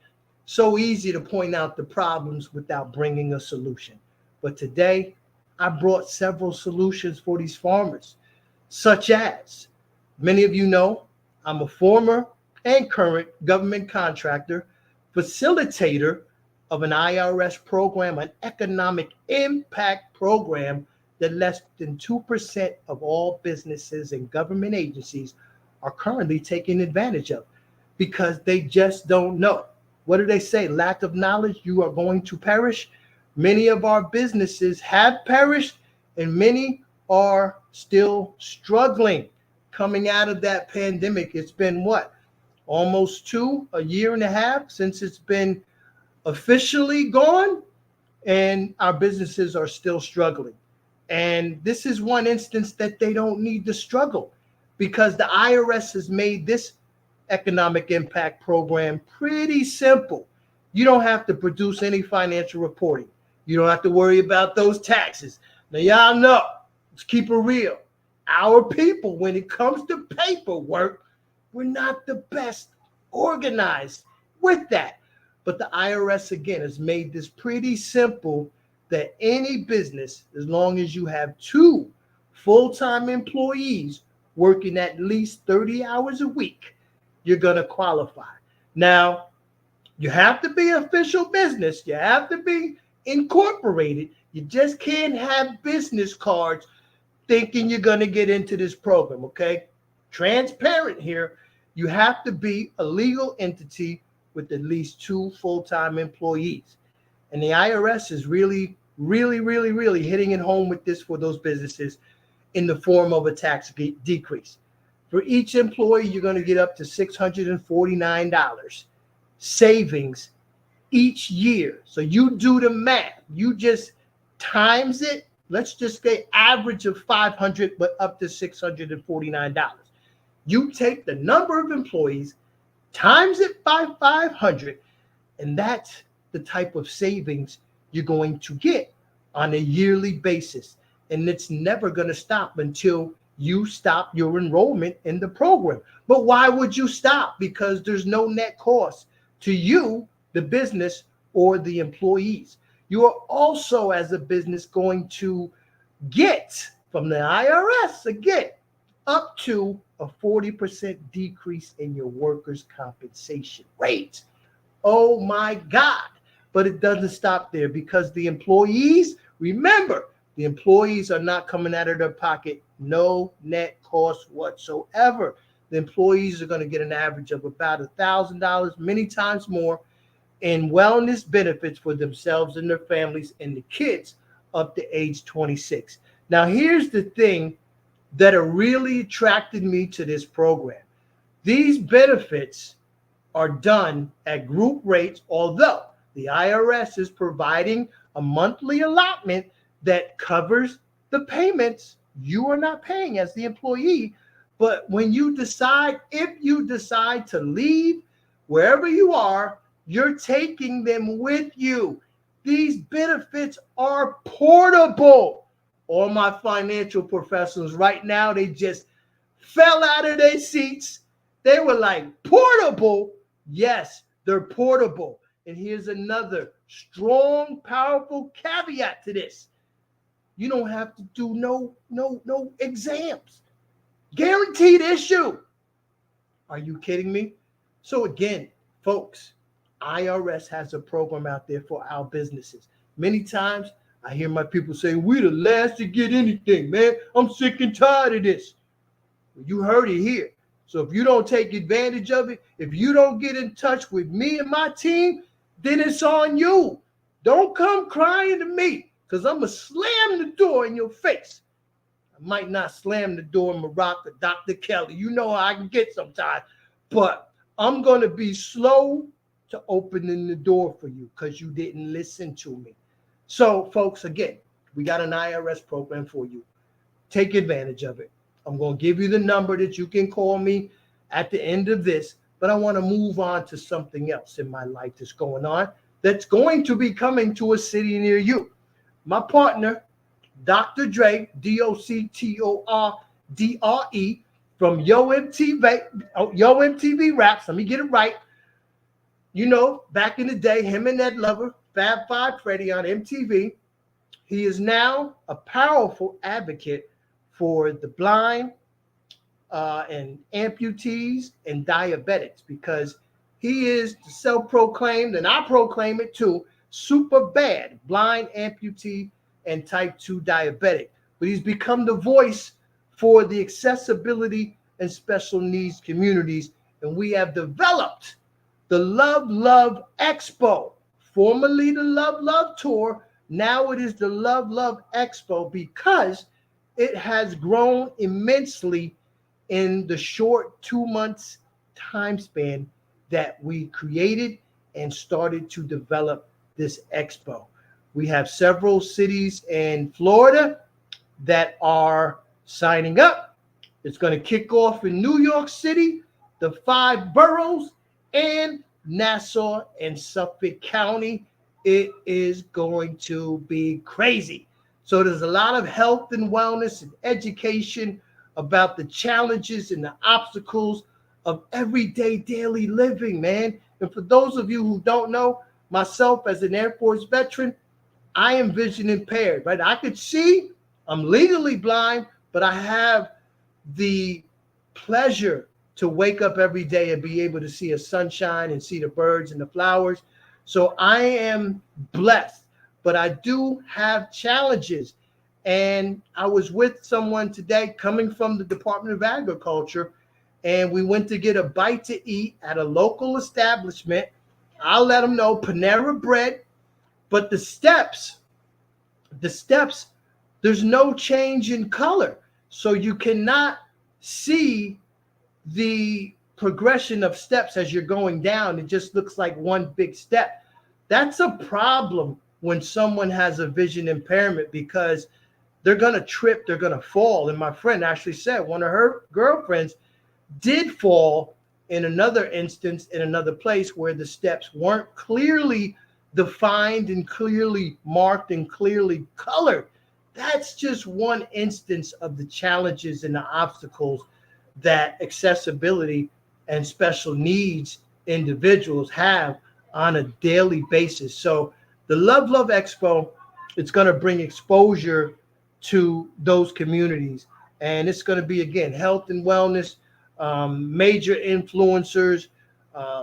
So easy to point out the problems without bringing a solution. But today, I brought several solutions for these farmers, such as, many of you know, I'm a former and current government contractor, facilitator of an IRS program, an economic impact program that less than 2% of all businesses and government agencies are currently taking advantage of because they just don't know. What do they say? Lack of knowledge, you are going to perish. Many of our businesses have perished, and many are still struggling coming out of that pandemic. It's been what? Almost a year and a half since it's been officially gone, and our businesses are still struggling. And this is one instance that they don't need to struggle because the IRS has made this economic impact program pretty simple. You don't have to produce any financial reporting. You don't have to worry about those taxes. Now, y'all know, let's keep it real. Our people, when it comes to paperwork, we're not the best organized with that. But the IRS, again, has made this pretty simple that any business, as long as you have 2 full-time employees working at least 30 hours a week, you're going to qualify. Now, you have to be an official business. You have to be incorporated. You just can't have business cards thinking you're going to get into this program, okay? Transparent here. You have to be a legal entity with at least 2 full-time employees. And the IRS is really hitting it home with this for those businesses in the form of a tax decrease. For each employee, you're going to get up to $649 savings each year. So you do the math. You just times it. Let's just say average of $500, but up to $649. You take the number of employees, times it by 500, and that's the type of savings you're going to get on a yearly basis. And it's never going to stop until you stop your enrollment in the program. But why would you stop? Because there's no net cost to you, the business, or the employees. You are also, as a business, going to get from the IRS, again, up to a 40% decrease in your workers' compensation rate. Oh my God. But it doesn't stop there because the employees, remember, the employees are not coming out of their pocket, no net cost whatsoever. The employees are going to get an average of about $1,000, many times more, in wellness benefits for themselves and their families and the kids up to age 26. Now, here's the thing that really attracted me to this program. These benefits are done at group rates, although the IRS is providing a monthly allotment that covers the payments you are not paying as the employee. But when you decide, if you decide to leave wherever you are, you're taking them with you. These benefits are portable. All my financial professionals right now, they just fell out of their seats. They were like, portable? Yes, they're portable. And here's another strong, powerful caveat to this. You don't have to do no exams. Guaranteed issue. Are you kidding me? So again, folks, IRS has a program out there for our businesses. Many times I hear my people say, we're the last to get anything, man. I'm sick and tired of this. Well, you heard it here. So if you don't take advantage of it, if you don't get in touch with me and my team, then it's on you. Don't come crying to me because I'm going to slam the door in your face. I might not slam the door in Morocco, Dr. Kelly. You know how I can get sometimes. But I'm going to be slow to opening the door for you because you didn't listen to me. So, folks, again, we got an IRS program for you. Take advantage of it. I'm going to give you the number that you can call me at the end of this, but I want to move on to something else in my life that's going on that's going to be coming to a city near you. My partner, Dr. Dre, DOCTORDRE, from Yo MTV Raps. Let me get it right. You know, back in the day, him and Ed Lover, Fab Five Freddy on MTV. He is now a powerful advocate for the blind and amputees and diabetics because he is self-proclaimed, and I proclaim it too, super bad blind, amputee, and type 2 diabetic. But he's become the voice for the accessibility and special needs communities. And we have developed the Love Expo, formerly the Love Tour. Now it is the Love Expo because it has grown immensely in the short 2 months time span that we created and started to develop this expo. We have several cities in Florida that are signing up. It's going to kick off in New York City, the 5 boroughs, and Nassau and Suffolk County. It is going to be crazy. So there's a lot of health and wellness and education about the challenges and the obstacles of everyday daily living, man. And for those of you who don't know, myself as an Air Force veteran, I am vision impaired, right? I could see, I'm legally blind, but I have the pleasure to wake up every day and be able to see a sunshine and see the birds and the flowers. So I am blessed, but I do have challenges. And I was with someone today coming from the Department of Agriculture, and we went to get a bite to eat at a local establishment. I'll let them know, Panera Bread, but the steps, there's no change in color. So you cannot see the progression of steps as you're going down. It just looks like one big step. That's a problem when someone has a vision impairment because they're going to trip, they're going to fall. And my friend actually said one of her girlfriends did fall in another instance in another place where the steps weren't clearly defined and clearly marked and clearly colored. That's just one instance of the challenges and the obstacles that accessibility and special needs individuals have on a daily basis. So the Love Expo, it's going to bring exposure to those communities. And it's going to be, again, health and wellness, major influencers,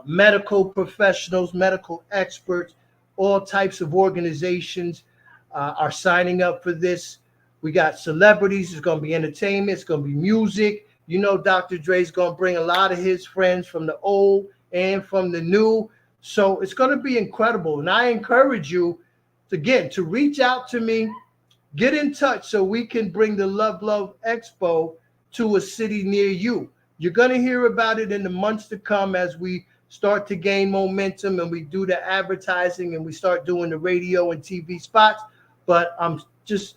medical professionals, medical experts, all types of organizations are signing up for this. We got celebrities. It's going to be entertainment. It's going to be music. You know, Dr. Dre's going to bring a lot of his friends from the old and from the new. So it's going to be incredible. And I encourage you, to reach out to me, get in touch so we can bring the Love Expo to a city near you. You're going to hear about it in the months to come as we start to gain momentum and we do the advertising and we start doing the radio and TV spots. But I'm just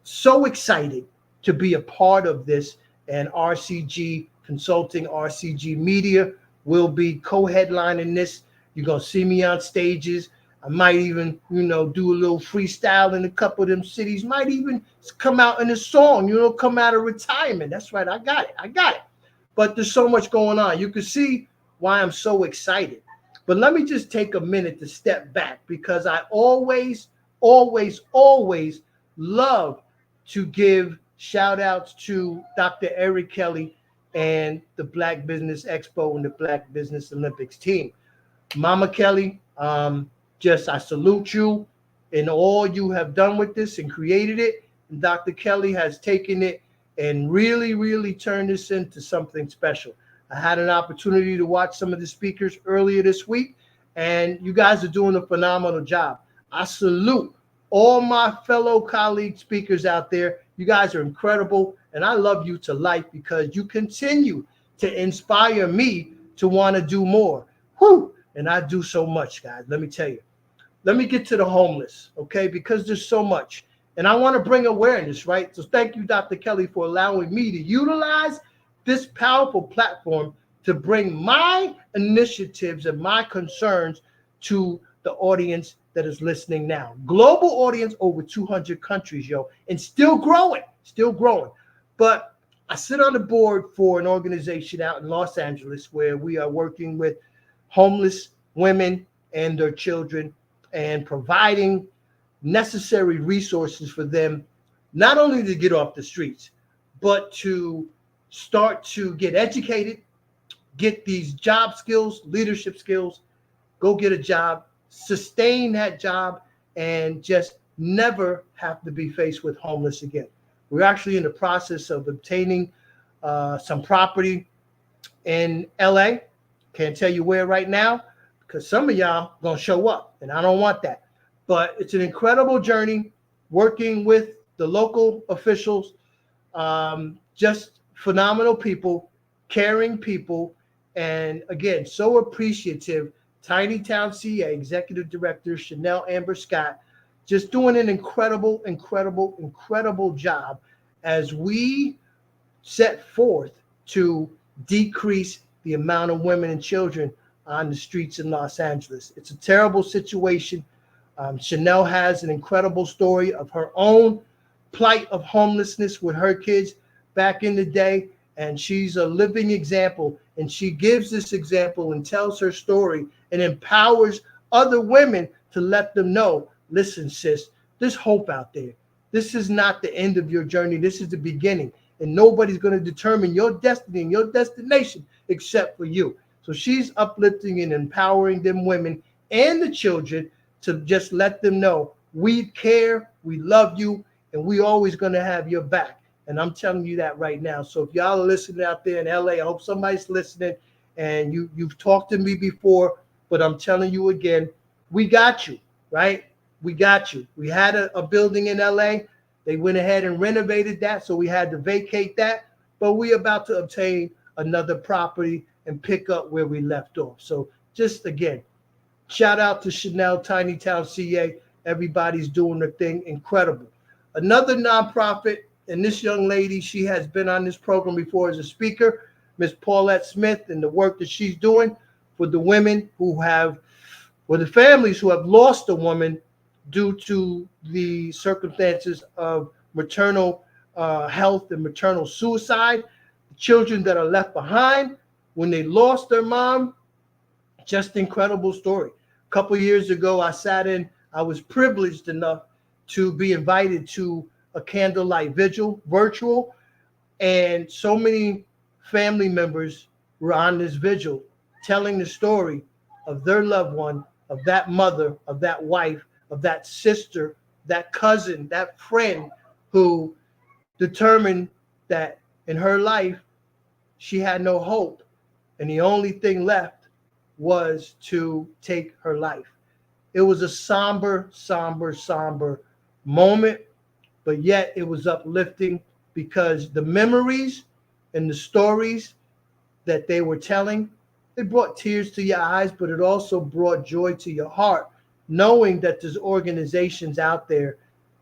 so excited to be a part of this. And RCG Consulting, RCG Media will be co-headlining this. You're going to see me on stages. I might even, do a little freestyle in a couple of them cities. Might even come out in a song, come out of retirement. That's right. I got it. But there's so much going on. You can see why I'm so excited. But let me just take a minute to step back because I always love to give shout outs to Dr. Eric Kelly and the Black Business Expo and the Black Business Olympics team. Mama Kelly, I salute you and all you have done with this and created it. And Dr. Kelly has taken it and really turned this into something special. I had an opportunity to watch some of the speakers earlier this week, and you guys are doing a phenomenal job. I salute all my fellow colleague speakers out there. You guys are incredible, and I love you to life because you continue to inspire me to want to do more. Whew! And I do so much, guys. Let me tell you. Let me get to the homeless, okay? Because there's so much. And I want to bring awareness, right? So thank you, Dr. Kelly, for allowing me to utilize this powerful platform to bring my initiatives and my concerns to the audience that is listening now. Global audience, over 200 countries, and still growing. But I sit on the board for an organization out in Los Angeles where we are working with homeless women and their children and providing necessary resources for them, not only to get off the streets, but to start to get educated, get these job skills, leadership skills, go get a job, sustain that job, and just never have to be faced with homeless again. We're actually in the process of obtaining some property in LA. Can't tell you where right now because some of y'all gonna show up and I don't want that. But it's an incredible journey working with the local officials, just phenomenal people, caring people, and again, so appreciative. Tiny Town CA Executive Director Chanel Amber Scott, just doing an incredible job as we set forth to decrease the amount of women and children on the streets in Los Angeles. It's a terrible situation. Chanel has an incredible story of her own plight of homelessness with her kids back in the day, and she's a living example, and she gives this example and tells her story and empowers other women to let them know, listen, sis, there's hope out there. This is not the end of your journey. This is the beginning, and nobody's going to determine your destiny and your destination except for you. So she's uplifting and empowering them women and the children to just let them know we care, we love you, and we always going to have your back. And I'm telling you that right now. So if y'all are listening out there in LA, I hope somebody's listening, and you've talked to me before, but I'm telling you again, we got you, right? We got you. We had a building in LA. They went ahead and renovated that, so we had to vacate that. But we're about to obtain another property and pick up where we left off. So just again, shout out to Chanel, Tiny Town CA. Everybody's doing their thing. Incredible. Another nonprofit, and this young lady, she has been on this program before as a speaker, Miss Paulette Smith, and the work that she's doing for the women who have, or the families who have lost a woman due to the circumstances of maternal health and maternal suicide, the children that are left behind when they lost their mom. Just incredible story. A couple years ago, I was privileged enough to be invited to a candlelight vigil, virtual, and so many family members were on this vigil telling the story of their loved one, of that mother, of that wife, of that sister, that cousin, that friend who determined that in her life she had no hope, and the only thing left was to take her life. It was a somber moment, but yet it was uplifting because the memories and the stories that they were telling, it brought tears to your eyes, but it also brought joy to your heart, knowing that there's organizations out there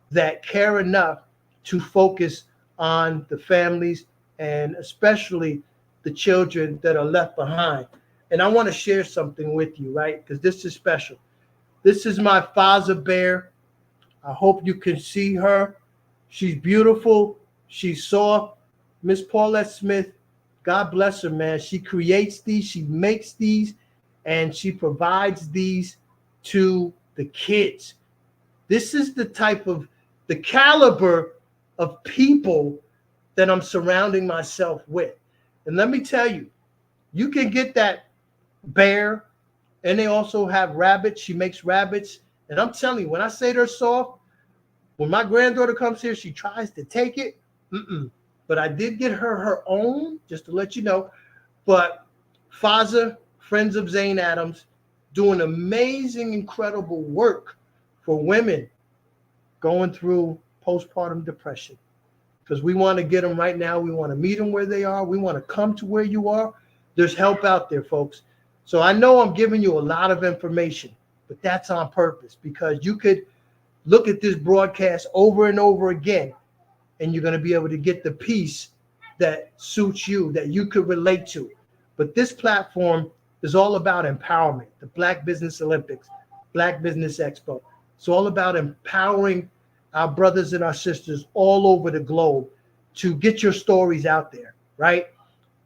that care enough to focus on the families and especially the children that are left behind. And I want to share something with you, right? Because this is special. This is my Faza bear. I hope you can see her. She's beautiful. She's soft. Miss Paulette Smith, God bless her, man. She creates these, she makes these, and she provides these to the kids. This is the caliber of people that I'm surrounding myself with. And let me tell you, you can get that bear, and they also have rabbits. She makes rabbits. And I'm telling you, when I say they're soft, when my granddaughter comes here, she tries to take it. But I did get her own, just to let you know. But Faza, Friends of Zane Adams, doing amazing, incredible work for women going through postpartum depression. Because we want to get them right now. We want to meet them where they are. We want to come to where you are. There's help out there, folks. So I know I'm giving you a lot of information, but that's on purpose because you could look at this broadcast over and over again, and you're going to be able to get the piece that suits you, that you could relate to. But this platform is all about empowerment. The Black Business Olympics, Black Business Expo. It's all about empowering our brothers and our sisters all over the globe to get your stories out there, right?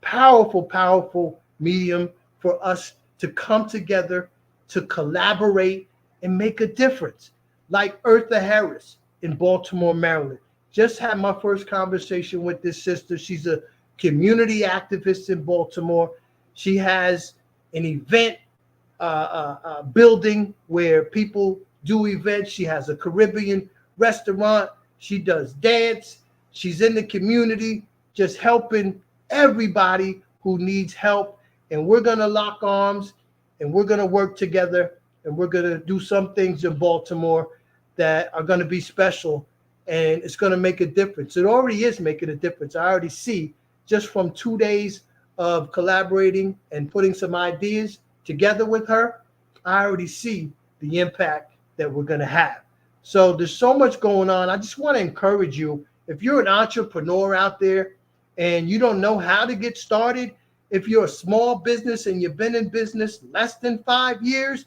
Powerful medium for us to come together, to collaborate and make a difference. Like Eartha Harris in Baltimore, Maryland. Just had my first conversation with this sister. She's a community activist in Baltimore. She has an event building where people do events. She has a Caribbean restaurant. She does dance. She's in the community, just helping everybody who needs help. And we're going to lock arms and we're going to work together and we're going to do some things in Baltimore that are going to be special and it's going to make a difference. It already is making a difference. I already see just from 2 days of collaborating and putting some ideas together with her, I already see the impact that we're going to have. So there's so much going on. I just want to encourage you, if you're an entrepreneur out there and you don't know how to get started, if you're a small business and you've been in business less than 5 years,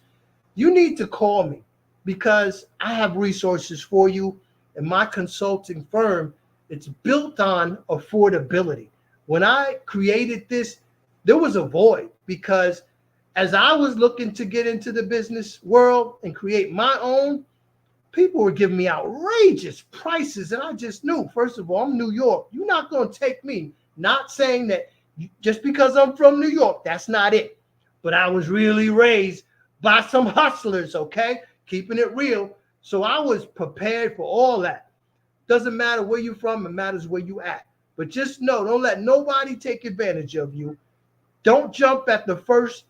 you need to call me because I have resources for you. And my consulting firm, it's built on affordability. When I created this, there was a void because as I was looking to get into the business world and create my own, people were giving me outrageous prices. And I just knew, first of all, I'm New York. You're not going to take me. Not saying that just because I'm from New York, that's not it. But I was really raised by some hustlers, okay? Keeping it real. So I was prepared for all that. Doesn't matter where you're from, it matters where you at. But just know, don't let nobody take advantage of you. Don't jump at the first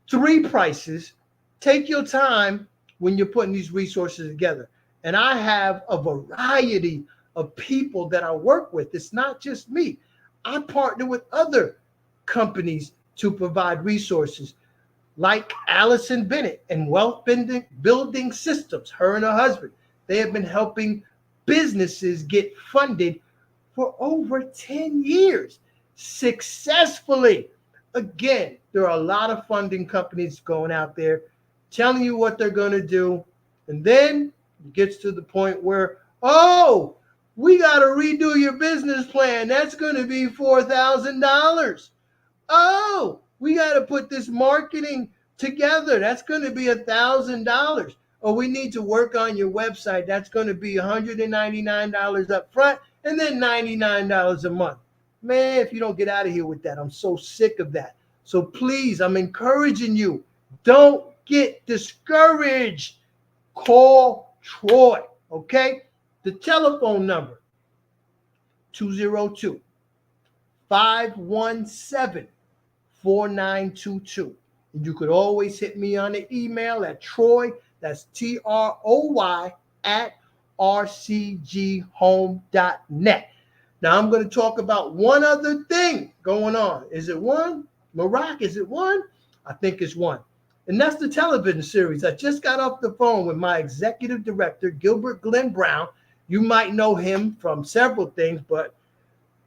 3 prices. Take your time when you're putting these resources together. And I have a variety of people that I work with. It's not just me. I partner with other companies to provide resources like Allison Bennett and Wealth Building Systems, her and her husband. They have been helping businesses get funded for over 10 years successfully. Again, there are a lot of funding companies going out there telling you what they're going to do. And then it gets to the point where, oh, we got to redo your business plan. That's going to be $4,000. Oh, we got to put this marketing together. That's going to be $1,000. Or we need to work on your website. That's going to be $199 up front and then $99 a month. Man, if you don't get out of here with that, I'm so sick of that. So please, I'm encouraging you. Don't get discouraged. Call Troy, okay? The telephone number, 202-517-4922. And you could always hit me on the email at Troy, that's TROY, at rcghome.net. Now I'm going to talk about one other thing going on. Is it one? Marak, is it one? I think it's one. And that's the television series. I just got off the phone with my executive director, Gilbert Glenn Brown. You might know him from several things, but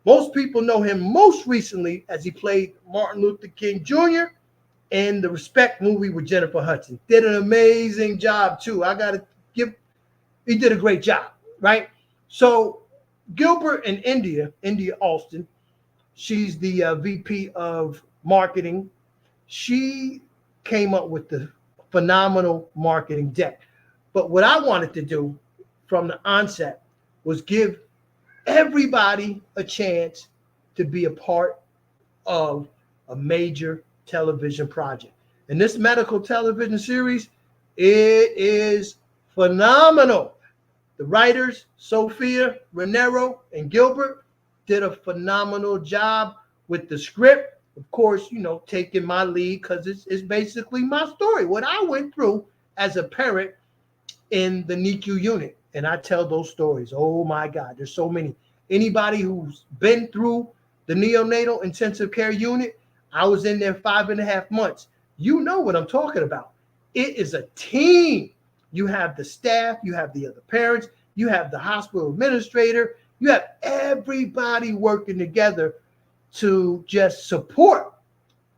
most people know him most recently as he played Martin Luther King Jr. in the Respect movie with Jennifer Hudson. Did an amazing job, too. He did a great job, right? So Gilbert and India Alston, she's the VP of marketing. She came up with the phenomenal marketing deck. But what I wanted to do from the onset was give everybody a chance to be a part of a major television project. And this medical television series, it is phenomenal. The writers, Sophia, Renero, and Gilbert, did a phenomenal job with the script. Of course, taking my lead because it's basically my story, what I went through as a parent in the NICU unit. And I tell those stories. Oh, my God, there's so many. Anybody who's been through the neonatal intensive care unit, I was in there 5.5 months. You know what I'm talking about. It is a team. You have the staff, you have the other parents, you have the hospital administrator, you have everybody working together to just support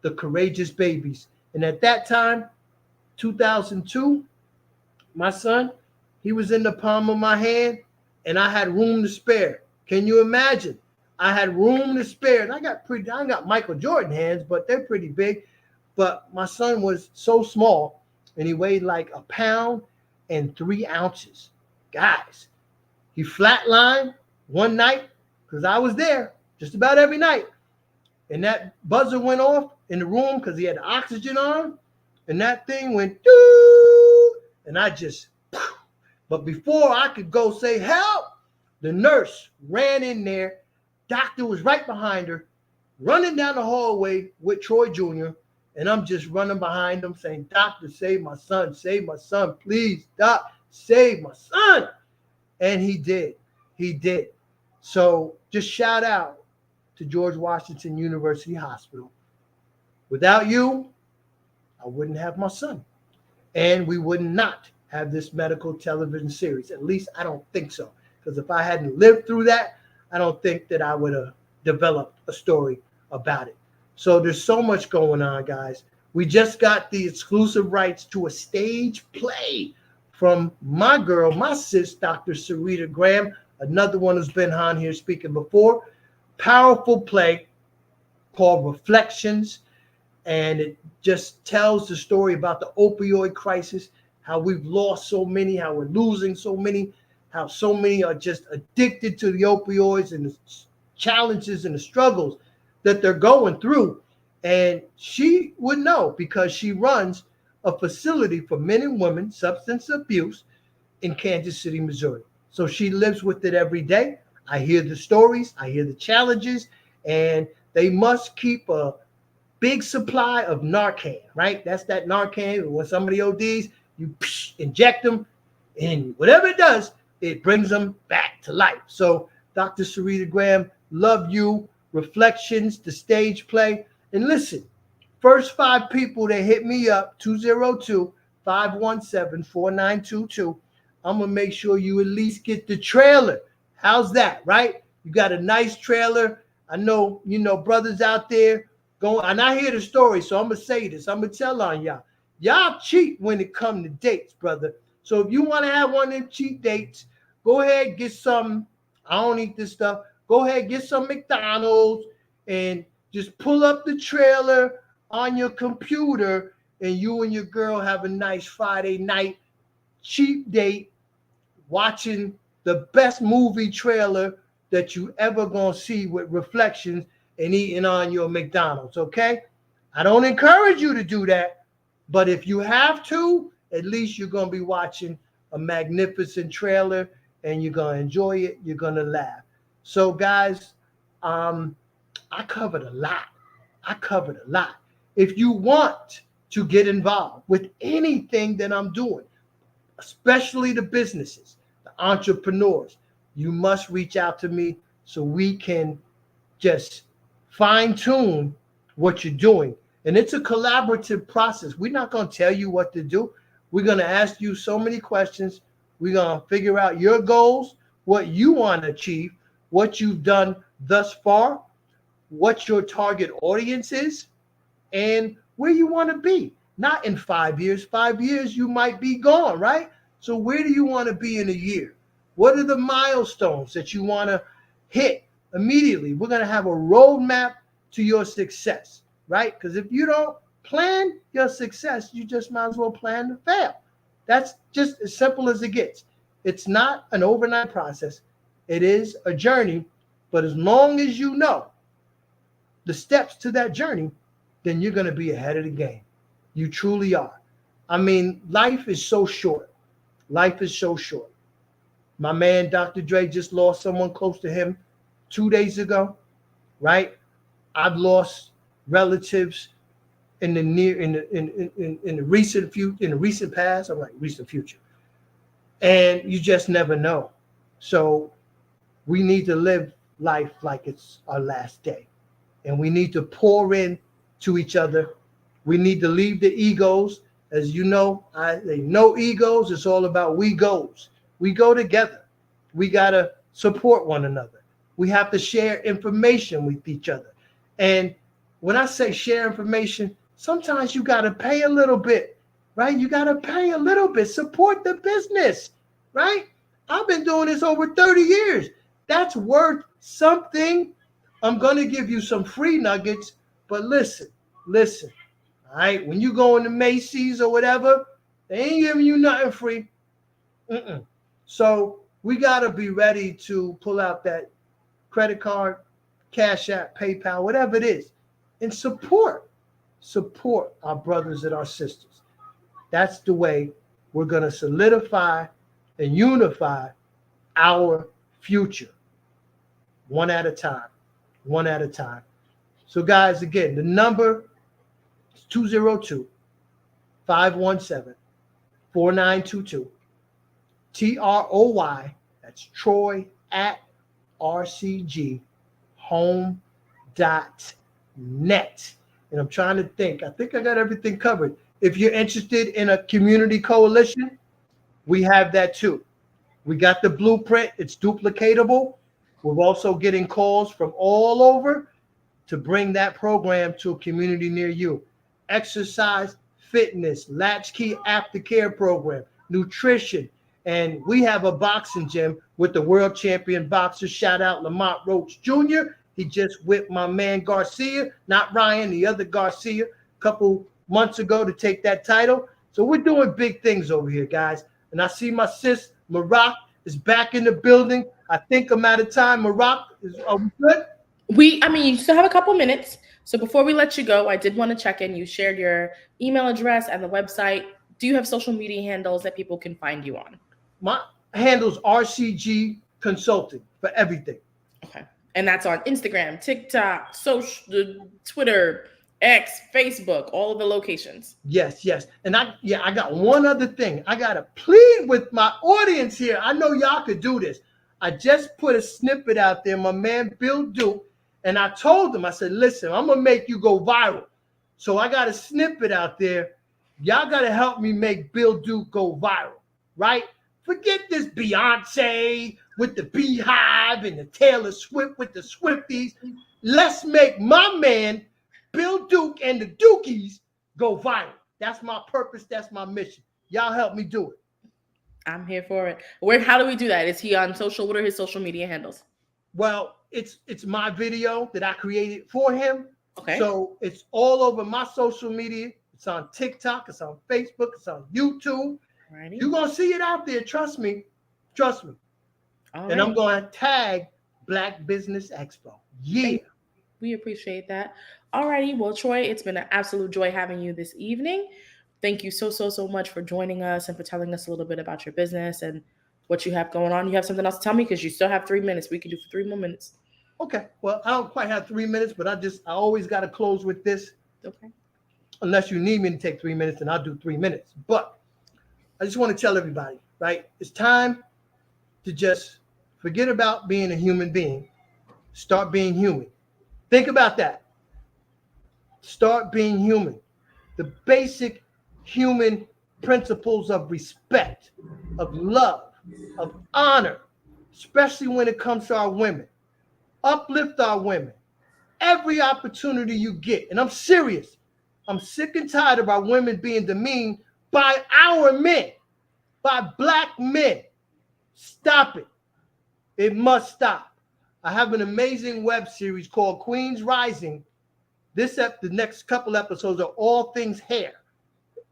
the courageous babies. And at that time, 2002, my son, he was in the palm of my hand and I had room to spare. Can you imagine? I had room to spare. And I got Michael Jordan hands, but they're pretty big. But my son was so small and he weighed like 1 pound and 3 ounces. Guys, he flatlined one night because I was there just about every night. And that buzzer went off in the room because he had the oxygen on. And that thing went doo. And I just, but before I could go say help, the nurse ran in there. Doctor was right behind her, running down the hallway with Troy Jr., and I'm just running behind him saying, "Doctor, save my son, please, doc, save my son." And he did. He did. So just shout out to George Washington University Hospital. Without you, I wouldn't have my son. And we would not have this medical television series. At least I don't think so. Because if I hadn't lived through that, I don't think that I would have developed a story about it. So there's so much going on, guys. We just got the exclusive rights to a stage play from my girl, my sis, Dr. Sarita Graham, another one who's been on here speaking before. Powerful play called Reflections. And it just tells the story about the opioid crisis, how we've lost so many, how we're losing so many, how so many are just addicted to the opioids and the challenges and the struggles that they're going through. And she would know because she runs a facility for men and women, substance abuse, in Kansas City, Missouri. So she lives with it every day. I hear the stories, I hear the challenges, and they must keep a big supply of Narcan, right? That's that Narcan. When somebody ODs, you inject them, and whatever it does, it brings them back to life. So Dr. Sarita Graham, love you. Reflections, the stage play. And listen, first 5 people that hit me up, 202-517-4922, I'm going to make sure you at least get the trailer. How's that, right? You got a nice trailer. I know, brothers out there going, and I hear the story, so I'm going to say this. I'm going to tell on y'all. Y'all cheat when it comes to dates, brother. So if you want to have one of them cheat dates, go ahead, get some. I don't eat this stuff. Go ahead, get some McDonald's and just pull up the trailer on your computer, and you and your girl have a nice Friday night cheap date watching the best movie trailer that you ever gonna see with Reflections and eating on your McDonald's, okay? I don't encourage you to do that, but if you have to, at least you're gonna be watching a magnificent trailer and you're gonna enjoy it, you're gonna laugh. So guys, I covered a lot. If you want to get involved with anything that I'm doing, especially the businesses, the entrepreneurs, you must reach out to me so we can just fine tune what you're doing. And it's a collaborative process. We're not going to tell you what to do. We're going to ask you so many questions. We're going to figure out your goals, what you want to achieve, what you've done thus far, what your target audience is, and where you want to be. Not in 5 years. 5 years, you might be gone, right? So where do you want to be in a year? What are the milestones that you want to hit immediately? We're going to have a roadmap to your success, right? Because if you don't plan your success, you just might as well plan to fail. That's just as simple as it gets. It's not an overnight process. It is a journey, but as long as you know the steps to that journey, then you're going to be ahead of the game. You truly are. I mean, life is so short. Life is so short. My man, Dr. Dre, just lost someone close to him 2 days ago, right? I've lost relatives in the recent past. I'm like recent future, and you just never know. So we need to live life like it's our last day, and we need to pour in to each other. We need to leave the egos. As you know, no egos. It's all about we goes. We go together. We got to support one another. We have to share information with each other. And when I say share information, sometimes you got to pay a little bit, right? You got to pay a little bit. Support the business, right? I've been doing this over 30 years. That's worth something. I'm going to give you some free nuggets, but listen. All right, when you go into Macy's or whatever, they ain't giving you nothing free. So we got to be ready to pull out that credit card, Cash App, PayPal, whatever it is, and support our brothers and our sisters. That's the way we're going to solidify and unify our future. One at a time. So, guys, again, the number is 202-517-4922. TROY, that's Troy at rcghome.net. And I'm trying to think. I think I got everything covered. If you're interested in a community coalition, we have that too. We got the blueprint. It's duplicatable. We're also getting calls from all over to bring that program to a community near you. Exercise, fitness, latchkey aftercare program, nutrition. And we have a boxing gym with the world champion boxer. Shout out Lamont Roach Jr. He just whipped my man Garcia, not Ryan, the other Garcia, a couple months ago to take that title. So we're doing big things over here, guys. And I see my sis, Marak, is back in the building. I think I'm out of time. Marak, are we good? You still have a couple minutes. So before we let you go, I did want to check in. You shared your email address and the website. Do you have social media handles that people can find you on? My handle's RCG Consulting for everything. Okay. And that's on Instagram, TikTok, Twitter, X, Facebook, all of the locations. Yes. And I got one other thing. I got to plead with my audience here. I know y'all could do this. I just put a snippet out there, my man Bill Duke, and I told him, I said, listen, I'm going to make you go viral. So I got a snippet out there. Y'all got to help me make Bill Duke go viral, right? Forget this Beyonce with the Beehive and the Taylor Swift with the Swifties. Let's make my man Bill Duke and the Dukies go viral. That's my purpose. That's my mission. Y'all help me do it. I'm here for it. How do we do that? Is he on social? What are his social media handles? Well, it's my video that I created for him. Okay. So it's all over my social media. It's on TikTok. It's on Facebook. It's on YouTube. Alrighty. You're going to see it out there. Trust me. All and right. I'm going to tag Black Business Expo. Yeah. We appreciate that. Alrighty. Well, Troy, it's been an absolute joy having you this evening. Thank you so much for joining us and for telling us a little bit about your business and what you have going on. You have something else to tell me? Because you still have 3 minutes. We can do for 3 more minutes. Okay. Well, I don't quite have 3 minutes, but I always got to close with this. Okay. Unless you need me to take 3 minutes, then I'll do 3 minutes. But I just want to tell everybody, right? It's time to just forget about being a human being. Start being human. Think about that. Start being human. The basic human principles of respect, of love, of honor, especially when it comes to our women. Uplift our women. Every opportunity you get. And I'm serious. I'm sick and tired of our women being demeaned by our men, by Black men. Stop it. It must stop. I have an amazing web series called Queens Rising. The next couple episodes are all things hair.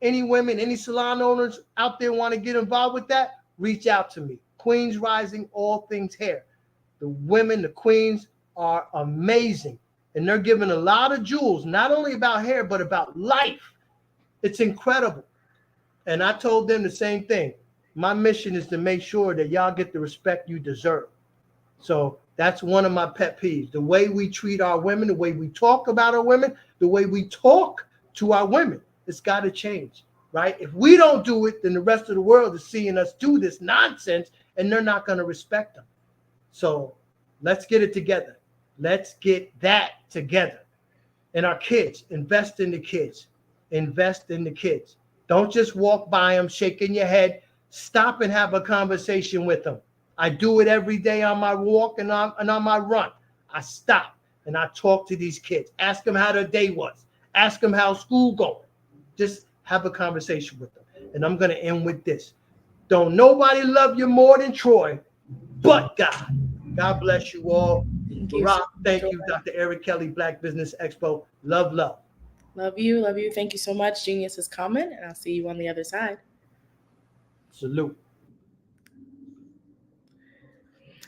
Any women, any salon owners out there want to get involved with that, reach out to me. Queens Rising, all things hair. The women, the queens are amazing. And they're giving a lot of jewels, not only about hair, but about life. It's incredible. And I told them the same thing. My mission is to make sure that y'all get the respect you deserve. So that's one of my pet peeves. The way we treat our women, the way we talk about our women, the way we talk to our women, it's got to change, right? If we don't do it, then the rest of the world is seeing us do this nonsense and they're not going to respect them. So let's get it together. Let's get that together. And our kids, invest in the kids. Invest in the kids. Don't just walk by them shaking your head. Stop and have a conversation with them. I do it every day on my walk and on my run. I stop and I talk to these kids. Ask them how their day was. Ask them how school going. Just have a conversation with them. And I'm going to end with this. Don't nobody love you more than Troy, but God. God bless you all. Thank you, Dr. Eric Kelly, Black Business Expo. Love, love. Love you. Love you. Thank you so much. Genius is coming, and I'll see you on the other side. Salute.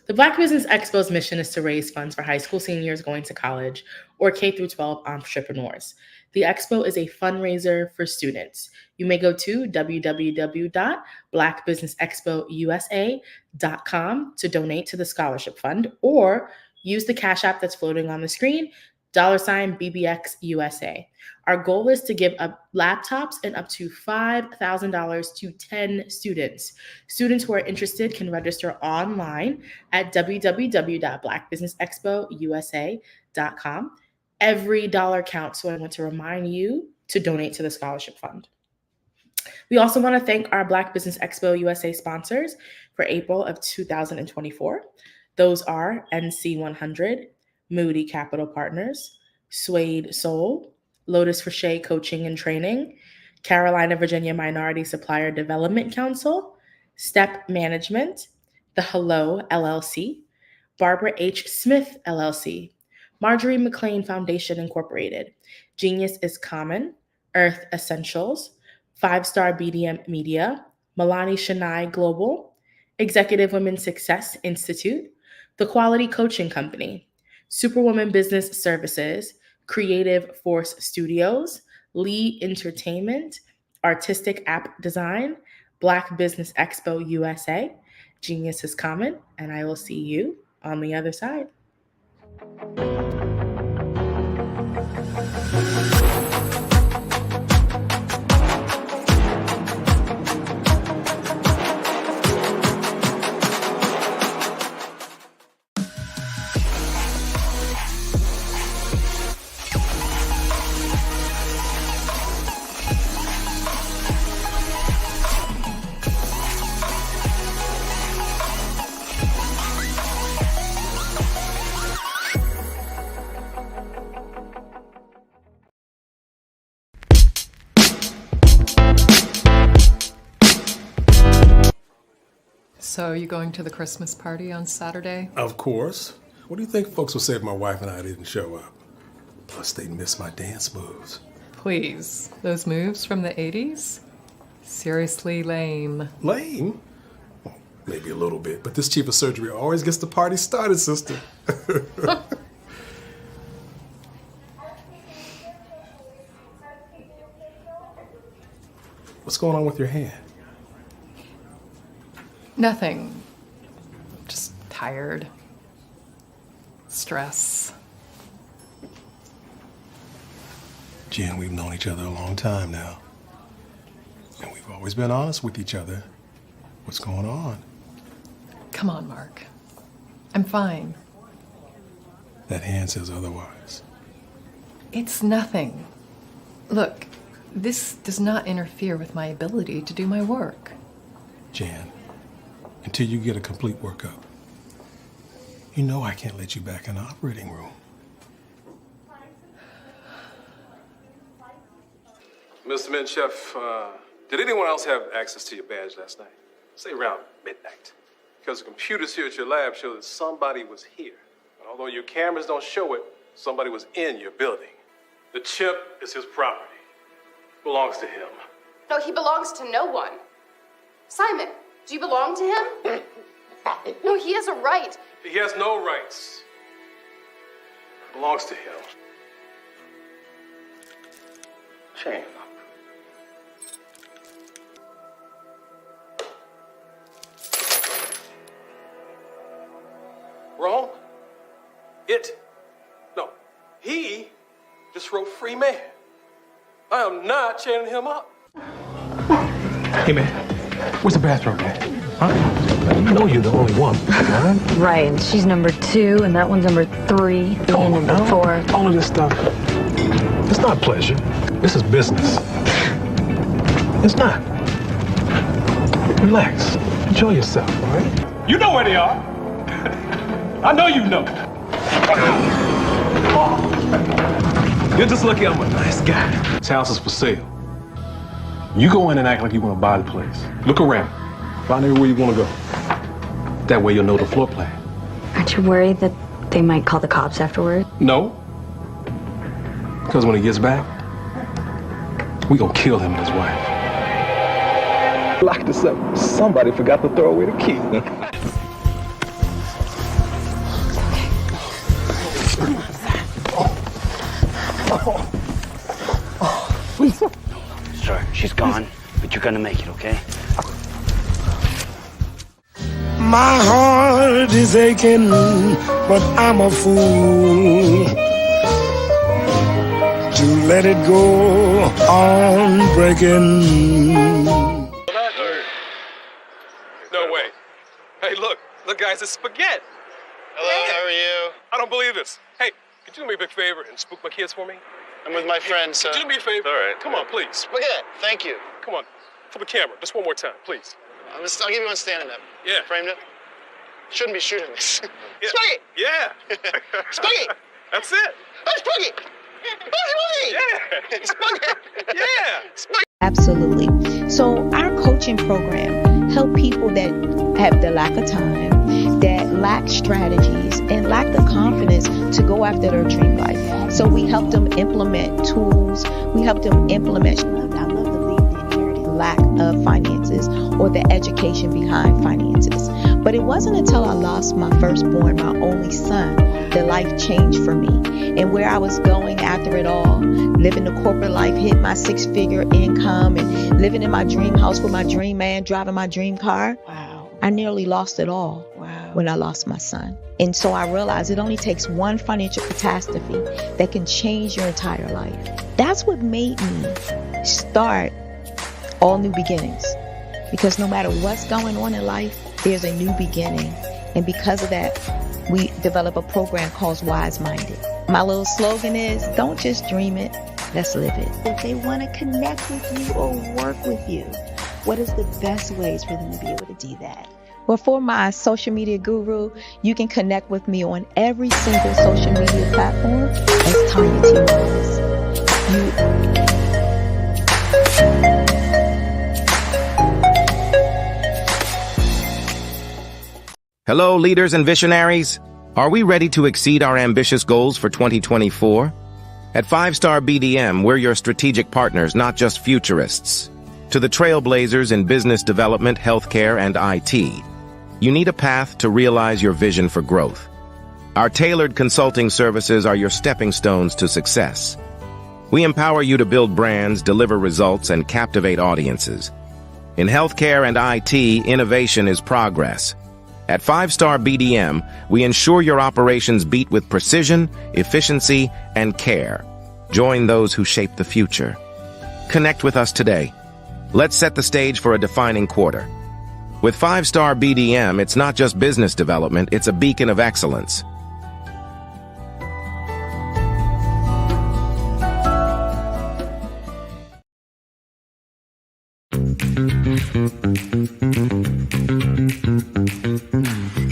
The Black Business Expo's mission is to raise funds for high school seniors going to college or K-12 entrepreneurs. The expo is a fundraiser for students. You may go to www.blackbusinessexpousa.com to donate to the scholarship fund, or use the Cash App that's floating on the screen $BBX USA. Our goal is to give up laptops and up to $5,000 to 10 students. Students who are interested can register online at www.blackbusinessexpousa.com. Every dollar counts, so I want to remind you to donate to the scholarship fund. We also want to thank our Black Business Expo USA sponsors for April of 2024. Those are NC100, Moody Capital Partners, Suede Soul, Lotus Frichet Coaching and Training, Carolina, Virginia Minority Supplier Development Council, Step Management, The Hello LLC, Barbara H. Smith LLC, Marjorie McLean Foundation Incorporated, Genius is Common, Earth Essentials, 5-Star BDM Media, Milani Shania Global, Executive Women's Success Institute, The Quality Coaching Company, Superwoman Business Services, Creative Force Studios, Lee Entertainment, Artistic App Design, Black Business Expo USA, Genius is Common, and I will see you on the other side. So, you going to the Christmas party on Saturday? Of course. What do you think folks will say if my wife and I didn't show up? Plus, they'd miss my dance moves. Please, those moves from the 80s? Seriously lame. Lame? Well, maybe a little bit, but this chief of surgery always gets the party started, sister. What's going on with your hand? Nothing. Just tired. Stress. Jen, we've known each other a long time now. And we've always been honest with each other. What's going on? Come on, Mark. I'm fine. That hand says otherwise. It's nothing. Look, this does not interfere with my ability to do my work. Jan, until you get a complete workup, you know I can't let you back in the operating room. Mr. Menchef, did anyone else have access to your badge last night? Say around midnight. Because the computers here at your lab show that somebody was here. And although your cameras don't show it, somebody was in your building. The chip is his property. Belongs to him. No, he belongs to no one. Simon, do you belong to him? No, he has a right. He has no rights. Belongs to him. Shame. Wrong? He just wrote free man. I am not chaining him up. Hey, man, where's the bathroom, man? Huh? You know you're the only one, right? Right, and she's number 2, and that one's number 3, and number 4. All of this stuff, it's not pleasure. This is business. It's not. Relax. Enjoy yourself, all right? You know where they are. I know you know. You're just lucky I'm a nice guy. This house is for sale. You go in and act like you want to buy the place. Look around. Find everywhere you want to go. That way you'll know the floor plan. Aren't you worried that they might call the cops afterward? No. Because when he gets back, we gonna kill him and his wife. Lock this up. Somebody forgot to throw away the key. Sir, she's gone, but you're gonna make it, okay? My heart is aching, but I'm a fool. to let it go on breaking. No way. Hey, look, guys, it's spaghetti. Hello, how are you? I don't believe this. Hey, could you do me a big favor and spook my kids for me? I'm with my friend, so... Could you do me a favor? All right. Come on, please. Spaghetti, thank you. Come on, for the camera, just one more time, please. I'll give you one standing up. Yeah. Framed up. Shouldn't be shooting this. Yeah. Spaghetti! Yeah. Spaghetti! That's it. Oh, spaghetti! Yeah. Spaghetti! Yeah. Spaghetti! Absolutely. So our coaching program help people that have the lack of time, that lack strategies, and lack the confidence to go after their dream life. So we help them implement tools. We help them implement. I love to leave the inherited lack of finances or the education behind finances. But it wasn't until I lost my firstborn, my only son, that life changed for me. And where I was going after it all, living the corporate life, hitting my 6-figure income, and living in my dream house with my dream man, driving my dream car. Wow. I nearly lost it all. Wow. When I lost my son. And so I realized it only takes one financial catastrophe that can change your entire life. That's what made me start All New Beginnings. Because no matter what's going on in life, there's a new beginning. And because of that, we develop a program called Wise Minded. My little slogan is, don't just dream it, let's live it. If they want to connect with you or work with you, what is the best ways for them to be able to do that? Well, for my social media guru, you can connect with me on every single social media platform as Tanya T. Wallace. Hello, leaders and visionaries. Are we ready to exceed our ambitious goals for 2024? At 5-Star BDM, we're your strategic partners, not just futurists. To the trailblazers in business development, healthcare, and IT, you need a path to realize your vision for growth. Our tailored consulting services are your stepping stones to success. We empower you to build brands, deliver results, and captivate audiences. In healthcare and IT, innovation is progress. At 5-Star BDM, we ensure your operations beat with precision, efficiency, and care. Join those who shape the future. Connect with us today. Let's set the stage for a defining quarter. With 5-Star BDM, it's not just business development, it's a beacon of excellence.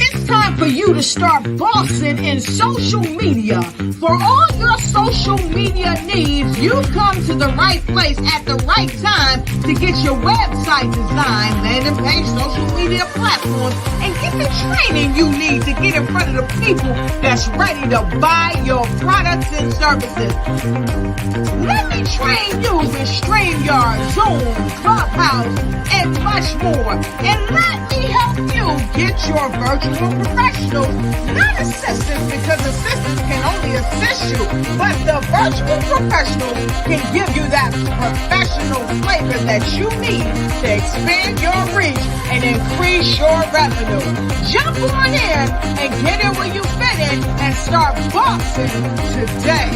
It's time for you to start bossing in social media. For all your social media needs, you've come to the right place at the right time to get your website designed, landing page, social media platforms, and get the training you need to get in front of the people that's ready to buy your products and services. Let me train you with StreamYard, Zoom, Clubhouse, and much more. And let me help you get your virtual professionals, not assistants, because assistants can only assist you, but the virtual professionals can give you that professional flavor that you need to expand your reach and increase your revenue. Jump on in and get in where you fit in and start bossing today.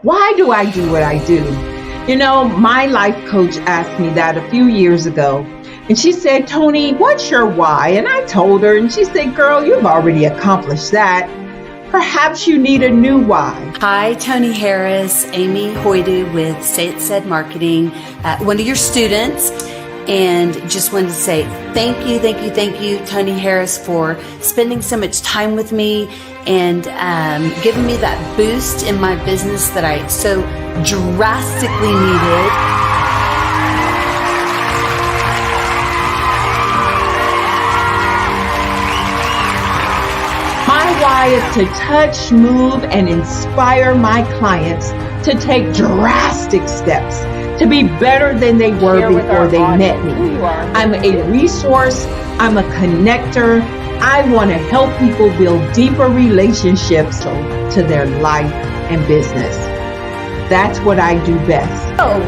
Why do I do what I do? You know, my life coach asked me that a few years ago. And she said, Tony, what's your why? And I told her, and she said, girl, you've already accomplished that. Perhaps you need a new why. Hi, Tony Harris, Amy Hoydu with Say It Said Marketing, one of your students. And just wanted to say thank you, Tony Harris, for spending so much time with me and giving me that boost in my business that I so drastically needed. My why is to touch, move, and inspire my clients to take drastic steps to be better than they were before they met me. I'm a resource. I'm a connector. I want to help people build deeper relationships to their life and business. That's what I do best. So,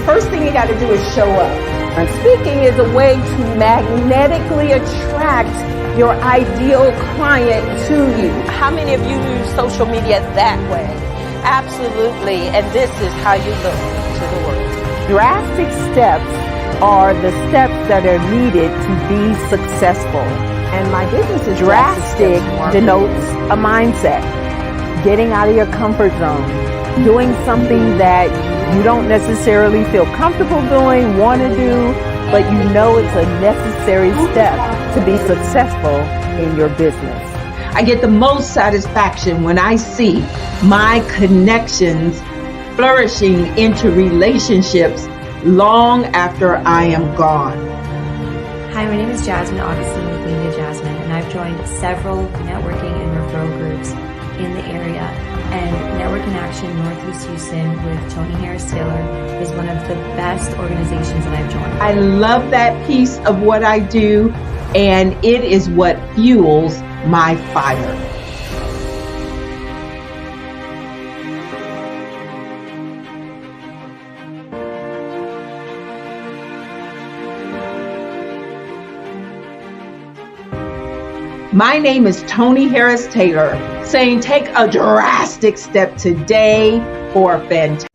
first thing you got to do is show up. And speaking is a way to magnetically attract your ideal client to you. How many of you use social media that way? Absolutely, and this is how you look to the world. Drastic steps are the steps that are needed to be successful. And my business is drastic denotes a mindset. Getting out of your comfort zone. Doing something that you don't necessarily feel comfortable doing, want to do, but you know it's a necessary step to be successful in your business. I get the most satisfaction when I see my connections flourishing into relationships long after I am gone. Hi, my name is Jasmine Augustine with Media Jasmine, and I've joined several networking and referral groups in the area. And Network in Action Northeast Houston with Tony Harris Taylor is one of the best organizations that I've joined. I love that piece of what I do, and it is what fuels my fire. My name is Tony Harris Taylor, saying take a drastic step today for a fantastic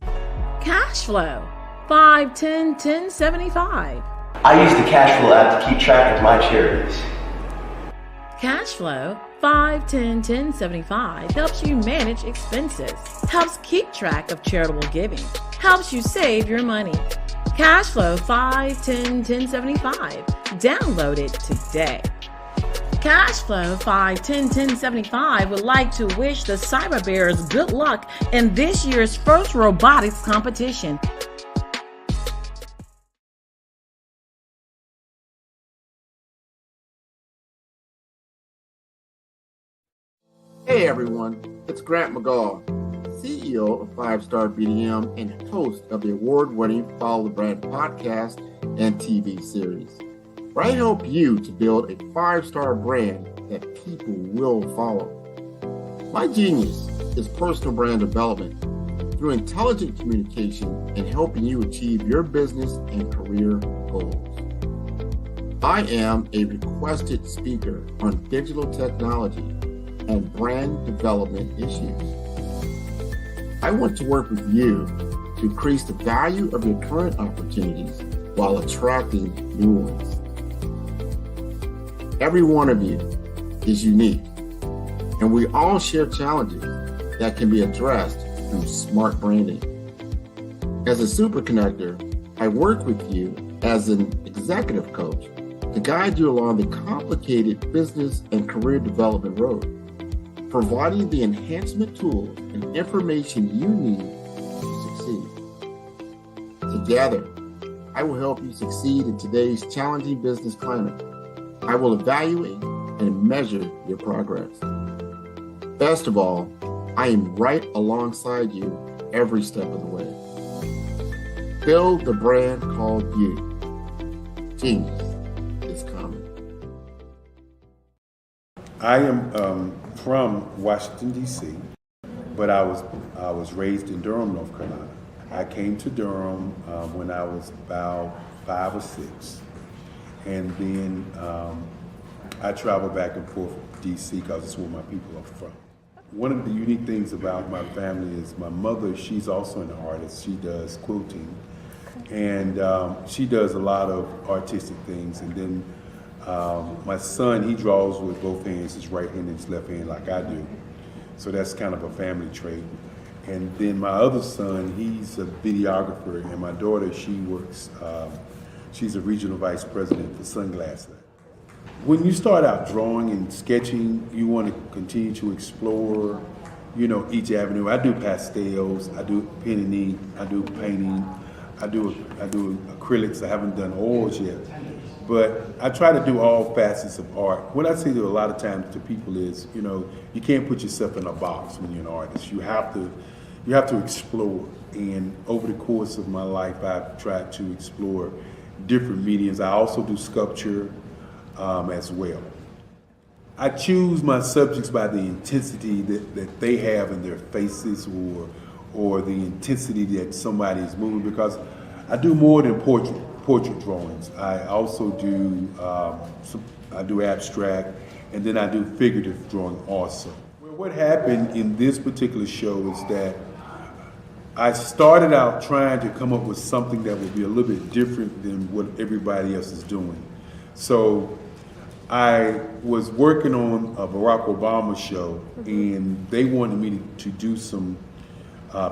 Cash flow 5, 10, 10, 75. I use the cash flow app to keep track of my charities. Cash flow 5, 10, 10, 75 helps you manage expenses, helps keep track of charitable giving, helps you save your money. Cash flow 5, 10, 10, 75. Download it today. Cashflow 5, 10, 10, 75 would like to wish the Cyber Bears good luck in this year's first robotics competition. Hey everyone, it's Grant McGaw, CEO of 5-Star BDM and host of the award-winning Follow the Brand podcast and TV series, where I help you to build a 5-star brand that people will follow. My genius is personal brand development through intelligent communication and helping you achieve your business and career goals. I am a requested speaker on digital technology and brand development issues. I want to work with you to increase the value of your current opportunities while attracting new ones. Every one of you is unique, and we all share challenges that can be addressed through smart branding. As a super connector, I work with you as an executive coach to guide you along the complicated business and career development road, providing the enhancement tools and information you need to succeed. Together, I will help you succeed in today's challenging business climate. I will evaluate and measure your progress. Best of all, I am right alongside you every step of the way. Build the brand called you. Genius is coming. I am from Washington, D.C., but I was raised in Durham, North Carolina. I came to Durham when I was about 5 or 6, and then I traveled back and forth to D.C. because it's where my people are from. One of the unique things about my family is my mother, she's also an artist. She does quilting, and she does a lot of artistic things. And then my son, he draws with both hands, his right hand and his left hand like I do. So that's kind of a family trait. And then my other son, he's a videographer, and my daughter, she works, she's a regional vice president for Sunglasses. When you start out drawing and sketching, you want to continue to explore, you know, each avenue. I do pastels, I do pen and ink, I do painting, I do acrylics. I haven't done oils yet, but I try to do all facets of art. What I say to a lot of times to people is, you know, you can't put yourself in a box when you're an artist. You have to explore. And over the course of my life, I've tried to explore different mediums. I also do sculpture as well. I choose my subjects by the intensity that they have in their faces, or the intensity that somebody is moving, because I do more than portrait. portrait drawings. I also do I do abstract, and then I do figurative drawing also. What happened in this particular show is that I started out trying to come up with something that would be a little bit different than what everybody else is doing. So I was working on a Barack Obama show, and they wanted me to do some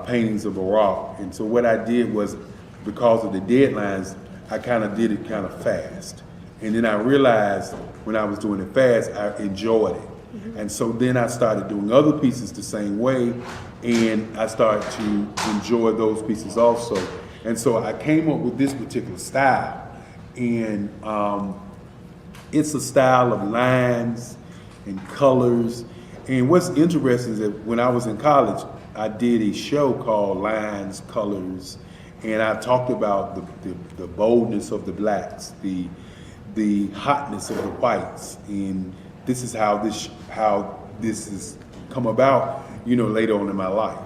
paintings of Barack. And so what I did was, because of the deadlines, I kind of did it kind of fast. And then I realized when I was doing it fast, I enjoyed it. And so then I started doing other pieces the same way, and I started to enjoy those pieces also. And so I came up with this particular style, and it's a style of lines and colors. And what's interesting is that when I was in college, I did a show called Lines, Colors, and I talked about the boldness of the blacks, the hotness of the whites, and this is how this has come about, later on in my life.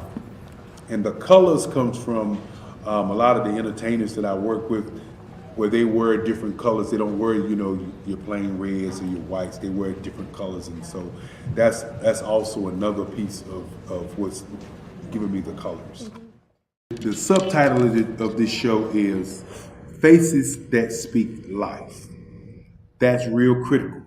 And the colors comes from a lot of the entertainers that I work with, where they wear different colors. They don't wear, your plain reds or your whites. They wear different colors, and so that's also another piece of what's giving me the colors. The subtitle of this show is Faces That Speak Life. That's real critical.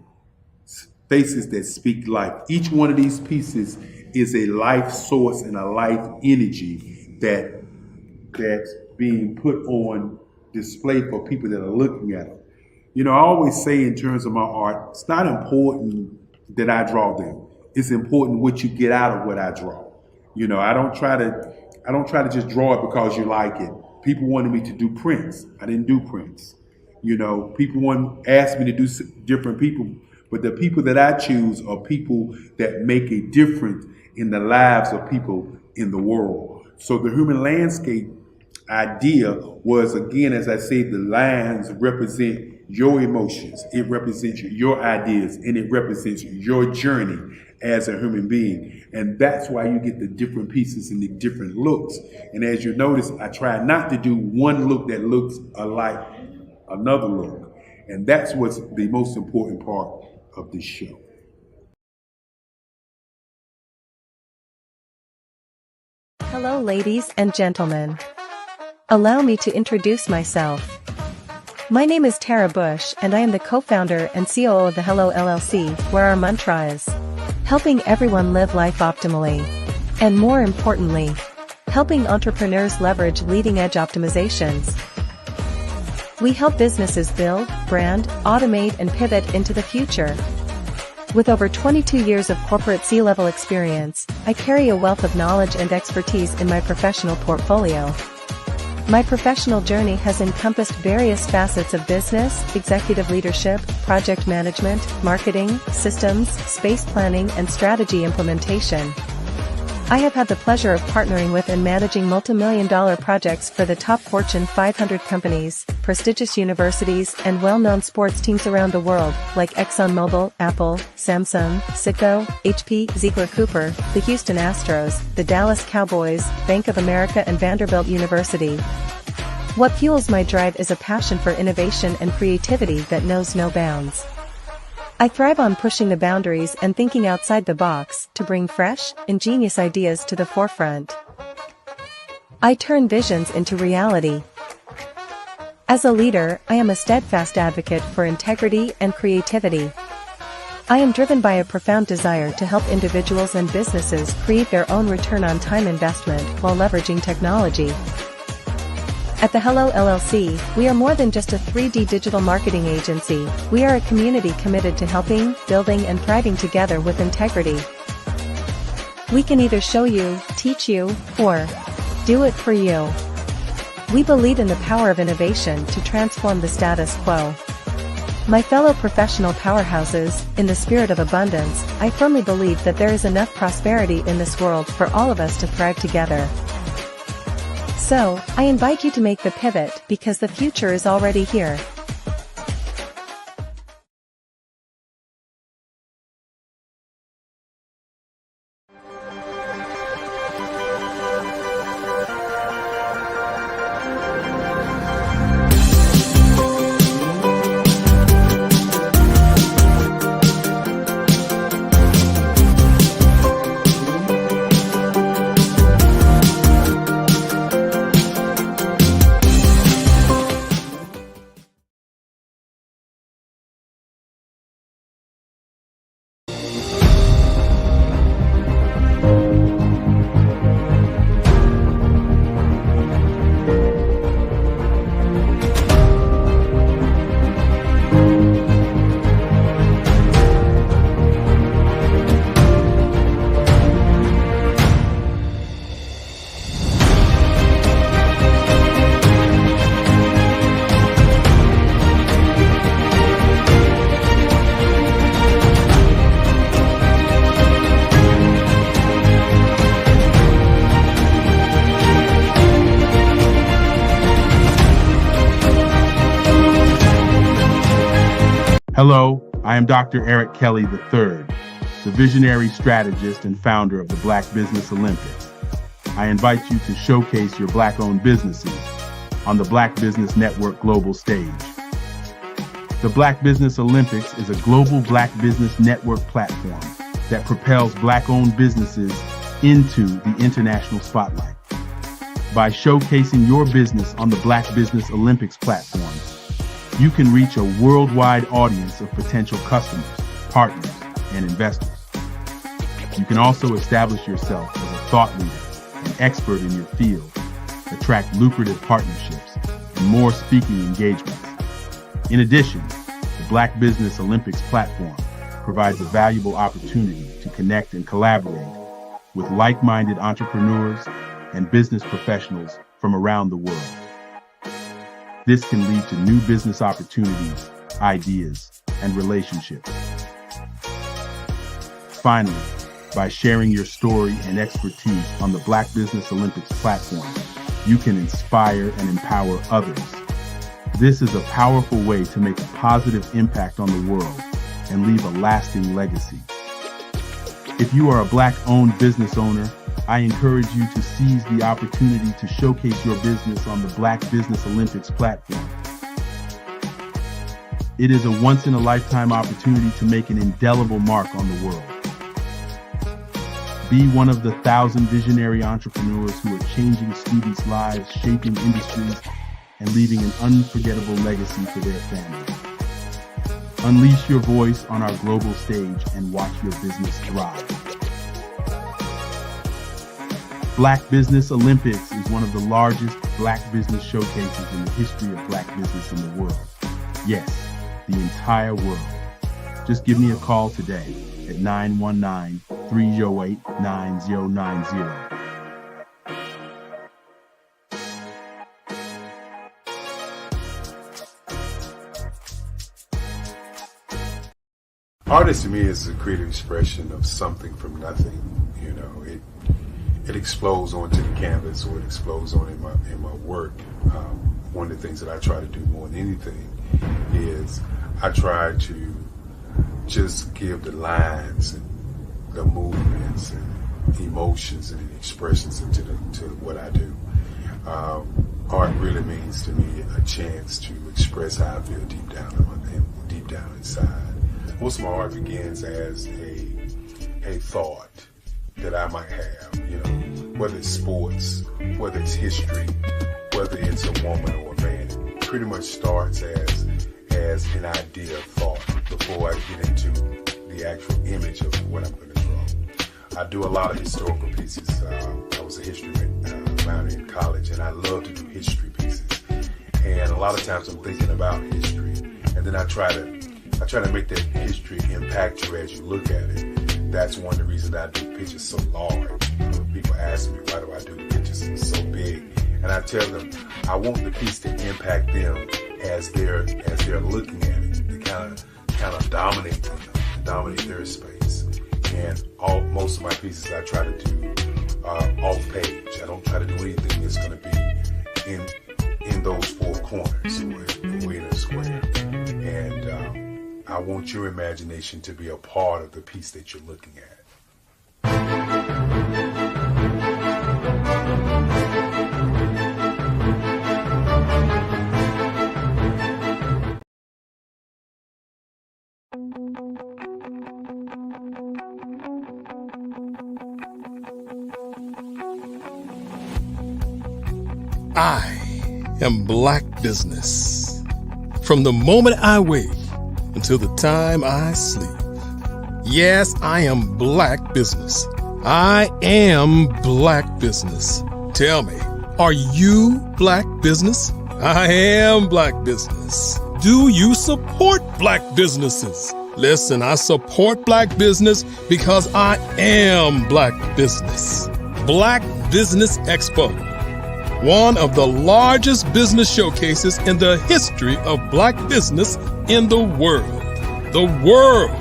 Faces that speak life. Each one of these pieces is a life source and a life energy that's being put on display for people that are looking at them. I always say in terms of my art, it's not important that I draw them. It's important what you get out of what I draw. I don't try to just draw it because you like it. People wanted me to do prints. I didn't do prints. People asked me to do different people, but the people that I choose are people that make a difference in the lives of people in the world. So the human landscape idea was, again, as I said, the lines represent your emotions, it represents your ideas, and it represents your journey as a human being. And that's why you get the different pieces and the different looks. And as you notice, I try not to do one look that looks alike another look. And that's what's the most important part of this show. Hello, ladies and gentlemen. Allow me to introduce myself. My name is Tara Bush, and I am the co-founder and COO of the Hello LLC, where our mantra is helping everyone live life optimally. And more importantly, helping entrepreneurs leverage leading-edge optimizations. We help businesses build, brand, automate, and pivot into the future. With over 22 years of corporate C-level experience, I carry a wealth of knowledge and expertise in my professional portfolio. My professional journey has encompassed various facets of business, executive leadership, project management, marketing, systems, space planning, and strategy implementation. I have had the pleasure of partnering with and managing multi-million-dollar projects for the top Fortune 500 companies, prestigious universities, and well-known sports teams around the world, like ExxonMobil, Apple, Samsung, Citgo, HP, Ziegler-Cooper, the Houston Astros, the Dallas Cowboys, Bank of America, and Vanderbilt University. What fuels my drive is a passion for innovation and creativity that knows no bounds. I thrive on pushing the boundaries and thinking outside the box to bring fresh, ingenious ideas to the forefront. I turn visions into reality. As a leader, I am a steadfast advocate for integrity and creativity. I am driven by a profound desire to help individuals and businesses create their own return on time investment while leveraging technology. At the Hello LLC, we are more than just a 3D digital marketing agency. We are a community committed to helping, building, and thriving together with integrity. We can either show you, teach you, or do it for you. We believe in the power of innovation to transform the status quo. My fellow professional powerhouses, in the spirit of abundance, I firmly believe that there is enough prosperity in this world for all of us to thrive together. So, I invite you to make the pivot because the future is already here. Hello, I am Dr. Eric Kelly III, the visionary strategist and founder of the Black Business Olympics. I invite you to showcase your Black-owned businesses on the Black Business Network global stage. The Black Business Olympics is a global Black Business Network platform that propels Black-owned businesses into the international spotlight. By showcasing your business on the Black Business Olympics platform, you can reach a worldwide audience of potential customers, partners, and investors. You can also establish yourself as a thought leader and expert in your field, attract lucrative partnerships, and more speaking engagements. In addition, the Black Business Olympics platform provides a valuable opportunity to connect and collaborate with like-minded entrepreneurs and business professionals from around the world. This can lead to new business opportunities, ideas, and relationships. Finally, by sharing your story and expertise on the Black Business Olympics platform, you can inspire and empower others. This is a powerful way to make a positive impact on the world and leave a lasting legacy. If you are a Black-owned business owner, I encourage you to seize the opportunity to showcase your business on the Black Business Olympics platform. It is a once-in-a-lifetime opportunity to make an indelible mark on the world. Be one of the 1,000 visionary entrepreneurs who are changing students' lives, shaping industries, and leaving an unforgettable legacy for their families. Unleash your voice on our global stage and watch your business thrive. Black Business Olympics is one of the largest Black business showcases in the history of Black business in the world. Yes, the entire world. Just give me a call today at 919-308-9090. Artist to me is a creative expression of something from nothing. You know, it explodes onto the canvas, or it explodes on in my work. One of the things that I try to do more than anything is I try to just give the lines and the movements and emotions and expressions into what I do. Art really means to me a chance to express how I feel deep down inside. Most of my art begins as a thought that I might have, you know, whether it's sports, whether it's history, whether it's a woman or a man. It pretty much starts as an idea of thought before I get into the actual image of what I'm going to draw. I do a lot of historical pieces. I was a history minor in college, and I love to do history pieces. And a lot of times I'm thinking about history, and then I try to make that history impact you as you look at it. That's one of the reasons I do pictures so large. People ask me, why do I do the pictures so big? And I tell them, I want the piece to impact them as they're looking at it, to kind of dominate them, dominate their space. And most of my pieces I try to do off page. I don't try to do anything that's going to be in those four corners or in a square. And I want your imagination to be a part of the piece that you're looking at. I am Black Business. From the moment I wake until the time I sleep. Yes, I am Black Business. I am Black Business. Tell me, are you Black Business? I am Black Business. Do you support Black businesses? Listen, I support Black business because I am Black Business. Black Business Expo, one of the largest business showcases in the history of Black business in the world. The world!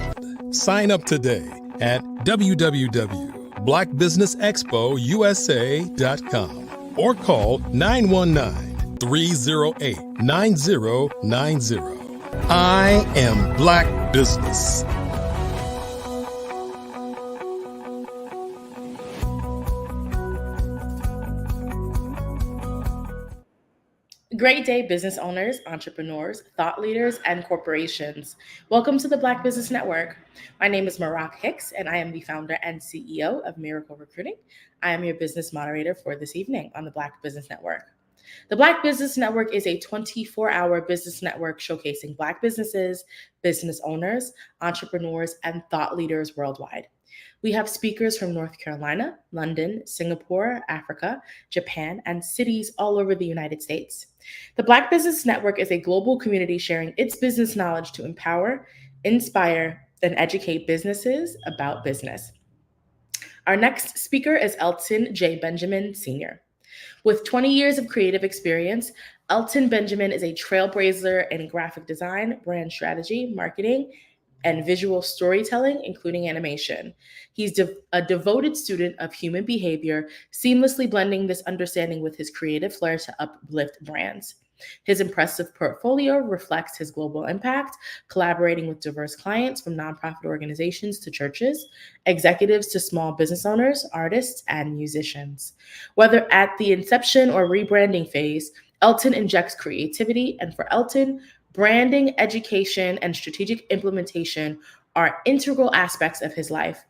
Sign up today at www.blackbusinessexpousa.com or call 919-308-9090. I am Black Business. Great day, business owners, entrepreneurs, thought leaders, and corporations. Welcome to the Black Business Network. My name is Marak Hicks, and I am the founder and CEO of Miracle Recruiting. I am your business moderator for this evening on the Black Business Network. The Black Business Network is a 24-hour business network showcasing Black businesses, business owners, entrepreneurs, and thought leaders worldwide. We have speakers from North Carolina, London, Singapore, Africa, Japan, and cities all over the United States. The Black Business Network is a global community sharing its business knowledge to empower, inspire, and educate businesses about business. Our next speaker is Elton J. Benjamin Sr. With 20 years of creative experience, Elton Benjamin is a trailblazer in graphic design, brand strategy, marketing, and visual storytelling, including animation. He's a devoted student of human behavior, seamlessly blending this understanding with his creative flair to uplift brands. His impressive portfolio reflects his global impact, collaborating with diverse clients from nonprofit organizations to churches, executives to small business owners, artists, and musicians. Whether at the inception or rebranding phase, Elton injects creativity, and for Elton, branding, education, and strategic implementation are integral aspects of his life,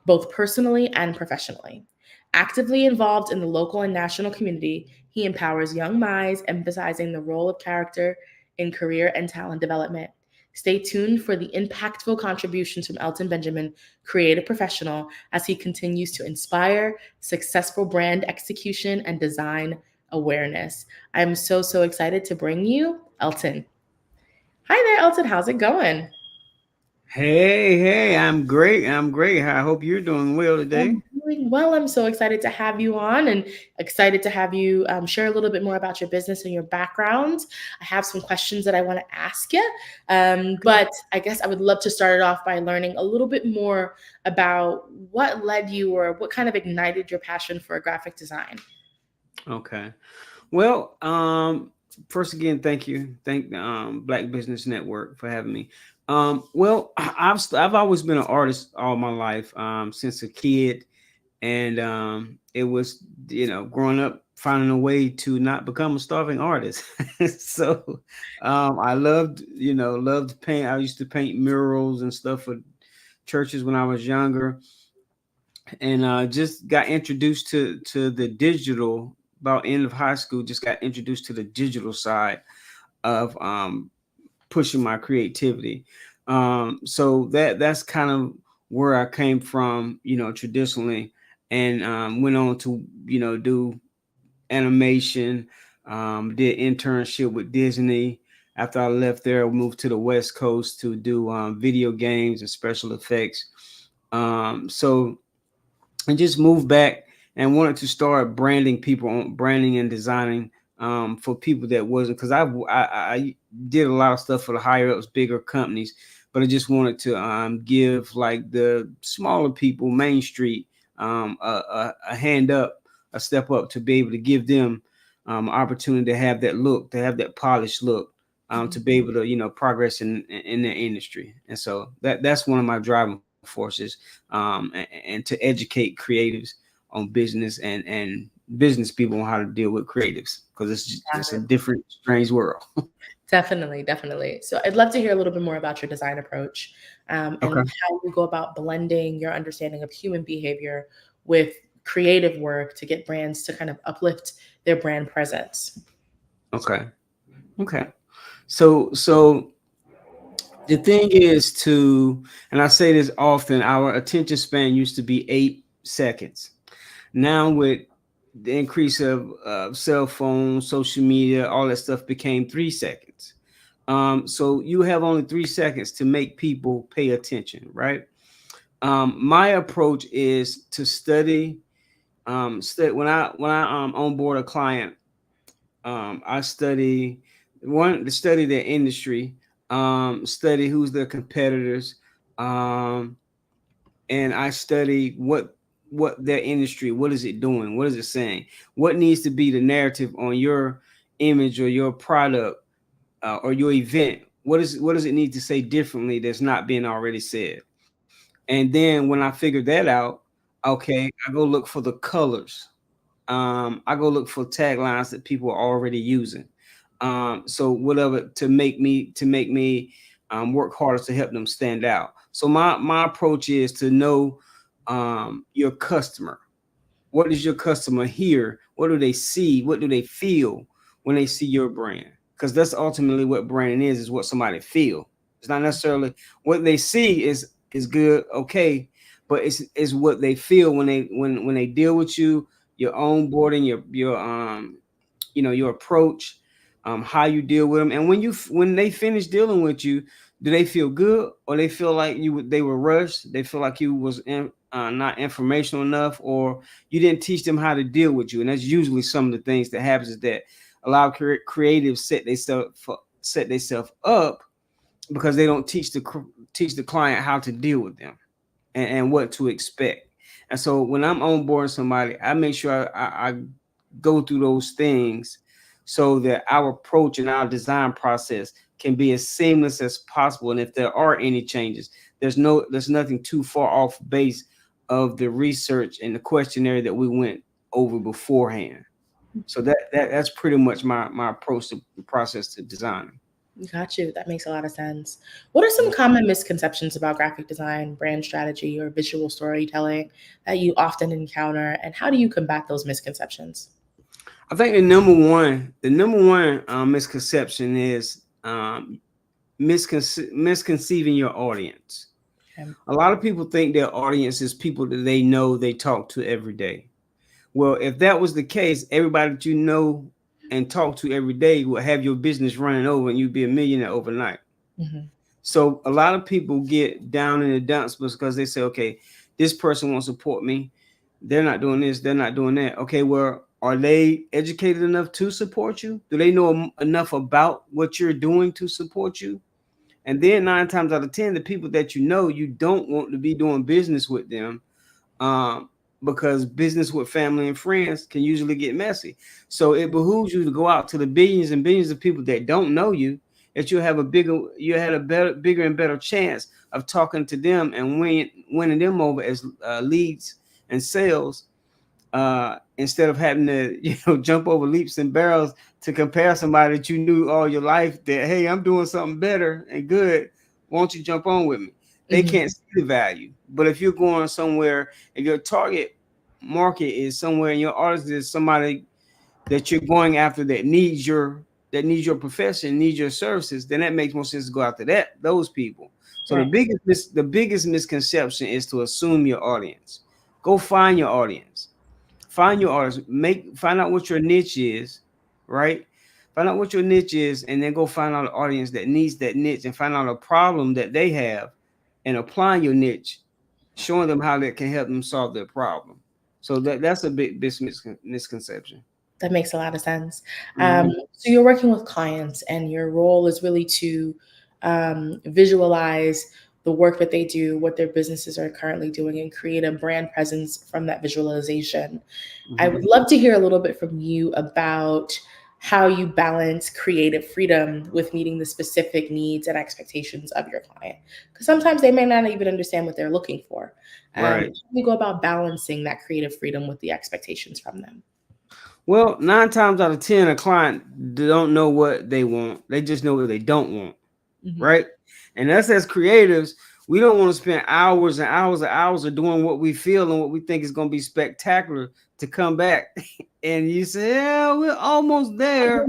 both personally and professionally. Actively involved in the local and national community, he empowers young minds, emphasizing the role of character in career and talent development. Stay tuned for the impactful contributions from Elton Benjamin, creative professional, as he continues to inspire successful brand execution and design awareness. I'm so excited to bring you Elton. Hi there, Elton. How's it going? Hey, I'm great. I hope you're doing well today. I'm doing well. I'm so excited to have you on and excited to have you share a little bit more about your business and your background. I have some questions that I want to ask you, but I guess I would love to start it off by learning a little bit more about what led you or what kind of ignited your passion for graphic design. Okay. Well, first again, thank you. Thank Black Business Network for having me. Well, I've always been an artist all my life, since a kid, and it was, growing up finding a way to not become a starving artist. So I loved to paint. I used to paint murals and stuff for churches when I was younger, and just got introduced to the digital about end of high school. Just got introduced to the digital side of pushing my creativity. So that's kind of where I came from, traditionally, and went on to, do animation, did internship with Disney. After I left there, I moved to the West Coast to do video games and special effects. So I just moved back and wanted to start branding people on branding and designing for people that wasn't, because I did a lot of stuff for the higher ups, bigger companies, but I just wanted to give like the smaller people, Main Street, a hand up, a step up, to be able to give them opportunity to have that look, to have that polished look, to be able to progress in the industry. And so that's one of my driving forces, and to educate creatives on business and business people on how to deal with creatives, because it's a different, strange world. Definitely. So I'd love to hear a little bit more about your design approach, and how you go about blending your understanding of human behavior with creative work to get brands to kind of uplift their brand presence. Okay. So the thing is and I say this often, our attention span used to be 8 seconds. Now with the increase of cell phones, social media, all that stuff became 3 seconds. So you have only 3 seconds to make people pay attention, right? My approach is to study. When I onboard a client, I study to study their industry, study who's their competitors, and I study what their industry, what is it doing, what is it saying, what needs to be the narrative on your image or your product, or your event. what does it need to say differently that's not being already said? And then when I figured that out, okay, I go look for the colors. I go look for taglines that people are already using. So whatever to make me work harder to help them stand out. So my approach is to know your customer. What does your customer hear? What do they see? What do they feel when they see your brand? Because that's ultimately what branding is what somebody feel. It's not necessarily what they see is good, okay, but it's what they feel when they deal with you, your onboarding, your approach, how you deal with them, and when they finish dealing with you, do they feel good or they feel like they were rushed? They feel like you was not informational enough, or you didn't teach them how to deal with you. And that's usually some of the things that happens, is that a lot of creatives set themselves up because they don't teach the client how to deal with them and what to expect. And so when I'm onboarding somebody, I make sure I go through those things so that our approach and our design process can be as seamless as possible. And if there are any changes, there's nothing too far off base of the research and the questionnaire that we went over beforehand. So that's pretty much my approach to the process to designing. Got you. That makes a lot of sense. What are some common misconceptions about graphic design, brand strategy, or visual storytelling that you often encounter, and how do you combat those misconceptions? I think the number one misconception is misconceiving your audience. Okay. A lot of people think their audience is people that they know, they talk to every day. Well, if that was the case, everybody that you know and talk to every day will have your business running over and you'd be a millionaire overnight. Mm-hmm. So a lot of people get down in the dumps because they say, okay, this person won't support me. They're not doing this. They're not doing that. Okay, well, are they educated enough to support you? Do they know enough about what you're doing to support you? And then 9 times out of 10, the people that you don't want to be doing business with them, because business with family and friends can usually get messy. So it behooves you to go out to the billions and billions of people that don't know you, that you had a bigger and better chance of talking to them and winning them over as leads and sales, instead of having to jump over leaps and barrels to compare somebody that you knew all your life that, hey, I'm doing something better and good, won't you jump on with me? They can't see the value. But if you're going somewhere, if your target market is somewhere and your audience is somebody that you're going after that needs your profession, needs your services, then that makes more sense to go after those people. So Right. the biggest misconception is to assume your audience. Go find your audience. Find your audience. Find out what your niche is, right? Find out what your niche is, and then go find out an audience that needs that niche, and find out a problem that they have, and applying your niche, showing them how that can help them solve their problem. So that's a big misconception. That makes a lot of sense. Mhm. So you're working with clients, and your role is really to visualize the work that they do, what their businesses are currently doing, and create a brand presence from that visualization. I would love to hear a little bit from you about how you balance creative freedom with meeting the specific needs and expectations of your client. Because sometimes they may not even understand what they're looking for. Right. How do you go about balancing that creative freedom with the expectations from them? Well, 9 times out of 10, a client don't know what they want. They just know what they don't want. Mhm. Right. And us as creatives, we don't want to spend hours and hours and hours of doing what we feel and what we think is going to be spectacular to come back. And you say, yeah, we're almost there.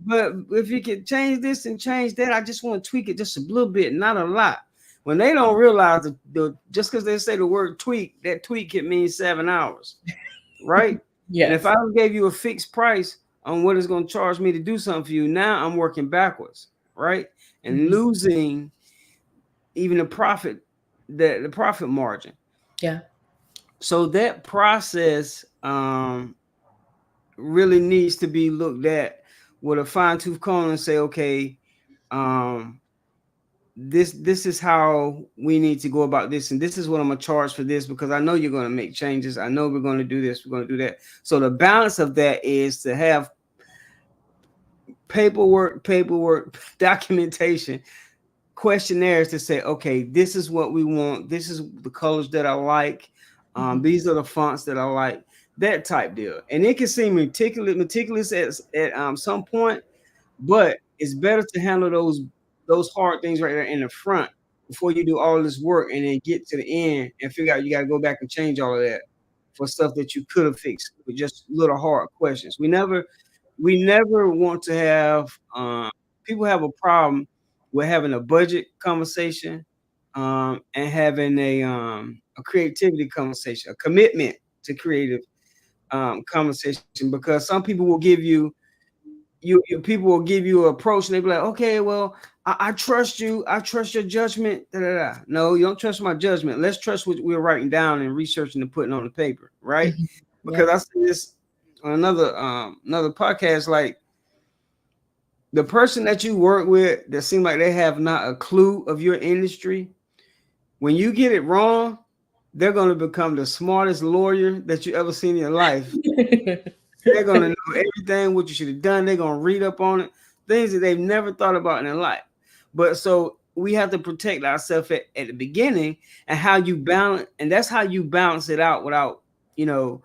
But if you can change this and change that, I just want to tweak it just a little bit, not a lot. When they don't realize that just because they say the word tweak, that tweak can mean 7 hours. Right. Yes. And if I gave you a fixed price on what it's going to charge me to do something for you, now I'm working backwards. Right. And losing even the profit margin. Yeah. So that process really needs to be looked at with a fine-tooth comb and say, okay, this is how we need to go about this, and this is what I'm gonna charge for this, because I know you're gonna make changes. I know we're gonna do this, we're gonna do that. So the balance of that is to have paperwork, documentation, questionnaires to say, okay, this is what we want. This is the colors that I like. These are the fonts that I like. That type deal. And it can seem meticulous at some point, but it's better to handle those hard things right there in the front before you do all this work and then get to the end and figure out you got to go back and change all of that for stuff that you could have fixed with just little hard questions. We never want to have people have a problem with having a budget conversation and having a creativity conversation, a commitment to creative conversation, because some people will give you people will give you an approach and they be like, okay, well, I trust you. I trust your judgment. Da, da, da. No, you don't trust my judgment. Let's trust what we're writing down and researching and putting on the paper, right? Because I see this on another podcast, like the person that you work with that seems like they have not a clue of your industry, when you get it wrong, they're going to become the smartest lawyer that you ever seen in your life. They're going to know everything, what you should have done. They're going to read up on it, things that they've never thought about in their life. But so we have to protect ourselves at the beginning, and how you balance, and that's how you balance it out without, going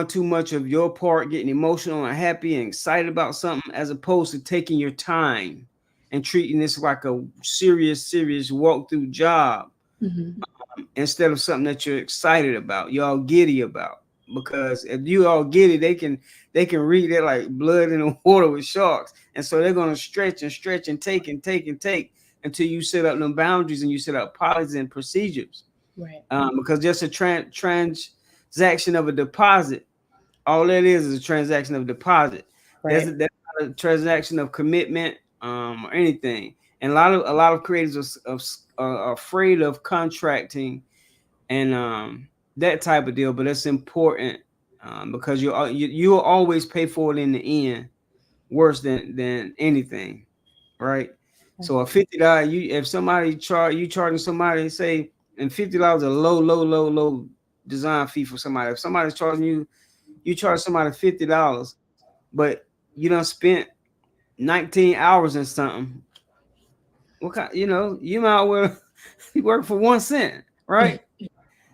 too much of your part, getting emotional and happy and excited about something, as opposed to taking your time and treating this like a serious walkthrough job instead of something that you're excited about, you're all giddy about. Because if you all giddy, they can read it like blood in the water with sharks, and so they're going to stretch and take until you set up them boundaries and you set up policies and procedures. Right. Because just a transaction of a deposit, all that is a transaction of deposit. Right. That's not a transaction of commitment or anything. And a lot of creators are afraid of contracting and that type of deal, but it's important because you'll always pay for it in the end, worse than anything, right? So a $50, if somebody charging somebody, say, and $50 a low design fee for somebody. If somebody's charging you charge somebody $50, but you done spent 19 hours in something. What kind? You might well work for 1 cent, right?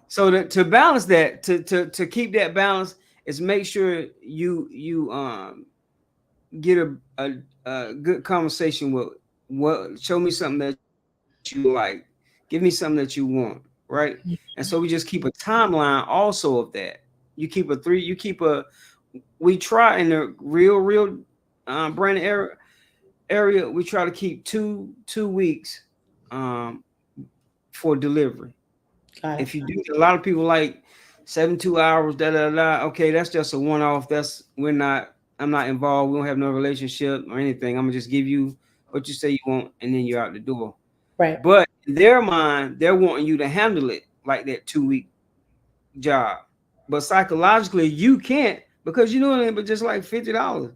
So to balance that, to keep that balance, is make sure you get a good conversation with show me something that you like, give me something that you want, right? And so we just keep a timeline also of that. We try in the real brand area, we try to keep two weeks for delivery. If you do, a lot of people like 72 hours, okay, that's just a one-off. I'm not involved. We don't have no relationship or anything. I'm gonna just give you what you say you want, and then you're out the door. Right. But in their mind, they're wanting you to handle it like that 2-week job. But psychologically, you can't, because you're doing it, but just like $50.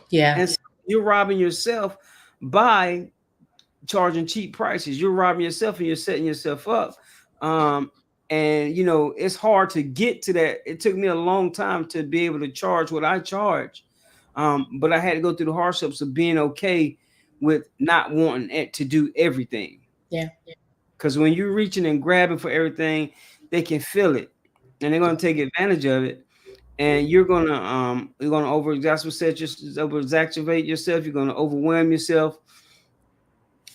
Yeah. And so you're robbing yourself by charging cheap prices. You're robbing yourself and you're setting yourself up. And it's hard to get to that. It took me a long time to be able to charge what I charge. But I had to go through the hardships of being okay with not wanting it to do everything. Yeah. Because when you're reaching and grabbing for everything, they can feel it and they're going to take advantage of it. And you're going to overexactivate yourself. You're going to overwhelm yourself.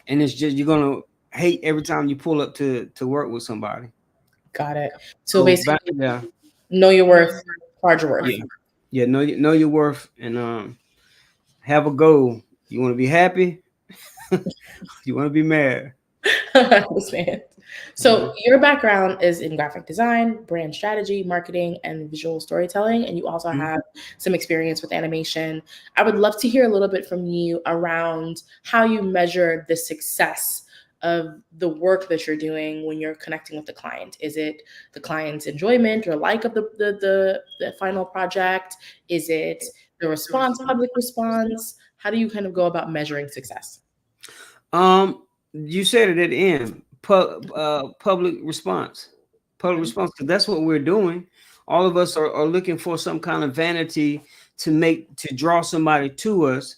And it's just, you're going to hate every time you pull up to work with somebody. Got it. So basically, know your worth, charge your worth. Yeah. Know your worth, and have a goal. You want to be happy? You want to be mad? I understand. So your background is in graphic design, brand strategy, marketing, and visual storytelling, and you also have some experience with animation. I would love to hear a little bit from you around how you measure the success of the work that you're doing when you're connecting with the client. Is it the client's enjoyment or like of the final project? Is it the response, public response? How do you kind of go about measuring success? You said it at the end, public response, because that's what we're doing. All of us are looking for some kind of vanity to draw somebody to us.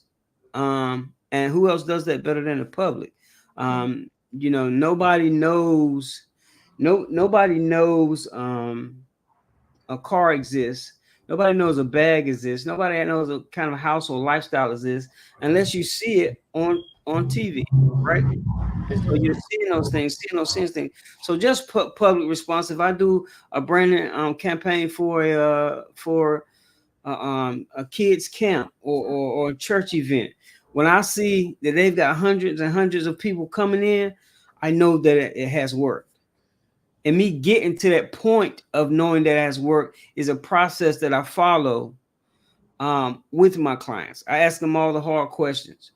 And who else does that better than the public? You know, nobody knows a car exists. Nobody knows a bag exists. Nobody knows a kind of household lifestyle exists unless you see it on TV, right? So you're seeing those things, seeing things. So just put public response. If I do a branding campaign for a kids camp or a church event, when I see that they've got hundreds and hundreds of people coming in, I know that it has worked. And me getting to that point of knowing that it has worked is a process that I follow with my clients. I ask them all the hard questions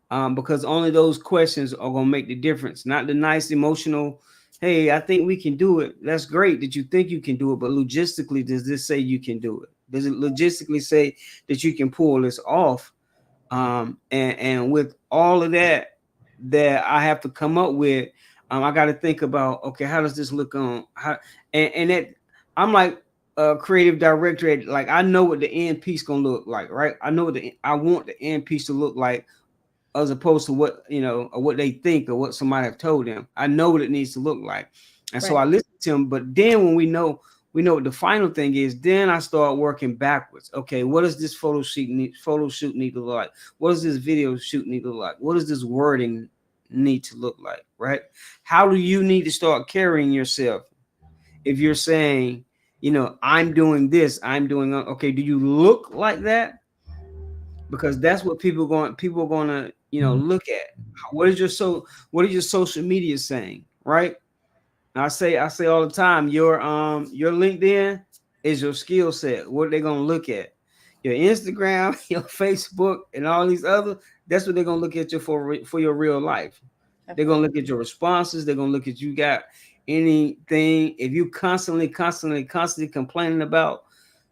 because only those questions are going to make the difference, not the nice emotional, hey, I think we can do it. That's great that you think you can do it, but logistically, does this say you can do it? Does it logistically say that you can pull this off? And with all of that I have to come up with, I got to think about, okay, how does this look on? And that I'm like a creative director. Like I know what the end piece gonna look like, right? I know I want the end piece to look like, as opposed to what or what they think or what somebody have told them. I know what it needs to look like, and so I listen to them. But then when we know what the final thing is, then I start working backwards. Okay, what does this photo shoot need to look like? What does this video shoot need to look like? What does this wording need to look like, right? How do you need to start carrying yourself? If you're saying, I'm doing this, I'm doing, okay, do you look like that? Because that's what people are going to, look at. What is your social media saying, right? I say all the time, your LinkedIn is your skill set. What are they going to look at? Your Instagram, your Facebook, and all these other, that's what they're going to look at you for your real life. They're going to look at your responses. They're going to look at you got anything. If you constantly complaining about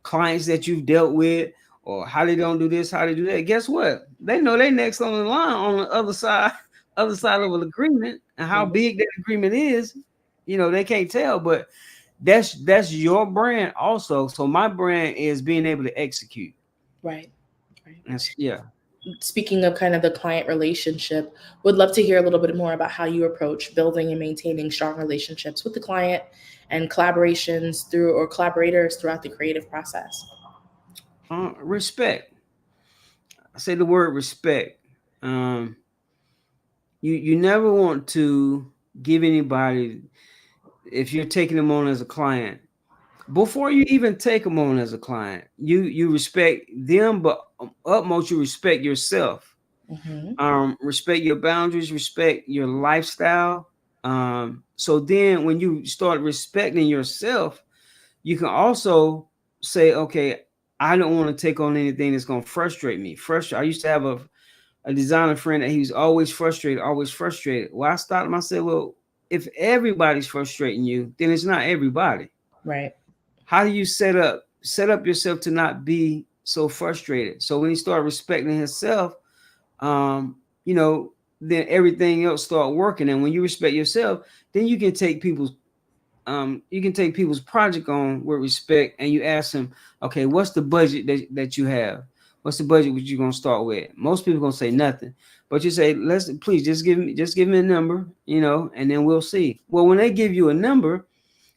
clients that you've dealt with or how they don't do this, how they do that, guess what? They know they next on the line on the other side of an agreement, and how big that agreement is, they can't tell, but that's your brand also. So my brand is being able to execute. Right. Yeah. Speaking of kind of the client relationship, would love to hear a little bit more about how you approach building and maintaining strong relationships with the client and collaborators throughout the creative process. Respect. I say the word respect. You never want to give anybody, if you're taking them on as a client, before you even take them on as a client, you respect them, but utmost you respect yourself. Respect your boundaries, respect your lifestyle. So then when you start respecting yourself, you can also say, okay, I don't want to take on anything that's going to frustrate me. I used to have a designer friend that he was always frustrated. Well, I stopped him. I said, well, if everybody's frustrating you, then it's not everybody. Right. How do you set up yourself to not be so frustrated? So when he started respecting himself, then everything else start working. And when you respect yourself, then you can take people's project on with respect, and you ask them, okay, what's the budget that you have? What's the budget that you're gonna start with? Most people gonna say nothing, but you say, please just give me a number, and then we'll see. Well, when they give you a number,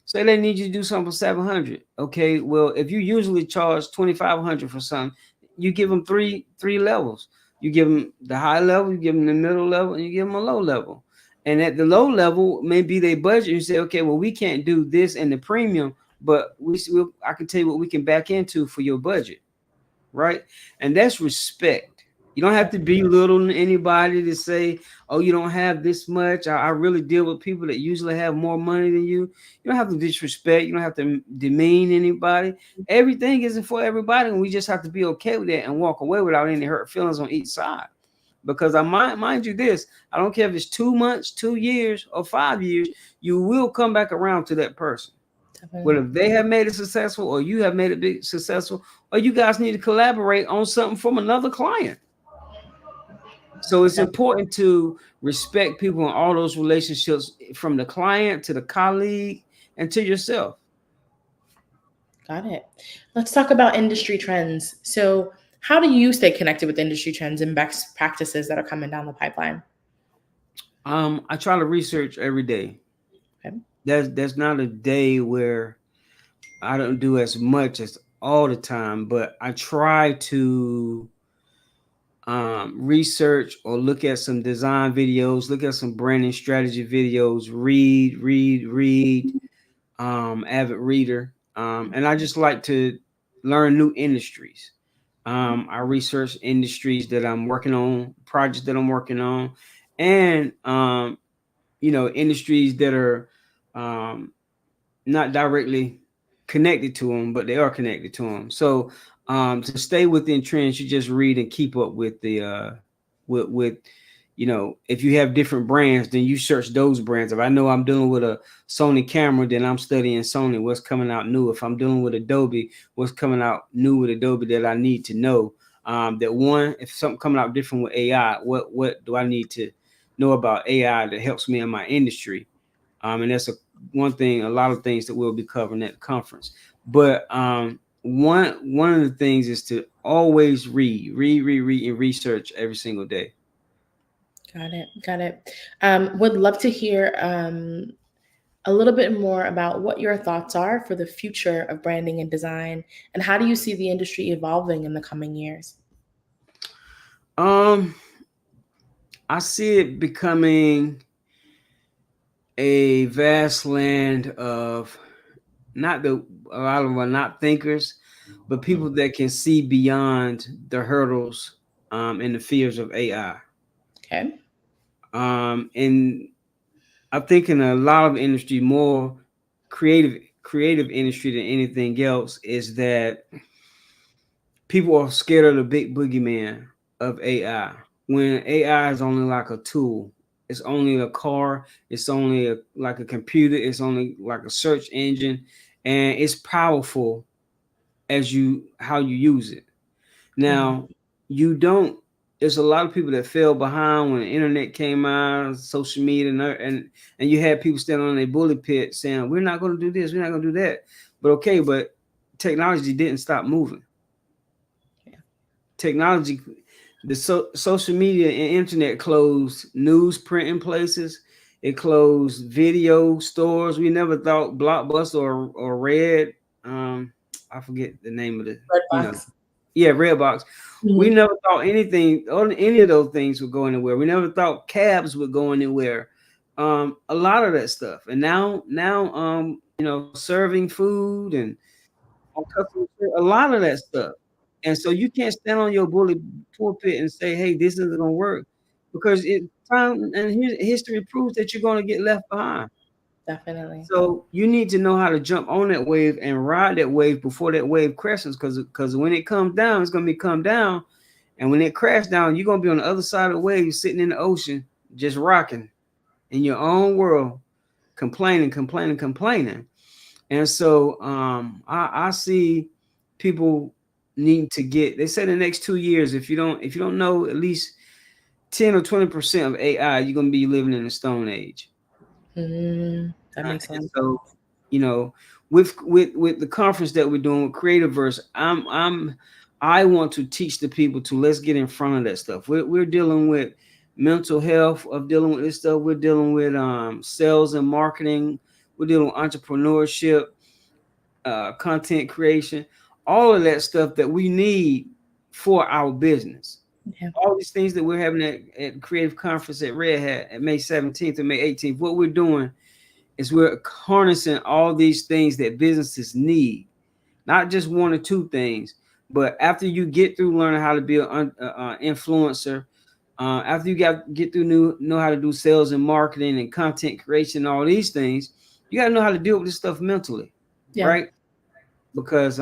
say they need you to do something for $700. Okay, well, if you usually charge $2,500 for something, you give them three levels. You give them the high level, you give them the middle level, and you give them a low level. And at the low level, maybe they budget. You say, okay, well, we can't do this in the premium, but I can tell you what we can back into for your budget, right? And that's respect. You don't have to belittle anybody to say, oh, you don't have this much. I really deal with people that usually have more money than you. You don't have to disrespect. You don't have to demean anybody. Everything isn't for everybody, and we just have to be okay with that and walk away without any hurt feelings on each side. Because I mind you this, I don't care if it's 2 months, 2 years, or 5 years, you will come back around to that person. Whether they have made it successful or you have made it big successful, or you guys need to collaborate on something from another client. So it's important to respect people in all those relationships, from the client to the colleague and to yourself. Got it. Let's talk about industry trends. So How do you stay connected with industry trends and best practices that are coming down the pipeline? I try to research every day. Okay. There's not a day where I don't do as much as all the time, but I try to research or look at some design videos, look at some branding strategy videos, read, avid reader. And I just like to learn new industries. I research industries that I'm working on, projects that I'm working on, and industries that are not directly connected to them, but they are connected to them. So to stay within trends, you just read and keep up with the with if you have different brands, then you search those brands. If I know I'm dealing with a Sony camera, then I'm studying Sony, what's coming out new. If I'm dealing with Adobe, what's coming out new with Adobe that I need to know. If something coming out different with AI, what do I need to know about AI that helps me in my industry? And that's a lot of things that we'll be covering at the conference. But one of the things is to always read, and research every single day. Got it. Would love to hear a little bit more about what your thoughts are for the future of branding and design, and how do you see the industry evolving in the coming years? I see it becoming a vast land of a lot of are not thinkers, but people that can see beyond the hurdles and the fears of AI. Okay. And I think in a lot of industry, more creative industry than anything else, is that people are scared of the big boogeyman of AI. When AI is only like a tool, it's only a car, it's only like a computer, it's only like a search engine, and it's powerful how you use it. Now, there's a lot of people that fell behind when the internet came out, social media, and you had people standing on their bully pit saying, we're not going to do this, we're not going to do that. But technology didn't stop moving. Yeah. Technology, social media and internet closed news printing places. It closed video stores. We never thought Blockbuster or Red, I forget the name of it. Redbox. Redbox. Mm-hmm. We never thought any of those things would go anywhere. We never thought cabs would go anywhere. A lot of that stuff. And now, serving food and a lot of that stuff. And so you can't stand on your bully pulpit and say, hey, this isn't going to work, because time and history proves that you're going to get left behind. Definitely. So you need to know how to jump on that wave and ride that wave before that wave crashes, because when it comes down, it's going to come down. And when it crashes down, you're going to be on the other side of the wave, sitting in the ocean, just rocking in your own world, complaining. And so I see people need to they say the next 2 years, if you don't know at least 10 or 20% of AI, you're going to be living in the Stone Age. That makes sense. So, with the conference that we're doing with Creativeverse, I want to teach the people to let's get in front of that stuff. We're dealing with mental health of dealing with this stuff. We're dealing with sales and marketing. We're dealing with entrepreneurship, content creation, all of that stuff that we need for our business. Yeah. All these things that we're having at Creative Conference at Red Hat at May 17th and May 18th, what we're doing is we're harnessing all these things that businesses need, not just one or two things. But after you get through learning how to be an influencer, after you get through know how to do sales and marketing and content creation, all these things, you got to know how to deal with this stuff mentally, right? Because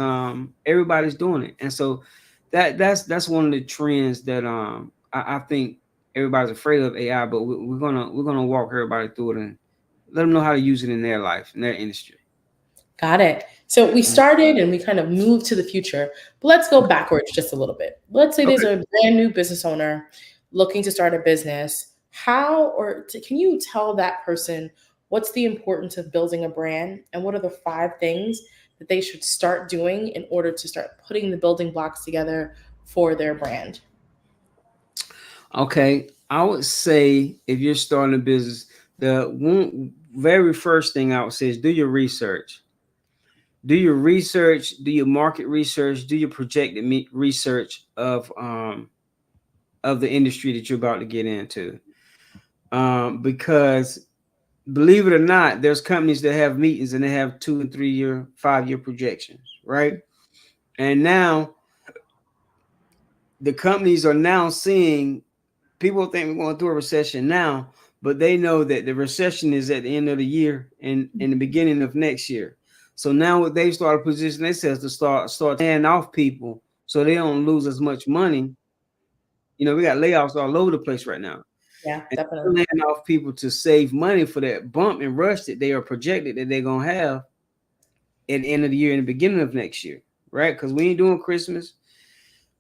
everybody's doing it, and so that's one of the trends that I think everybody's afraid of AI, but we're gonna walk everybody through it and let them know how to use it in their life, in their industry. Got it. So we started and we kind of moved to the future, but let's go backwards just a little bit. Let's say there's a brand new business owner looking to start a business. Can you tell that person what's the importance of building a brand, and what are the 5 things that they should start doing in order to start putting the building blocks together for their brand? Okay, I would say if you're starting a business, the one very first thing I would say is do your research. Do your research, do your market research, do your projected research of the industry that you're about to get into. Because believe it or not, there's companies that have meetings and they have 2 and 3 year, 5 year projections, right? And now the companies are now seeing, people think we're going through a recession now, but they know that the recession is at the end of the year and in the beginning of next year. So now what they've started positioning themselves to start laying off people so they don't lose as much money. You know, we got layoffs all over the place right now. Yeah, And definitely. laying off people to save money for that bump and rush that they are projected that they're gonna have at the end of the year and the beginning of next year, right? Because we ain't doing Christmas,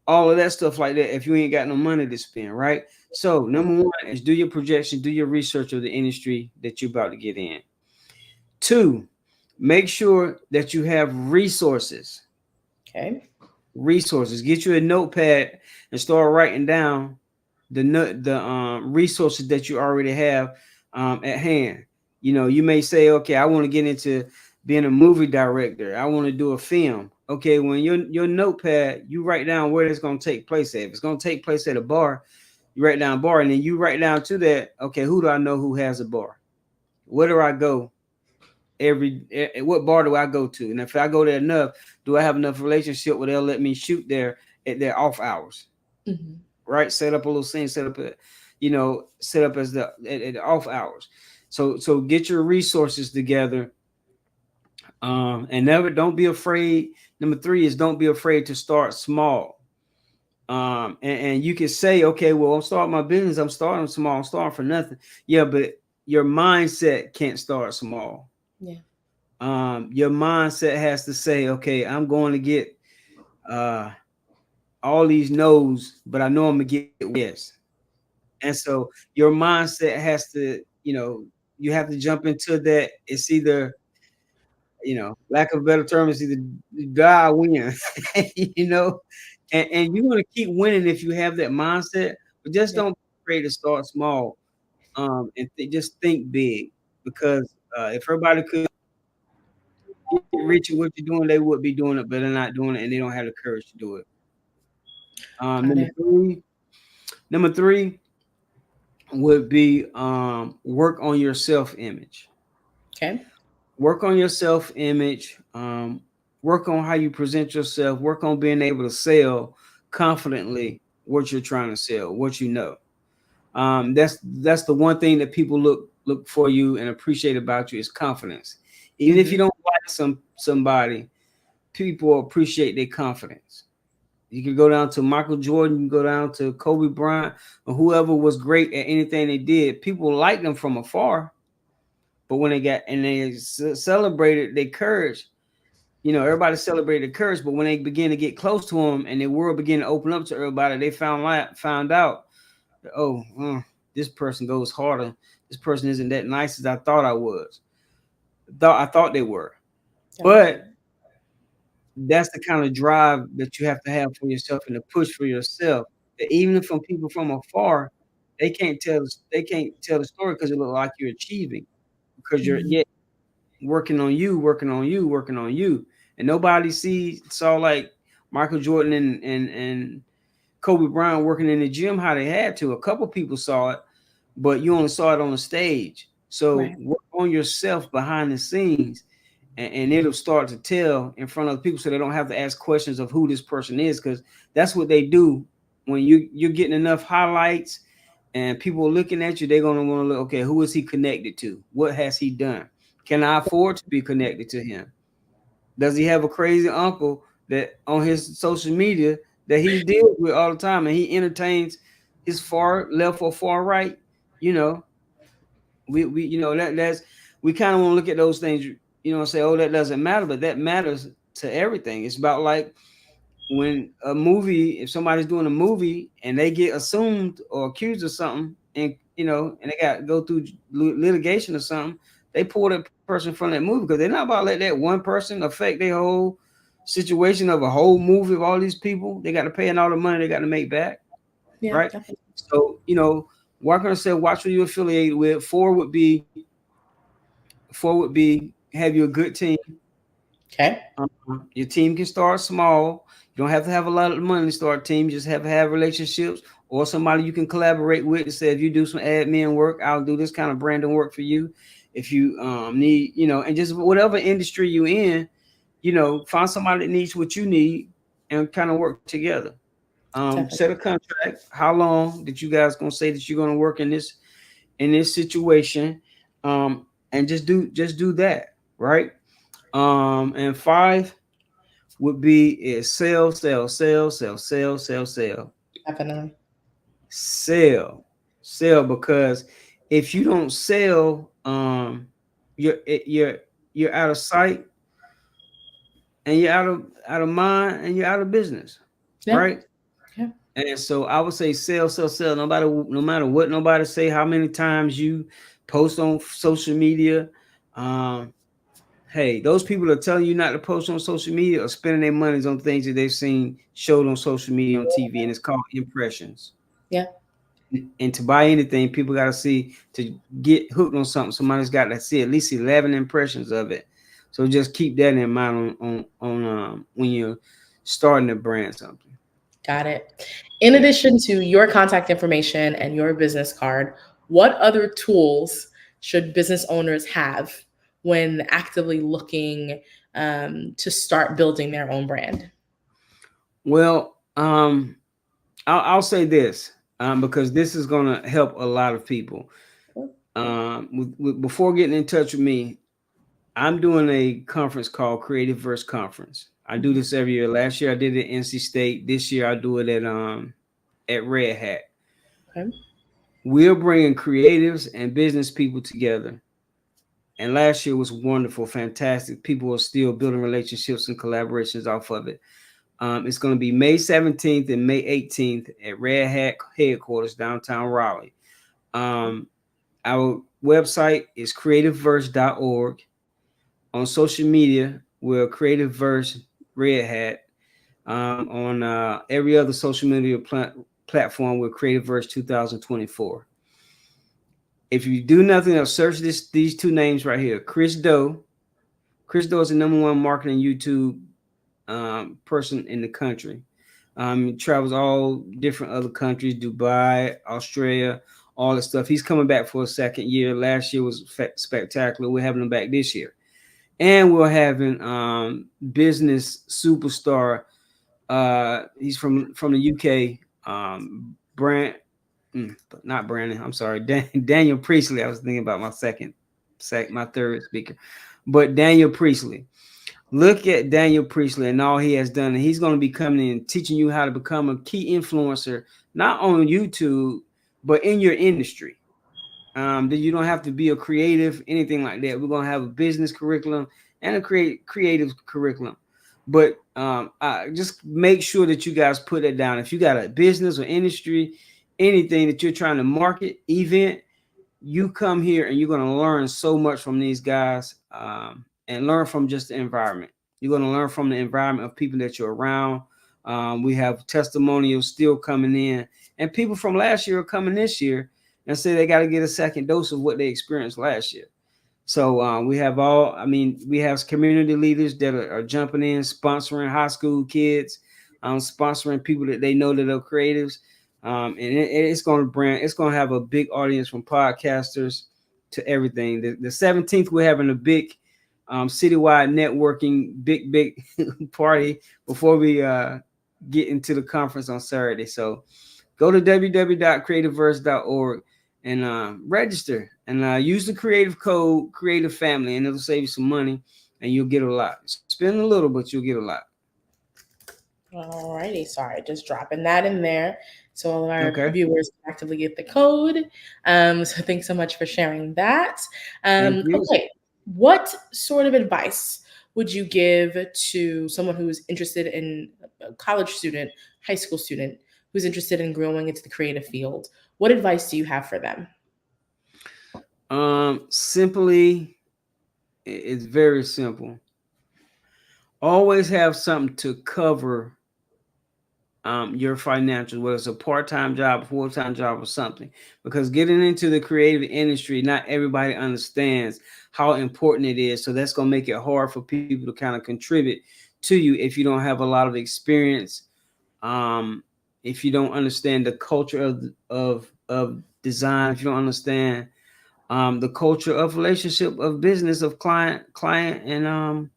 all of that stuff like that if you ain't got no money to spend, right? So number one is do your projection, do your research of the industry that you're about to get in. Two, make sure that you have resources. Okay. Resources. Get you a notepad and start writing down the resources that you already have at hand. You know, you may say, okay, I want to get into being a movie director. I want to do a film. Okay, when your notepad, you write down where it's going to take place at. If it's going to take place at a bar, you write down bar, and then you write down to that, okay, who do I know who has a bar? Where do I go? What bar do I go to? And if I go there enough, do I have enough relationship where they'll let me shoot there at their off hours? Mm-hmm. Right? Set up a little scene, set up as the off hours. So get your resources together. And never, don't be afraid. Number three is don't be afraid to start small. And you can say, okay, well, I'm starting my business. I'm starting small. I'm starting for nothing. Yeah, but your mindset can't start small. Yeah. Your mindset has to say, okay, I'm going to get all these no's, but I know I'm gonna get yes. And so your mindset has to, you have to jump into that. It's either, lack of a better term, it's either die or win, you know, and you're gonna keep winning if you have that mindset, but just don't be afraid to start small. And just think big, because if everybody could get rich at what you're doing, they would be doing it, but they're not doing it, and they don't have the courage to do it. Number three would be work on your self-image. Okay. Work on your self-image. Work on how you present yourself. Work on being able to sell confidently what you're trying to sell, what you know. That's the one thing that people look for you and appreciate about you is confidence. Even if you don't like somebody, people appreciate their confidence. You can go down to Michael Jordan, you can go down to Kobe Bryant, or whoever was great at anything they did. People liked them from afar, but when they celebrated their courage, everybody celebrated their courage. But when they began to get close to them and their world began to open up to everybody, they found out, this person goes harder. This person isn't that nice as I thought I was. I thought they were, but that's the kind of drive that you have to have for yourself and to push for yourself. That even from people from afar, they can't tell the story because it looks like you're achieving, because you're yet working on you, and nobody saw like Michael Jordan and Kobe Bryant working in the gym how they had to. A couple people saw it, but you only saw it on the stage. So work on yourself behind the scenes. And it'll start to tell in front of people, so they don't have to ask questions of who this person is, because that's what they do when you're getting enough highlights and people are looking at you. They're gonna want to look, okay, who is he connected to? What has he done? Can I afford to be connected to him? Does he have a crazy uncle that on his social media that he deals with all the time and he entertains his far left or far right? We we kind of want to look at those things, and say, oh, that doesn't matter, but that matters to everything. It's about like when if somebody's doing a movie and they get assumed or accused of something, and and they got to go through litigation or something, they pull that person from that movie because they're not about to let that one person affect their whole situation of a whole movie of all these people. They got to pay and all the money they got to make back, Yeah, right? definitely. So we're gonna say watch who you're affiliated with. Four would be have you a good team. Okay. Your team can start small. You don't have to have a lot of money to start a team. You just have to have relationships or somebody you can collaborate with and say, if you do some admin work, I'll do this kind of branding work for you. If you need, and just whatever industry you're in, find somebody that needs what you need and kind of work together. Set a contract. How long that you guys gonna say that you're gonna work in this situation, and just do that, right? And 5 would be sell, sell, sell, sell, sell, sell, sell. Definitely. Sell, because if you don't sell, you're out of sight, and you're out of mind, and you're out of business, right? Yeah. And so I would say sell, sell, sell. No matter what nobody say, how many times you post on social media. Hey, those people are telling you not to post on social media or spending their monies on things that they've seen showed on social media, on TV, and it's called impressions. Yeah. And to buy anything, people got to see, to get hooked on something, somebody's got to see at least 11 impressions of it. So just keep that in mind on when you're starting to brand something. Got it. In addition to your contact information and your business card, what other tools should business owners have when actively looking to start building their own brand? Well, I'll say this, because this is going to help a lot of people. Before getting in touch with me, I'm doing a conference called Creative Verse Conference. I do this every year. Last year I did it at NC State. This year I do it at Red Hat. Okay. We're bringing creatives and business people together. And last year was wonderful, fantastic. People are still building relationships and collaborations off of it. It's going to be May 17th and May 18th at Red Hat headquarters, downtown Raleigh. Our website is creativeverse.org. On social media, we're Creative Verse Red Hat. On every other social media platform, we're Creative Verse 2024. If you do nothing else, search these two names right here. Chris Do. Chris Do is the #1 marketing YouTube person in the country. He travels all different other countries, Dubai, Australia, all that stuff. He's coming back for a second year. Last year was spectacular. We're having him back this year. And we're having business superstar. He's from the UK. Not Brandon. I'm sorry, Daniel Priestley. I was thinking about my third speaker, but Daniel Priestley. Look at Daniel Priestley and all he has done. And he's going to be coming in teaching you how to become a key influencer, not on YouTube, but in your industry. That you don't have to be a creative, anything like that. We're going to have a business curriculum and a creative curriculum. But just make sure that you guys put it down. If you got a business or industry, anything that you're trying to market, event, you come here and you're going to learn so much from these guys, and learn from just the environment. You're going to learn from the environment of people that you're around. We have testimonials still coming in, and people from last year are coming this year and say they got to get a second dose of what they experienced last year. So we have community leaders that are jumping in, sponsoring high school kids, sponsoring people that they know that are creatives. And it's going to have a big audience, from podcasters to everything. The 17th, we're having a big citywide networking, big party before we get into the conference on Saturday. So go to www.creativeverse.org and register, and use the creative code Creative Family, and it'll save you some money, and you'll get a lot. Spend a little, but you'll get a lot. All righty. Sorry, just dropping that in there so all of our viewers can actively get the code. So thanks so much for sharing that. Okay. What sort of advice would you give to someone who's interested in a college student, high school student, who's interested in growing into the creative field? What advice do you have for them? Simply, it's very simple. always have something to cover your financials, whether it's a part-time job, full-time job, or something. Because getting into the creative industry, not everybody understands how important it is. So that's going to make it hard for people to kind of contribute to you if you don't have a lot of experience. If you don't understand the culture of design, if you don't understand the culture of relationship, of business, of client and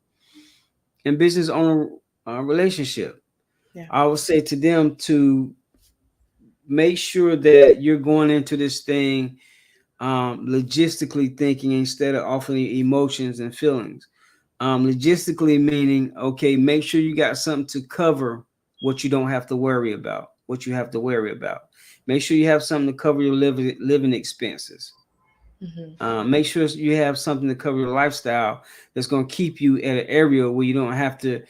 business owner relationship. Yeah. I would say to them to make sure that you're going into this thing logistically thinking instead of offering emotions and feelings. Logistically meaning, okay, make sure you got something to cover what you don't have to worry about, what you have to worry about. Make sure you have something to cover your living expenses. Make sure you have something to cover your lifestyle that's going to keep you at an area where you don't have to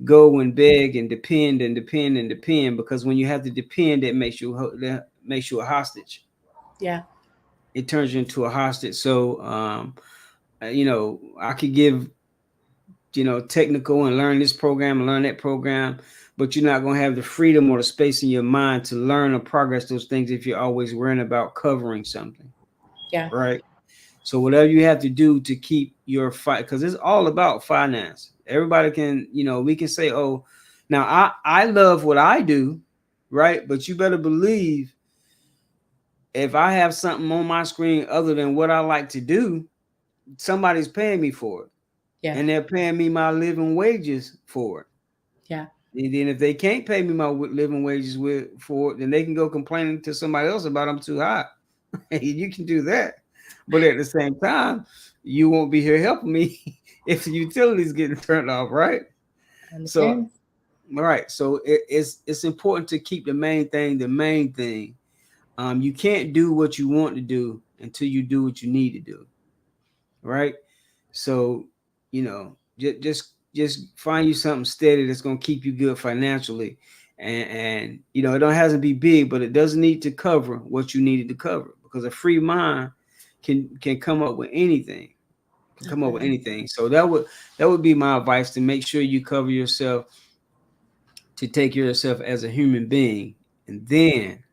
go and beg and depend and depend and depend, because when you have to depend, that makes you a hostage. Yeah. It turns you into a hostage. So I could give technical and learn this program and learn that program, but you're not going to have the freedom or the space in your mind to learn or progress those things if you're always worrying about covering something. Yeah. Right. So whatever you have to do to keep your fight, because it's all about finance. Everybody can, we can say, oh, now I love what I do, right? But you better believe if I have something on my screen other than what I like to do, somebody's paying me for it. Yeah. And they're paying me my living wages for it. Yeah. And then if they can't pay me my living wages for it, then they can go complaining to somebody else about I'm too hot. You can do that. But at the same time, you won't be here helping me if the utilities getting turned off, right? So, right. So it's important to keep the main thing the main thing. You can't do what you want to do until you do what you need to do, right? So, just find you something steady that's going to keep you good financially, and it don't have to be big, but it doesn't need to cover what you needed to cover, because a free mind can come up with anything. So that would be my advice, to make sure you cover yourself, to take care of yourself as a human being, and then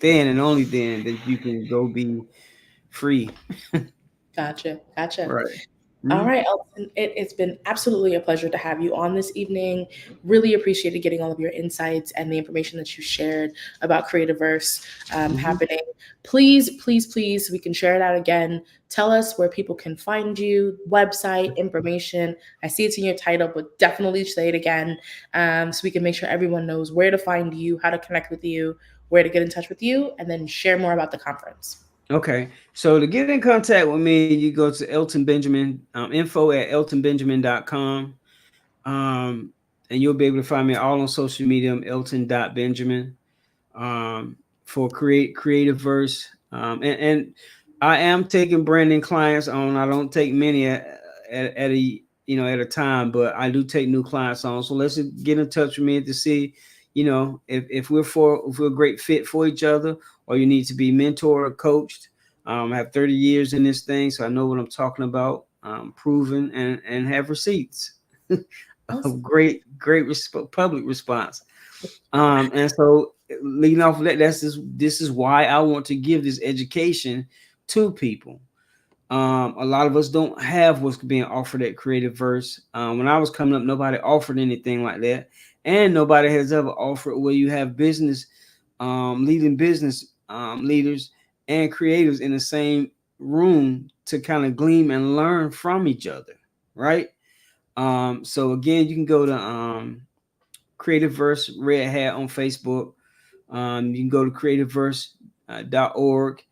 and only then that you can go be free. Gotcha. Right. All right, Elton, it's been absolutely a pleasure to have you on this evening. Really appreciated getting all of your insights and the information that you shared about Creativerse happening. Please, we can share it out again. Tell us where people can find you, website, information. I see it's in your title, but definitely say it again, so we can make sure everyone knows where to find you, how to connect with you, where to get in touch with you, and then share more about the conference. Okay, so to get in contact with me, you go to Elton Benjamin, info@eltonbenjamin.com. And you'll be able to find me all on social media. I'm elton.benjamin. For Creativerse. And I am taking branding clients on. I don't take many at a time, but I do take new clients on. So let's get in touch with me to see, if we're a great fit for each other, or you need to be mentored or coached. I have 30 years in this thing, so I know what I'm talking about. Proven and have receipts of great public response. And so leading off of that, this is why I want to give this education to people. A lot of us don't have what's being offered at Creativerse. When I was coming up, nobody offered anything like that, and nobody has ever offered where you have business, leading business leaders and creatives in the same room to kind of glean and learn from each other, right? So again, you can go to Creativerse Red Hat on Facebook. You can go to creativerse.org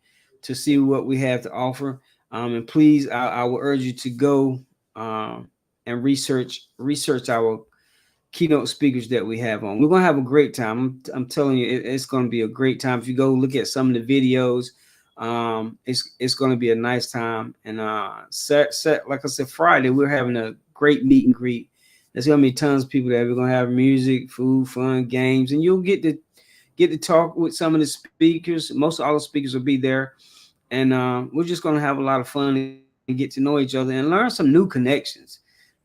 to see what we have to offer. And please, I will urge you to go and research our keynote speakers that we have on. We're going to have a great time. I'm telling you, it's going to be a great time. If you go look at some of the videos, it's going to be a nice time. And like I said, Friday, we're having a great meet and greet. There's going to be tons of people there. We're going to have music, food, fun, games, and you'll get to talk with some of the speakers. Most of all the speakers will be there. And we're just going to have a lot of fun and get to know each other and learn some new connections.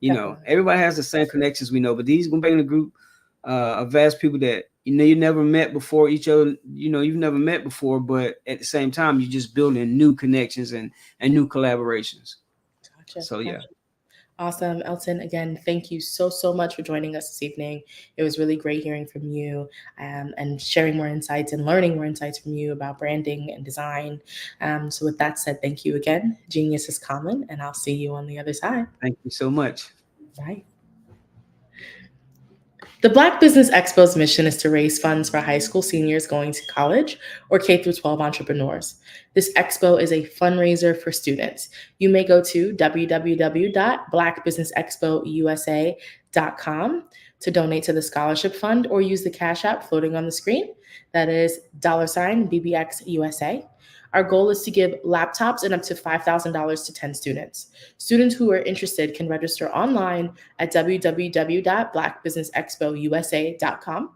You know, everybody has the same connections we know, but these gonna bring in a group of vast people that you never met before each other. You've never met before, but at the same time, you're just building new connections and new collaborations. Gotcha. So yeah. Awesome. Elton, again, thank you so much for joining us this evening. It was really great hearing from you and sharing more insights and learning more insights from you about branding and design. So with that said, thank you again. Genius is common, and I'll see you on the other side. Thank you so much. Bye. The Black Business Expo's mission is to raise funds for high school seniors going to college or K-12 entrepreneurs. This expo is a fundraiser for students. You may go to www.blackbusinessexpousa.com to donate to the scholarship fund or use the Cash App floating on the screen. That is $BBXUSA. Our goal is to give laptops and up to $5,000 to 10 students. Students who are interested can register online at www.blackbusinessexpousa.com.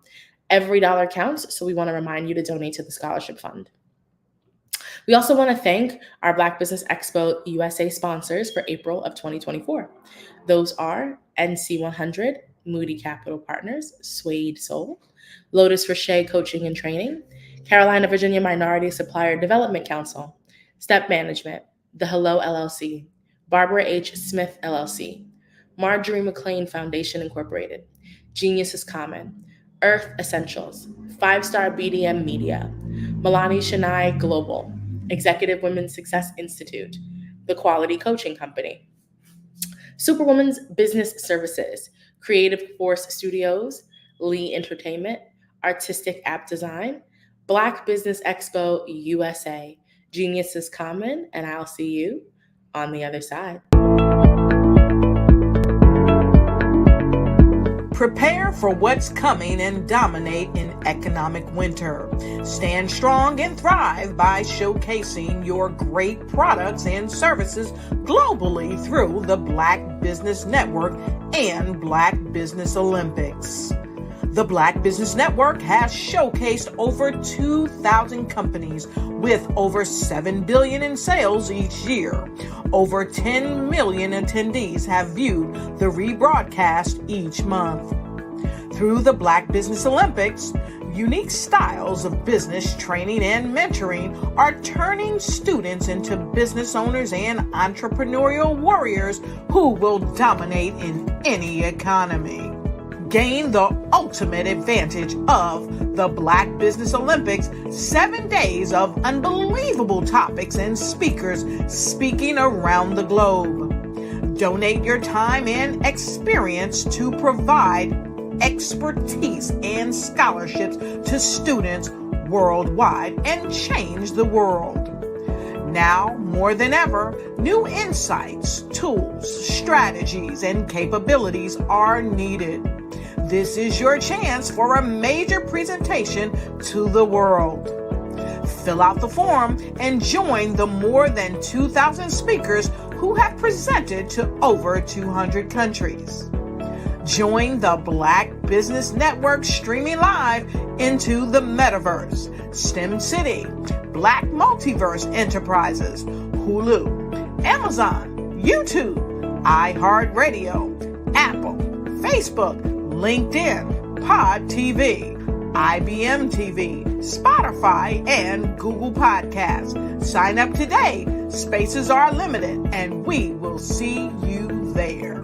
Every dollar counts, so we want to remind you to donate to the scholarship fund. We also want to thank our Black Business Expo USA sponsors for April of 2024. Those are NC100, Moody Capital Partners, Suede Soul, Lotus Roche Coaching and Training, Carolina, Virginia Minority Supplier Development Council, Step Management, The Hello LLC, Barbara H. Smith LLC, Marjorie McLean Foundation Incorporated, Genius is Common, Earth Essentials, 5-Star BDM Media, Milani Shania Global, Executive Women's Success Institute, The Quality Coaching Company, Superwoman's Business Services, Creative Force Studios, Lee Entertainment, Artistic App Design, Black Business Expo USA, Genius is Common, and I'll see you on the other side. Prepare for what's coming and dominate in economic winter. Stand strong and thrive by showcasing your great products and services globally through the Black Business Network and Black Business Olympics. The Black Business Network has showcased over 2,000 companies with over $7 billion in sales each year. Over 10 million attendees have viewed the rebroadcast each month. Through the Black Business Olympics, unique styles of business training and mentoring are turning students into business owners and entrepreneurial warriors who will dominate in any economy. Gain the ultimate advantage of the Black Business Olympics, 7 days of unbelievable topics and speakers speaking around the globe. Donate your time and experience to provide expertise and scholarships to students worldwide and change the world. Now, more than ever, new insights, tools, strategies, and capabilities are needed. This is your chance for a major presentation to the world. Fill out the form and join the more than 2,000 speakers who have presented to over 200 countries. Join the Black Business Network streaming live into the Metaverse, STEM City, Black Multiverse Enterprises, Hulu, Amazon, YouTube, iHeartRadio, Apple, Facebook, LinkedIn, Pod TV, IBM TV, Spotify, and Google Podcasts. Sign up today. Spaces are limited, and we will see you there.